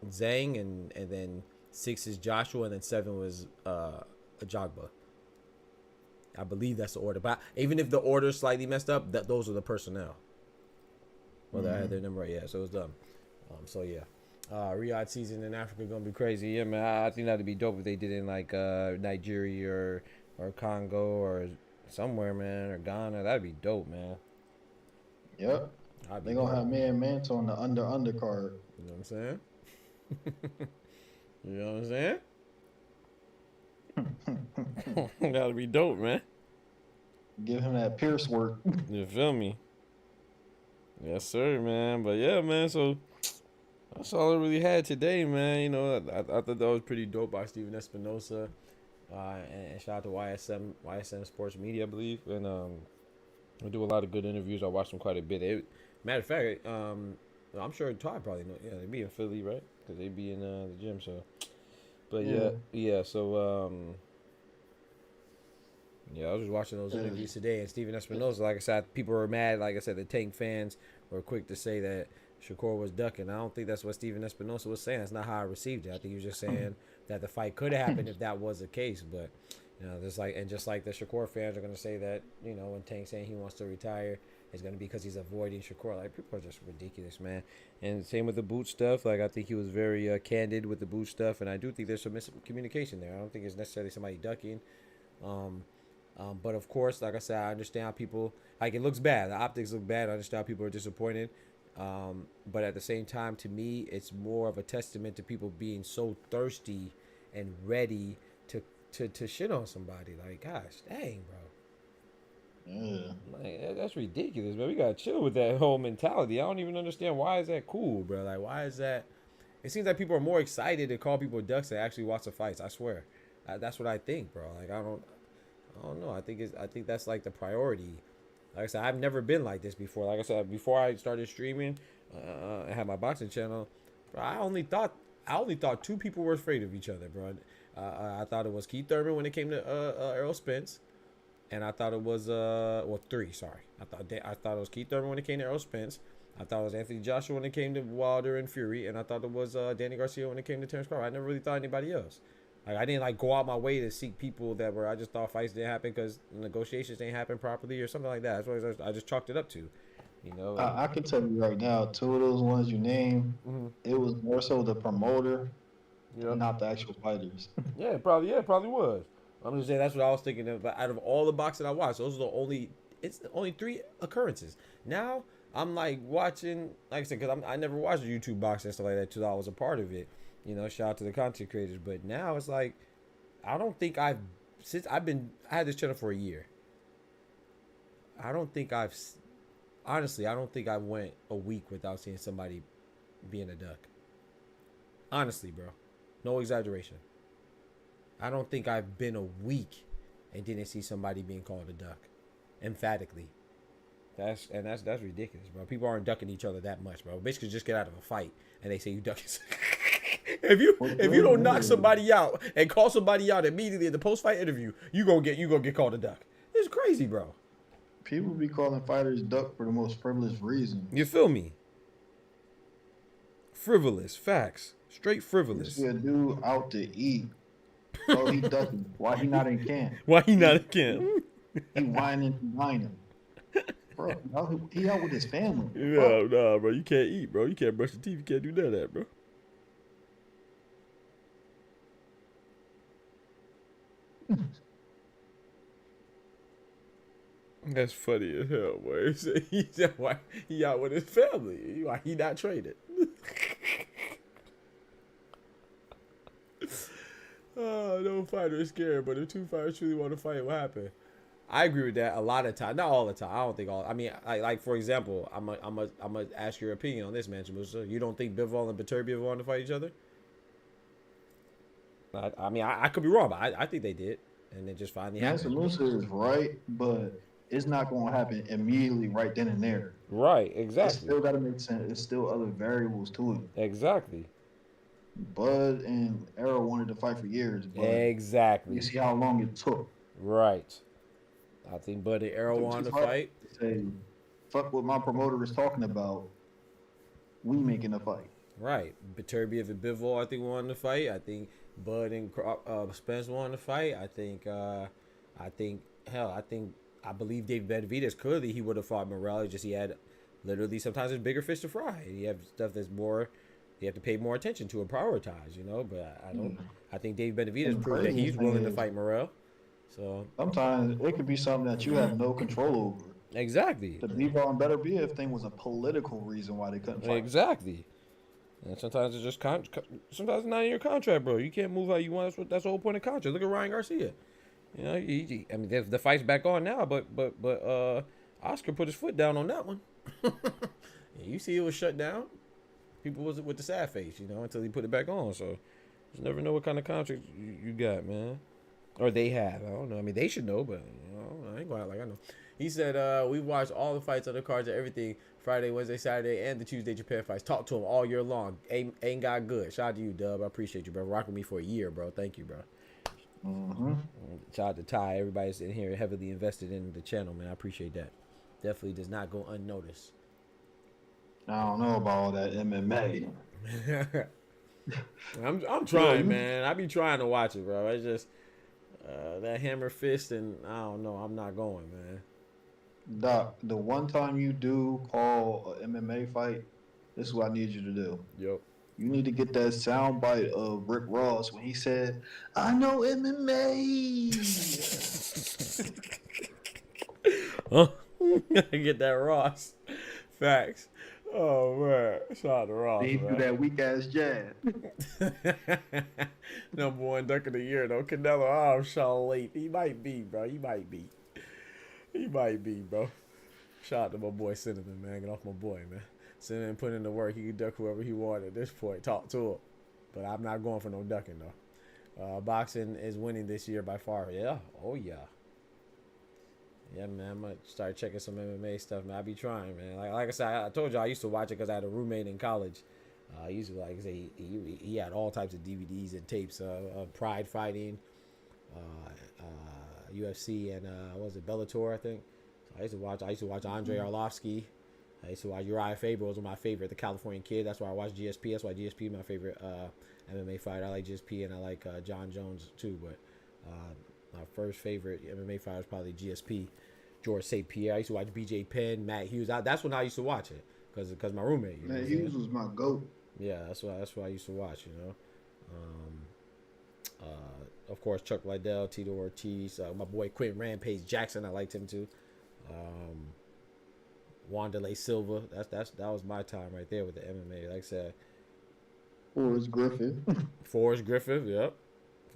Zhang, and then 6 is Joshua, and then 7 was Ajagba. I believe that's the order. But even if the order slightly messed up, those are the personnel. Whether I had their number right, yeah. So it's done. So yeah. Riyadh season in Africa gonna be crazy. Yeah, man. I think that'd be dope if they did it in like Nigeria or Congo or somewhere, man, or Ghana. That'd be dope, man. Yep. They gonna have me and Mantle on the undercard. You know what I'm saying? You know what I'm saying? That'd be dope, man. Give him that Pierce work. You feel me? Yes, sir, man. But yeah, man. So that's all I really had today, man. You know, I thought that was pretty dope by Steven Espinosa. And shout out to YSM Sports Media, I believe. And we do a lot of good interviews. I watch them quite a bit. Matter of fact, I'm sure Todd probably know. Yeah, they be in Philly, right? Because they be in the gym. So, but yeah. So yeah, I was just watching those interviews today, and Steven Espinosa, like I said, people were mad. Like I said, the Tank fans were quick to say that Shakur was ducking. I don't think that's what Steven Espinosa was saying. That's not how I received it. I think he was just saying that the fight could have happened if that was the case. But you know, just like the Shakur fans are gonna say that, you know, when Tank saying he wants to retire, it's gonna be because he's avoiding Shakur. Like, people are just ridiculous, man. And same with the boot stuff. Like, I think he was very candid with the boot stuff, and I do think there's some miscommunication there. I don't think it's necessarily somebody ducking. But of course, like I said, I understand how people, like, it looks bad. The optics look bad. I understand how people are disappointed. But at the same time, to me, it's more of a testament to people being so thirsty and ready to shit on somebody. Like, gosh, dang, bro. Yeah. Like, that's ridiculous, man. We gotta chill with that whole mentality. I don't even understand why is that cool, bro. Like, why is that? It seems like people are more excited to call people ducks than actually watch the fights. I swear, that's what I think, bro. Like, I don't know. I think that's like the priority. Like I said, I've never been like this before. Like I said, before I started streaming, I had my boxing channel. Bro, I only thought 2 people were afraid of each other, bro. I thought it was Keith Thurman when it came to Errol Spence, and I thought it was 3. Sorry, I thought it was Keith Thurman when it came to Errol Spence. I thought it was Anthony Joshua when it came to Wilder and Fury, and I thought it was Danny Garcia when it came to Terence Crawford. I never really thought anybody else. Like, I didn't go out my way to seek people that were. I just thought fights didn't happen because negotiations didn't happen properly or something like that. That's what I just chalked it up to. You know, I can tell you right now, 2 of those ones you named, it was more so the promoter, not the actual fighters. Yeah, it probably was. I'm just saying that's what I was thinking of. But out of all the boxing I watched, those are the only 3 occurrences. Now I'm like watching, like I said, because I never watched YouTube boxing and stuff like that until I was a part of it. You know, shout out to the content creators. But now it's like, I don't think I had this channel for a year. I don't think I went a week without seeing somebody being a duck. Honestly, bro. No exaggeration. I don't think I've been a week and didn't see somebody being called a duck. Emphatically. That's ridiculous, bro. People aren't ducking each other that much, bro. Basically just get out of a fight and they say you ducking. If you don't knock somebody out and call somebody out immediately in the post-fight interview, you gonna get called a duck. It's crazy, bro. People be calling fighters duck for the most frivolous reason. You feel me? Frivolous facts, straight frivolous. See a dude out to eat. Oh, he ducking. Why he not in camp? He whining. Bro, he out with his family. Nah, bro. You can't eat, bro. You can't brush your teeth. You can't do none of that, bro. That's funny as hell, boy. He out with his family. Why he not traded? Oh, no fighter is scared, but if 2 fighters truly want to fight, what happened? I agree with that a lot of time. Not all the time. I don't think all. I mean, like for example, I'm gonna ask your opinion on this, man, Musa. You don't think Bivol and Beterbiev want to fight each other? I mean, I could be wrong, but I think they did, and it just finally happened. Musa is right, but it's not going to happen immediately right then and there. Right, exactly. It still got to make sense. There's still other variables to it. Exactly. Bud and Errol wanted to fight for years. But exactly. You see how long it took. Right. I think Bud and Errol wanted to fight. Say, fuck what my promoter is talking about. We making a fight. Right. Beterbiev and Bivol, I think, won the fight. I think Bud and Spence won the fight. I believe Dave Benavidez, clearly he would have fought Morrell. Just he had literally sometimes it's bigger fish to fry. You have stuff that's more, you have to pay more attention to and prioritize, you know. But I don't. I think Dave Benavidez proved that he's willing to fight Morrell. So sometimes it could be something that you have no control over. Exactly. The Bivol and Beterbiev thing was a political reason why they couldn't fight. Exactly. And sometimes it's just sometimes it's not in your contract, bro. You can't move how you want. That's the whole point of contract. Look at Ryan Garcia. You know, I mean, the fight's back on now, but Oscar put his foot down on that one. You see, it was shut down. People was with the sad face, you know, until he put it back on. So, you never know what kind of contract you got, man, or they have. I don't know. I mean, they should know, but you know, I ain't going out like I know. He said, we watched all the fights on the cards and everything, Friday, Wednesday, Saturday, and the Tuesday Japan fights. Talked to him all year long. Ain't got good. Shout out to you, Dub. I appreciate you, bro. Rocking me for a year, bro. Thank you, bro. Shout out to Ty. Everybody's in here heavily invested in the channel, man. I appreciate that. Definitely does not go unnoticed. I don't know about all that MMA. I'm trying, man. I be trying to watch it, bro. It's just that hammer fist, and I don't know. I'm not going, man. Doc, the one time you do call an MMA fight, this is what I need you to do. Yep. You need to get that sound bite of Rick Ross when he said, "I know MMA." Huh? Get that Ross. Facts. Oh man, shout out to Ross. He man. do that weak ass jab. Number one duck of the year though. Canelo, I'm so late. He might be, bro. He might be, bro. Shout out to my boy Cinnamon, man. Get off my boy, man. Cinnamon put in the work. He can duck whoever he wanted at this point. Talk to him. But I'm not going for no ducking though. Boxing is winning this year by far. Yeah. Oh yeah. Yeah, man, I'm gonna start checking some MMA stuff, man. I be trying, man. Like I said, I told you I used to watch it because I had a roommate in college. I used to like say he had all types of DVDs and tapes of Pride fighting, UFC, and what was it, Bellator, I think. So I used to watch Andre Arlovsky. I used to watch Uriah Faber was my favorite, the Californian Kid. That's why I watched GSP. That's why GSP is my favorite MMA fighter. I like GSP and I like John Jones too, but my first favorite MMA fighter was probably GSP, George St. Pierre. I used to watch BJ Penn, Matt Hughes. That's when I used to watch it because my roommate. Matt Hughes was my goat. Yeah, that's what I used to watch. You know, of course Chuck Liddell, Tito Ortiz, my boy Quentin Rampage Jackson. I liked him too. Wanderlei Silva. That was my time right there with the MMA. Like I said, Forrest Griffith. Yep.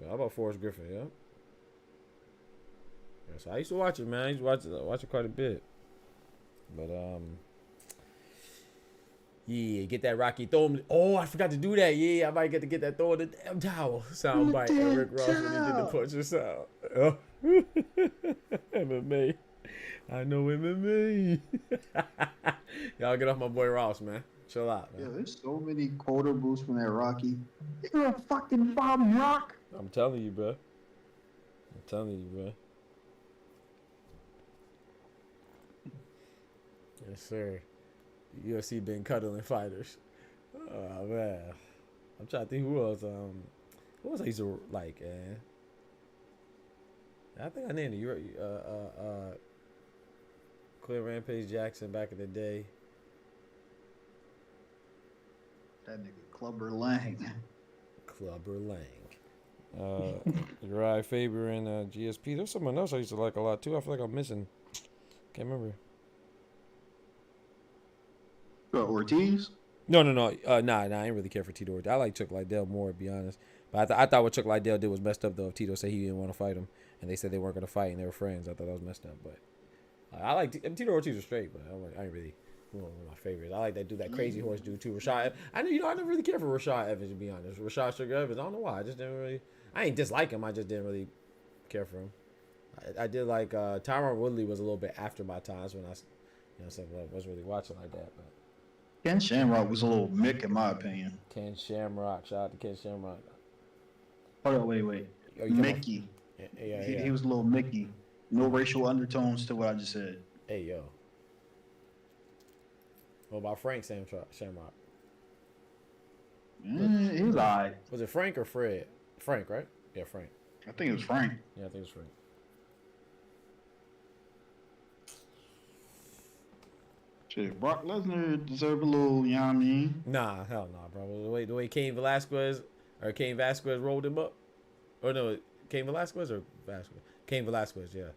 How about Forrest Griffith? Yep. So I used to watch it, man. I used to watch it quite a bit. But yeah, get that Rocky throw him. Oh, I forgot to do that. Yeah, I might get to get that throw in the damn towel sound bite. Rick Ross when he did the puncher sound. Oh. MMA. I know MMA. Y'all get off my boy Ross, man. Chill out, man. Yeah, there's so many quotables from that Rocky. You're a fucking bomb rock. I'm telling you, bro. Yes, sir. UFC been cuddling fighters. Oh man, I'm trying to think who else. Who else I used to like? I think I named it. Clint Rampage Jackson back in the day. That nigga Clubber Lang. Uriah Faber and GSP. There's someone else I used to like a lot too. I feel like I'm missing. Can't remember. Ortiz? No. Nah, I ain't really care for Tito Ortiz. I like Chuck Liddell more, to be honest. But I thought what Chuck Liddell did was messed up, though. If Tito said he didn't want to fight him, and they said they weren't going to fight, and they were friends, I thought that was messed up. But I like Tito Ortiz was straight, but I ain't really one of my favorites. I like that dude, that crazy horse dude too, Rashad. I never really cared for Rashad Evans, to be honest. Rashad Sugar Evans. I don't know why. I just didn't really. I ain't dislike him. I just didn't really care for him. I did like Tyron Woodley was a little bit after my times when I wasn't really watching like that, but. Ken Shamrock was a little Mick, in my opinion. Ken Shamrock. Shout out to Ken Shamrock. Hold on, wait. Mickey. Yeah. He was a little Mickey. No racial undertones to what I just said. Hey, yo. What about Frank Shamrock? He was alright. Was it Frank or Fred? Frank, right? Yeah, Frank. I think it was Frank. Yeah, I think it was Frank. Shit, Brock Lesnar deserve a little, you know what I mean? Nah, hell nah, bro. The way Cain Velasquez rolled him up. Or no, Cain Velasquez or Vasquez? Cain Velasquez, yeah.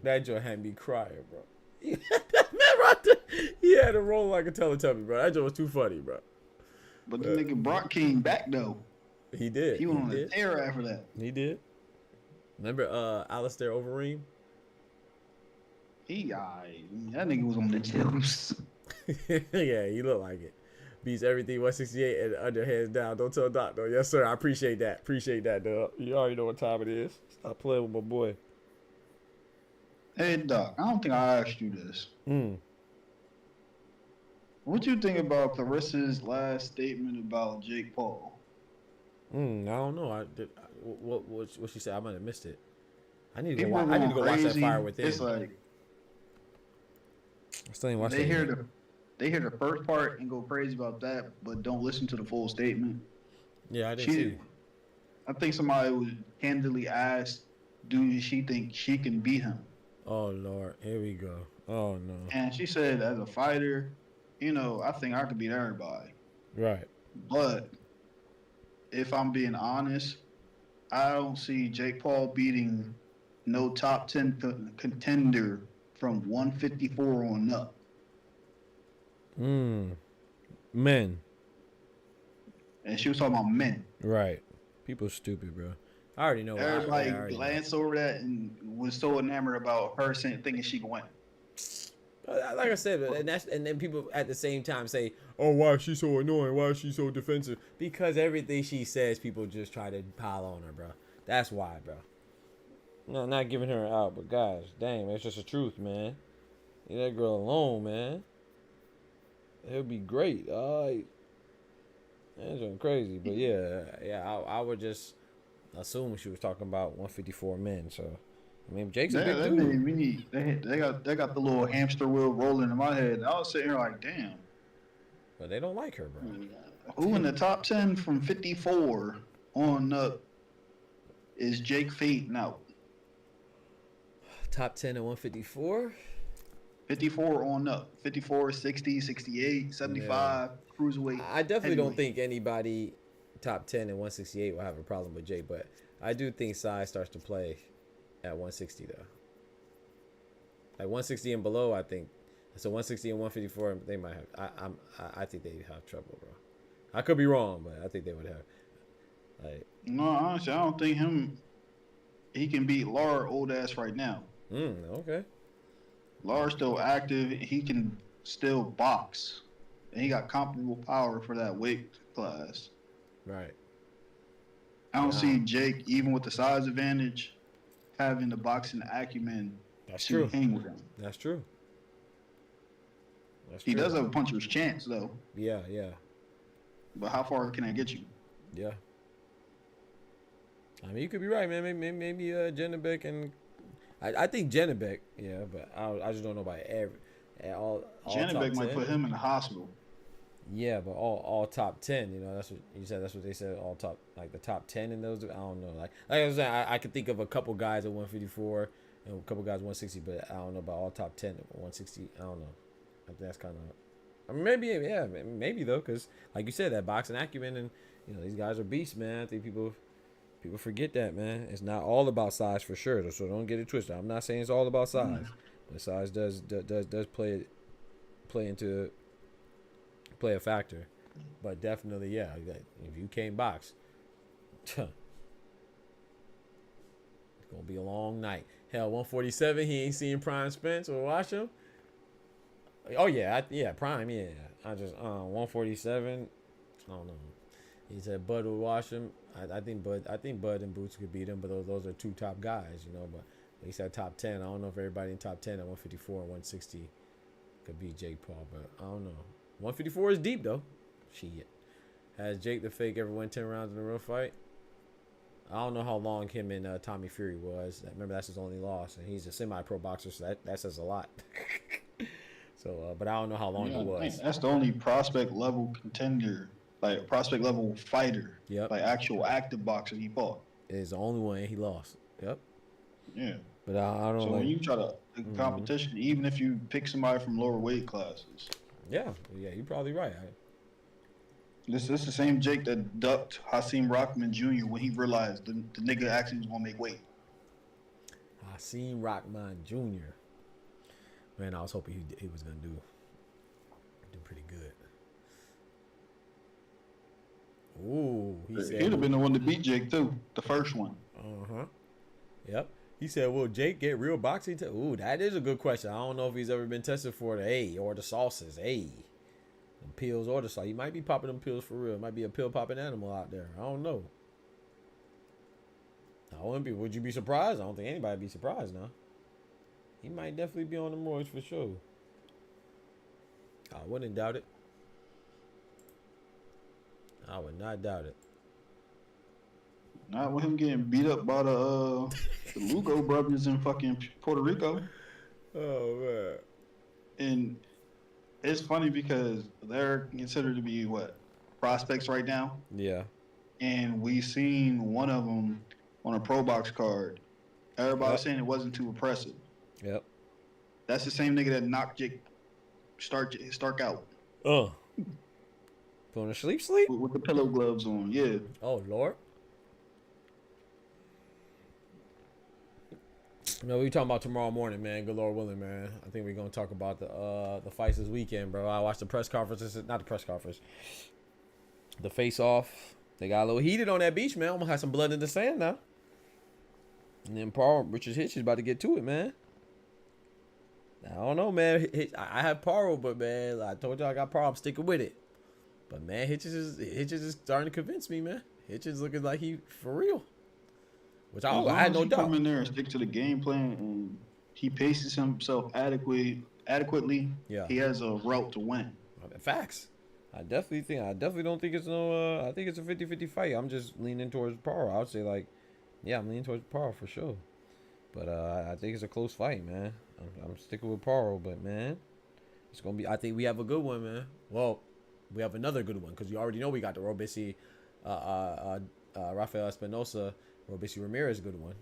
That joint had me crying, bro. That man right there, he had to roll like a Teletubby, bro. That joint was too funny, bro. But the nigga Brock came back though. He did. He went on a tear after that. He did. Remember Alistair Overeem? That nigga was on the juice. Yeah, he looked like it. Beats everything 168 and under hands down. Don't tell Doc though. Yes, sir. I appreciate that. Appreciate that, dog. You already know what time it is. Stop playing with my boy. Hey, Doc, I don't think I asked you this. What you think about Clarissa's last statement about Jake Paul? I don't know. What she said? I might have missed it. I need to People go. I need to go watch that crazy. Fire Within. It's like I still ain't watched they that. They hear the first part and go crazy about that, but don't listen to the full statement. Yeah, I didn't see. I think somebody would candidly ask, "Do she think she can beat him?" Oh Lord, here we go. Oh no. And she said, "As a fighter, I think I could beat everybody." Right. But if I'm being honest, I don't see Jake Paul beating no top 10 contender from 154 on up. Men. And she was talking about men. Right. People stupid, bro. I already know. Everybody glanced over that and was so enamored about her thinking she could win. Like I said, and then people at the same time say, "Oh, why is she so annoying? Why is she so defensive?" Because everything she says, people just try to pile on her, bro. That's why, bro. No, not giving her out, but guys, dang, man, it's just the truth, man. Leave that girl alone, man. It'll be great. That's going crazy, but yeah, I would just assume she was talking about 154 men. So, I mean, Jake's a big dude. They got the little hamster wheel rolling in my head. And I was sitting here like, damn. But they don't like her, bro. Who in the top 10 from 54 on up is Jake fading out? Top 10 at 154? 54 on up. 54, 60, 68, 75, cruiserweight. I definitely don't think anybody top 10 and 168 will have a problem with Jake, but I do think size starts to play at 160 though. Like 160 and below, I think. So 160 and 154, they might have. I think they have trouble, bro. I could be wrong, but I think they would have. Like, no, honestly, I don't think he can beat Lar old ass right now. Okay. Lar's still active. He can still box. And he got comparable power for that weight class. Right. I don't see Jake, even with the size advantage, having the boxing acumen to hang with him. That's true. He does have a puncher's chance, though. Yeah. But how far can that get you? Yeah. I mean, you could be right, man. Maybe Janabek and I think Janabek, yeah, but I just don't know about all Janabek might put him in the hospital. Yeah, but all top 10, that's what you said. That's what they said. All top, like the top 10 in those. I don't know. Like I was saying, I could think of a couple guys at 154 and a couple guys 160, but I don't know about all top 10 at 160. I don't know. I think that's kind of. I mean, maybe though, because like you said, that boxing acumen and these guys are beasts, man. I think people forget that, man. It's not all about size for sure, so don't get it twisted. I'm not saying it's all about size, but size does play a factor. But definitely, yeah, if you can't box, it's gonna be a long night. Hell, 147, he ain't seen Prime Spence or watch him. Oh yeah, Prime, yeah. I just 147. I don't know. He said Bud would watch him. I think Bud and Boots could beat him, but those are two top guys, But he said top 10. I don't know if everybody in top 10 at 154 and 160 could beat Jake Paul, but I don't know. 154 is deep though. Shit. Has Jake the Fake ever won 10 rounds in a real fight? I don't know how long him and Tommy Fury was. Remember, that's his only loss, and he's a semi-pro boxer, so that says a lot. So, but I don't know how long he was. That's the only prospect level contender like prospect level fighter. Yep. Like actual active boxer he fought. It's the only one he lost. Yep. Yeah. But I don't So like. when you try to competition, even if you pick somebody from lower weight classes. Yeah, you're probably right. This is the same Jake that ducked Hasim Rockman Jr. when he realized the nigga actually was gonna make weight. Hasim Rockman Jr. Man, I was hoping he was gonna do pretty good. Ooh, He'd have been the one to beat Jake too, the first one. Yep. He said, "Will Jake get real boxing?" Ooh, that is a good question. I don't know if he's ever been tested for the A or the sauces. The pills or the sauce. He might be popping them pills for real. Might be a pill popping animal out there. I don't know. I wouldn't be. Would you be surprised? I don't think anybody'd be surprised now. He might definitely be on the roids for sure. I wouldn't doubt it. I would not doubt it. Not with him getting beat up by the Lugo brothers in fucking Puerto Rico. Oh man. And it's funny because they're considered to be what, prospects right now. Yeah. And we seen one of them on a pro box card. Everybody saying it wasn't too impressive. Yep. That's the same nigga that knocked Jake Stark out. Going to sleep? With the pillow gloves on, yeah. Oh Lord. No, we talking about tomorrow morning, man. Good Lord willing, man. I think we're gonna talk about the fights this weekend, bro. I watched the press conference. Not the press conference. The face off. They got a little heated on that beach, man. Almost had some blood in the sand now. And then Paul Richard Hitch is about to get to it, man. I don't know, man. I have Paro, but man, I told you I got Paro. I'm sticking with it. But man, Hitches is starting to convince me, man. Hitches looking like he for real. Which I had no doubt. Come in there and stick to the game plan, and he paces himself adequately. Yeah, he has a route to win. Facts. I definitely don't think it's no. I think it's a 50-50 fight. I'm just leaning towards Paro. I would say like, yeah, I'm leaning towards Paro for sure. But I think it's a close fight, man. I'm sticking with Paro, but man, it's gonna be. I think we have a good one, man. Well, we have another good one because you already know we got the Robeisy, Rafael Espinosa. Robeisy Ramirez, good one.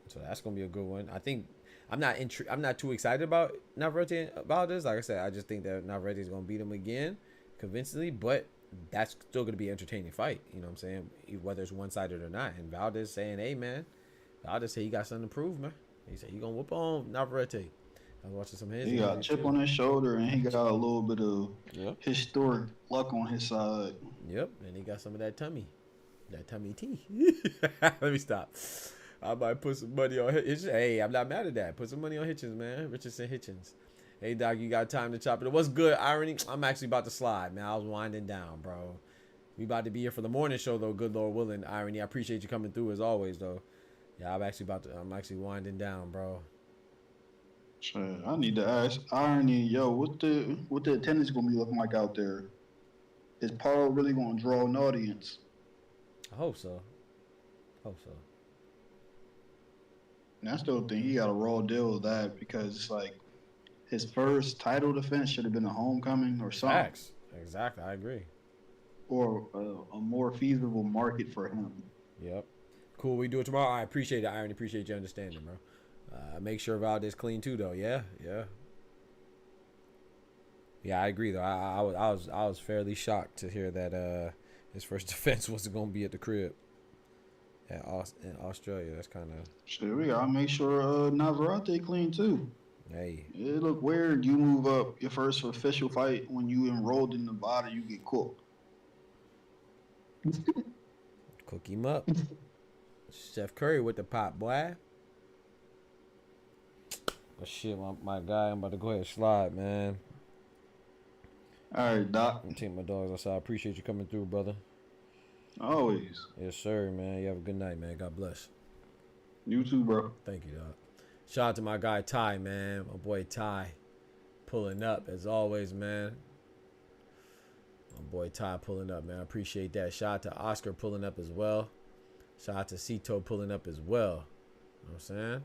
So that's gonna be a good one. I think I'm not too excited about Navarrete about this. Like I said, I just think that Navarrete is gonna beat him again convincingly, but that's still gonna be an entertaining fight. You know what I'm saying? Whether it's one sided or not. And Valdez saying, "Hey man," Valdez said he got something to prove, man. He said he gonna whoop on Navarrete. I was watching some of his. He got a chip on his shoulder, and he got a little bit of historic luck on his side. Yep, and he got some of that tummy. That tummy tea. Let me stop. I might put some money on Hitchens. Hey, I'm not mad at that. Put some money on Hitchens, man. Richardson Hitchens. Hey, Doc, you got time to chop it. What's good, Irony? I'm actually about to slide, man. I was winding down, bro. We about to be here for the morning show, though. Good Lord willing, Irony. I appreciate you coming through as always, though. Yeah, I'm actually winding down, bro. Shit, I need to ask Irony, yo, what the attendance gonna be looking like out there? Is Paul really gonna draw an audience? I hope so. And I still think he got a raw deal with that because it's like his first title defense should have been a homecoming or something. Facts. Exactly, I agree. Or a more feasible market for him. Yep. Cool, we do it tomorrow. I appreciate it, Irony. Appreciate your understanding, bro. Make sure Valdez clean too, though. Yeah. Yeah, I agree though. I was fairly shocked to hear that his first defense wasn't gonna be at the crib. In Australia, that's kind of. Shit, we gotta make sure Navarrete clean too. Hey. It look weird. You move up your first official fight when you enrolled in Nevada, you get cooked. Cook him up. Chef Curry with the pop, boy. Oh shit, my guy, I'm about to go ahead and slide, man. All right, Doc. I'm taking my dogs outside. I appreciate you coming through, brother. Always. Yes, sir, man. You have a good night, man. God bless. You too, bro. Thank you, dog. Shout out to my guy Ty, man. My boy Ty pulling up as always, man. My boy Ty pulling up, man. I appreciate that. Shout out to Oscar pulling up as well. Shout out to Cito pulling up as well. You know what I'm saying?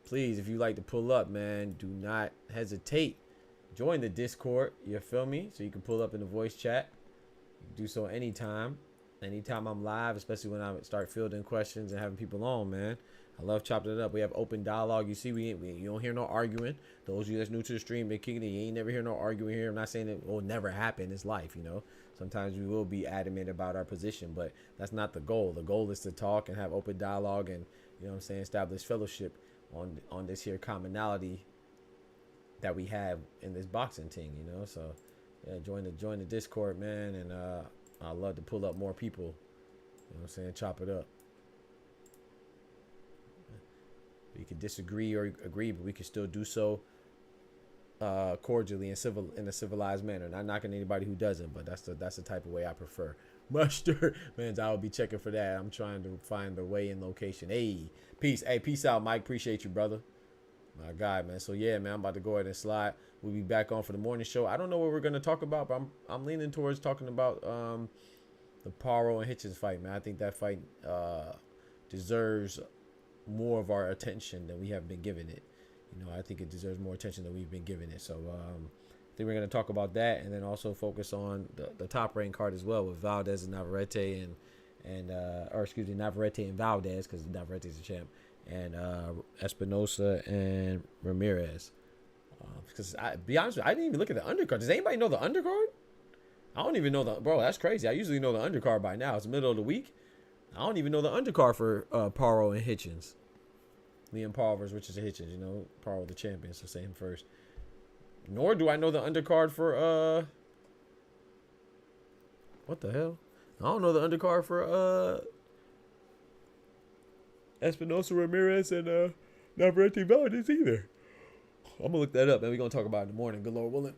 Please, if you like to pull up, man, do not hesitate. Join the Discord, you feel me? So you can pull up in the voice chat. Do so anytime I'm live, especially when I start fielding questions and having people on, man. I love chopping it up. We have open dialogue. You see, you don't hear no arguing. Those of you that's new to the stream, been kicking it. You ain't never hear no arguing here. I'm not saying it will never happen. It's life, you know. Sometimes we will be adamant about our position, but that's not the goal. The goal is to talk and have open dialogue and, you know what I'm saying, establish fellowship on this here commonality that we have in this boxing thing, you know. So yeah, join the Discord, man, and I'd love to pull up more people. You know what I'm saying? Chop it up. We could disagree or agree, but we can still do so cordially and in a civilized manner. Not knocking anybody who doesn't, but that's the type of way I prefer. Mustard, man, I will be checking for that. I'm trying to find the way and location. Hey, peace. Hey, peace out, Mike. Appreciate you, brother. My guy, man. So yeah, man, I'm about to go ahead and slide. We'll be back on for the morning show. I don't know what we're gonna talk about, but I'm leaning towards talking about the Paro and Hitchens fight, man. I think that fight deserves more of our attention than we have been giving it. You know, I think it deserves more attention than we've been giving it. So I think we're going to talk about that, and then also focus on the top rank card as well with Valdez and Navarrete Navarrete and Valdez, because Navarrete's the champ, and Espinosa and Ramirez. Because be honest with you, I didn't even look at the undercard. Does anybody know the undercard? I don't even know bro. That's crazy. I usually know the undercard by now. It's the middle of the week. I don't even know the undercard for Paro and Hitchens. Liam Paul versus Richard Hitchens. You know, Paro the champion, so say him first. Nor do I know the undercard for what the hell? I don't know the undercard for Espinosa, Ramirez, and Navarrete Valdez either. I'm gonna look that up, man. We're gonna talk about it in the morning. Good Lord willing.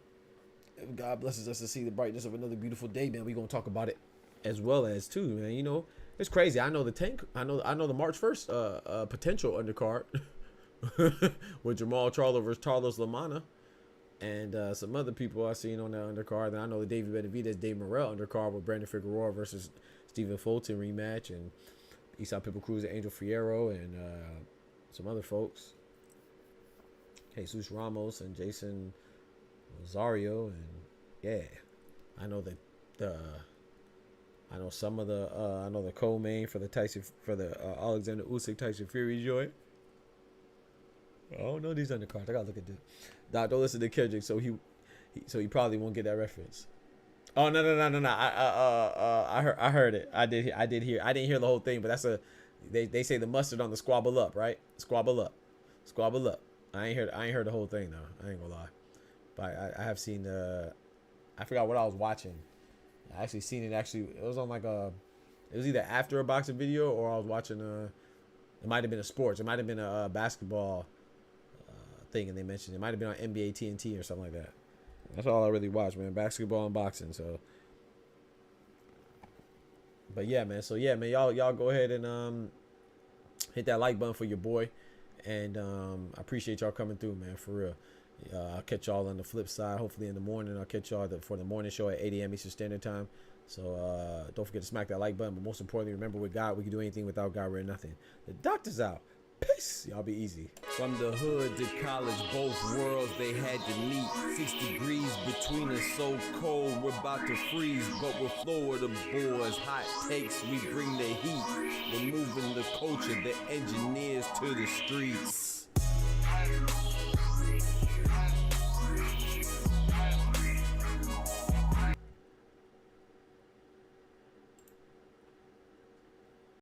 If God blesses us to see the brightness of another beautiful day, man, we're gonna talk about it as well as too, man. You know, it's crazy. I know the tank. I know the March 1st potential undercard with Jamal Charlo versus Carlos Lamana, and some other people I seen on that undercard. And I know the David Benavidez, Dave Morrell undercard with Brandon Figueroa versus Stephen Fulton rematch, and Eastside People Cruz and Angel Fierro, and some other folks, Jesus Ramos and Jason Rosario, and yeah, I know that I know some of the I know the co-main for the Alexander Usyk Tyson Fury joint. I don't know these undercards. I gotta look at this. Nah, don't listen to Kendrick, so he probably won't get that reference. Oh no. I heard it. I did hear. I didn't hear the whole thing, but that's they say the mustard on the squabble up, right? Squabble up. I ain't heard the whole thing though. I ain't gonna lie, but I have seen I forgot what I was watching. I actually seen it. It was on like it was either after a boxing video or I was watching it might have been a sports. It might have been a basketball thing, and they mentioned it might have been on NBA TNT or something like that. That's all I really watch, man. Basketball and boxing. So, but yeah, man. So yeah, man. Y'all go ahead and hit that like button for your boy, and I appreciate y'all coming through, man. For real. I'll catch y'all on the flip side. Hopefully in the morning, I'll catch y'all for the morning show at 8 a.m. Eastern Standard Time. So don't forget to smack that like button. But most importantly, remember, with God, we can do anything. Without God, we're nothing. The doctor's out. Peace. Y'all be easy. From the hood to college, both worlds they had to meet. 6 degrees between us, so cold we're about to freeze. But we're Florida boys, hot takes, we bring the heat. We're moving the culture, the engineers to the streets.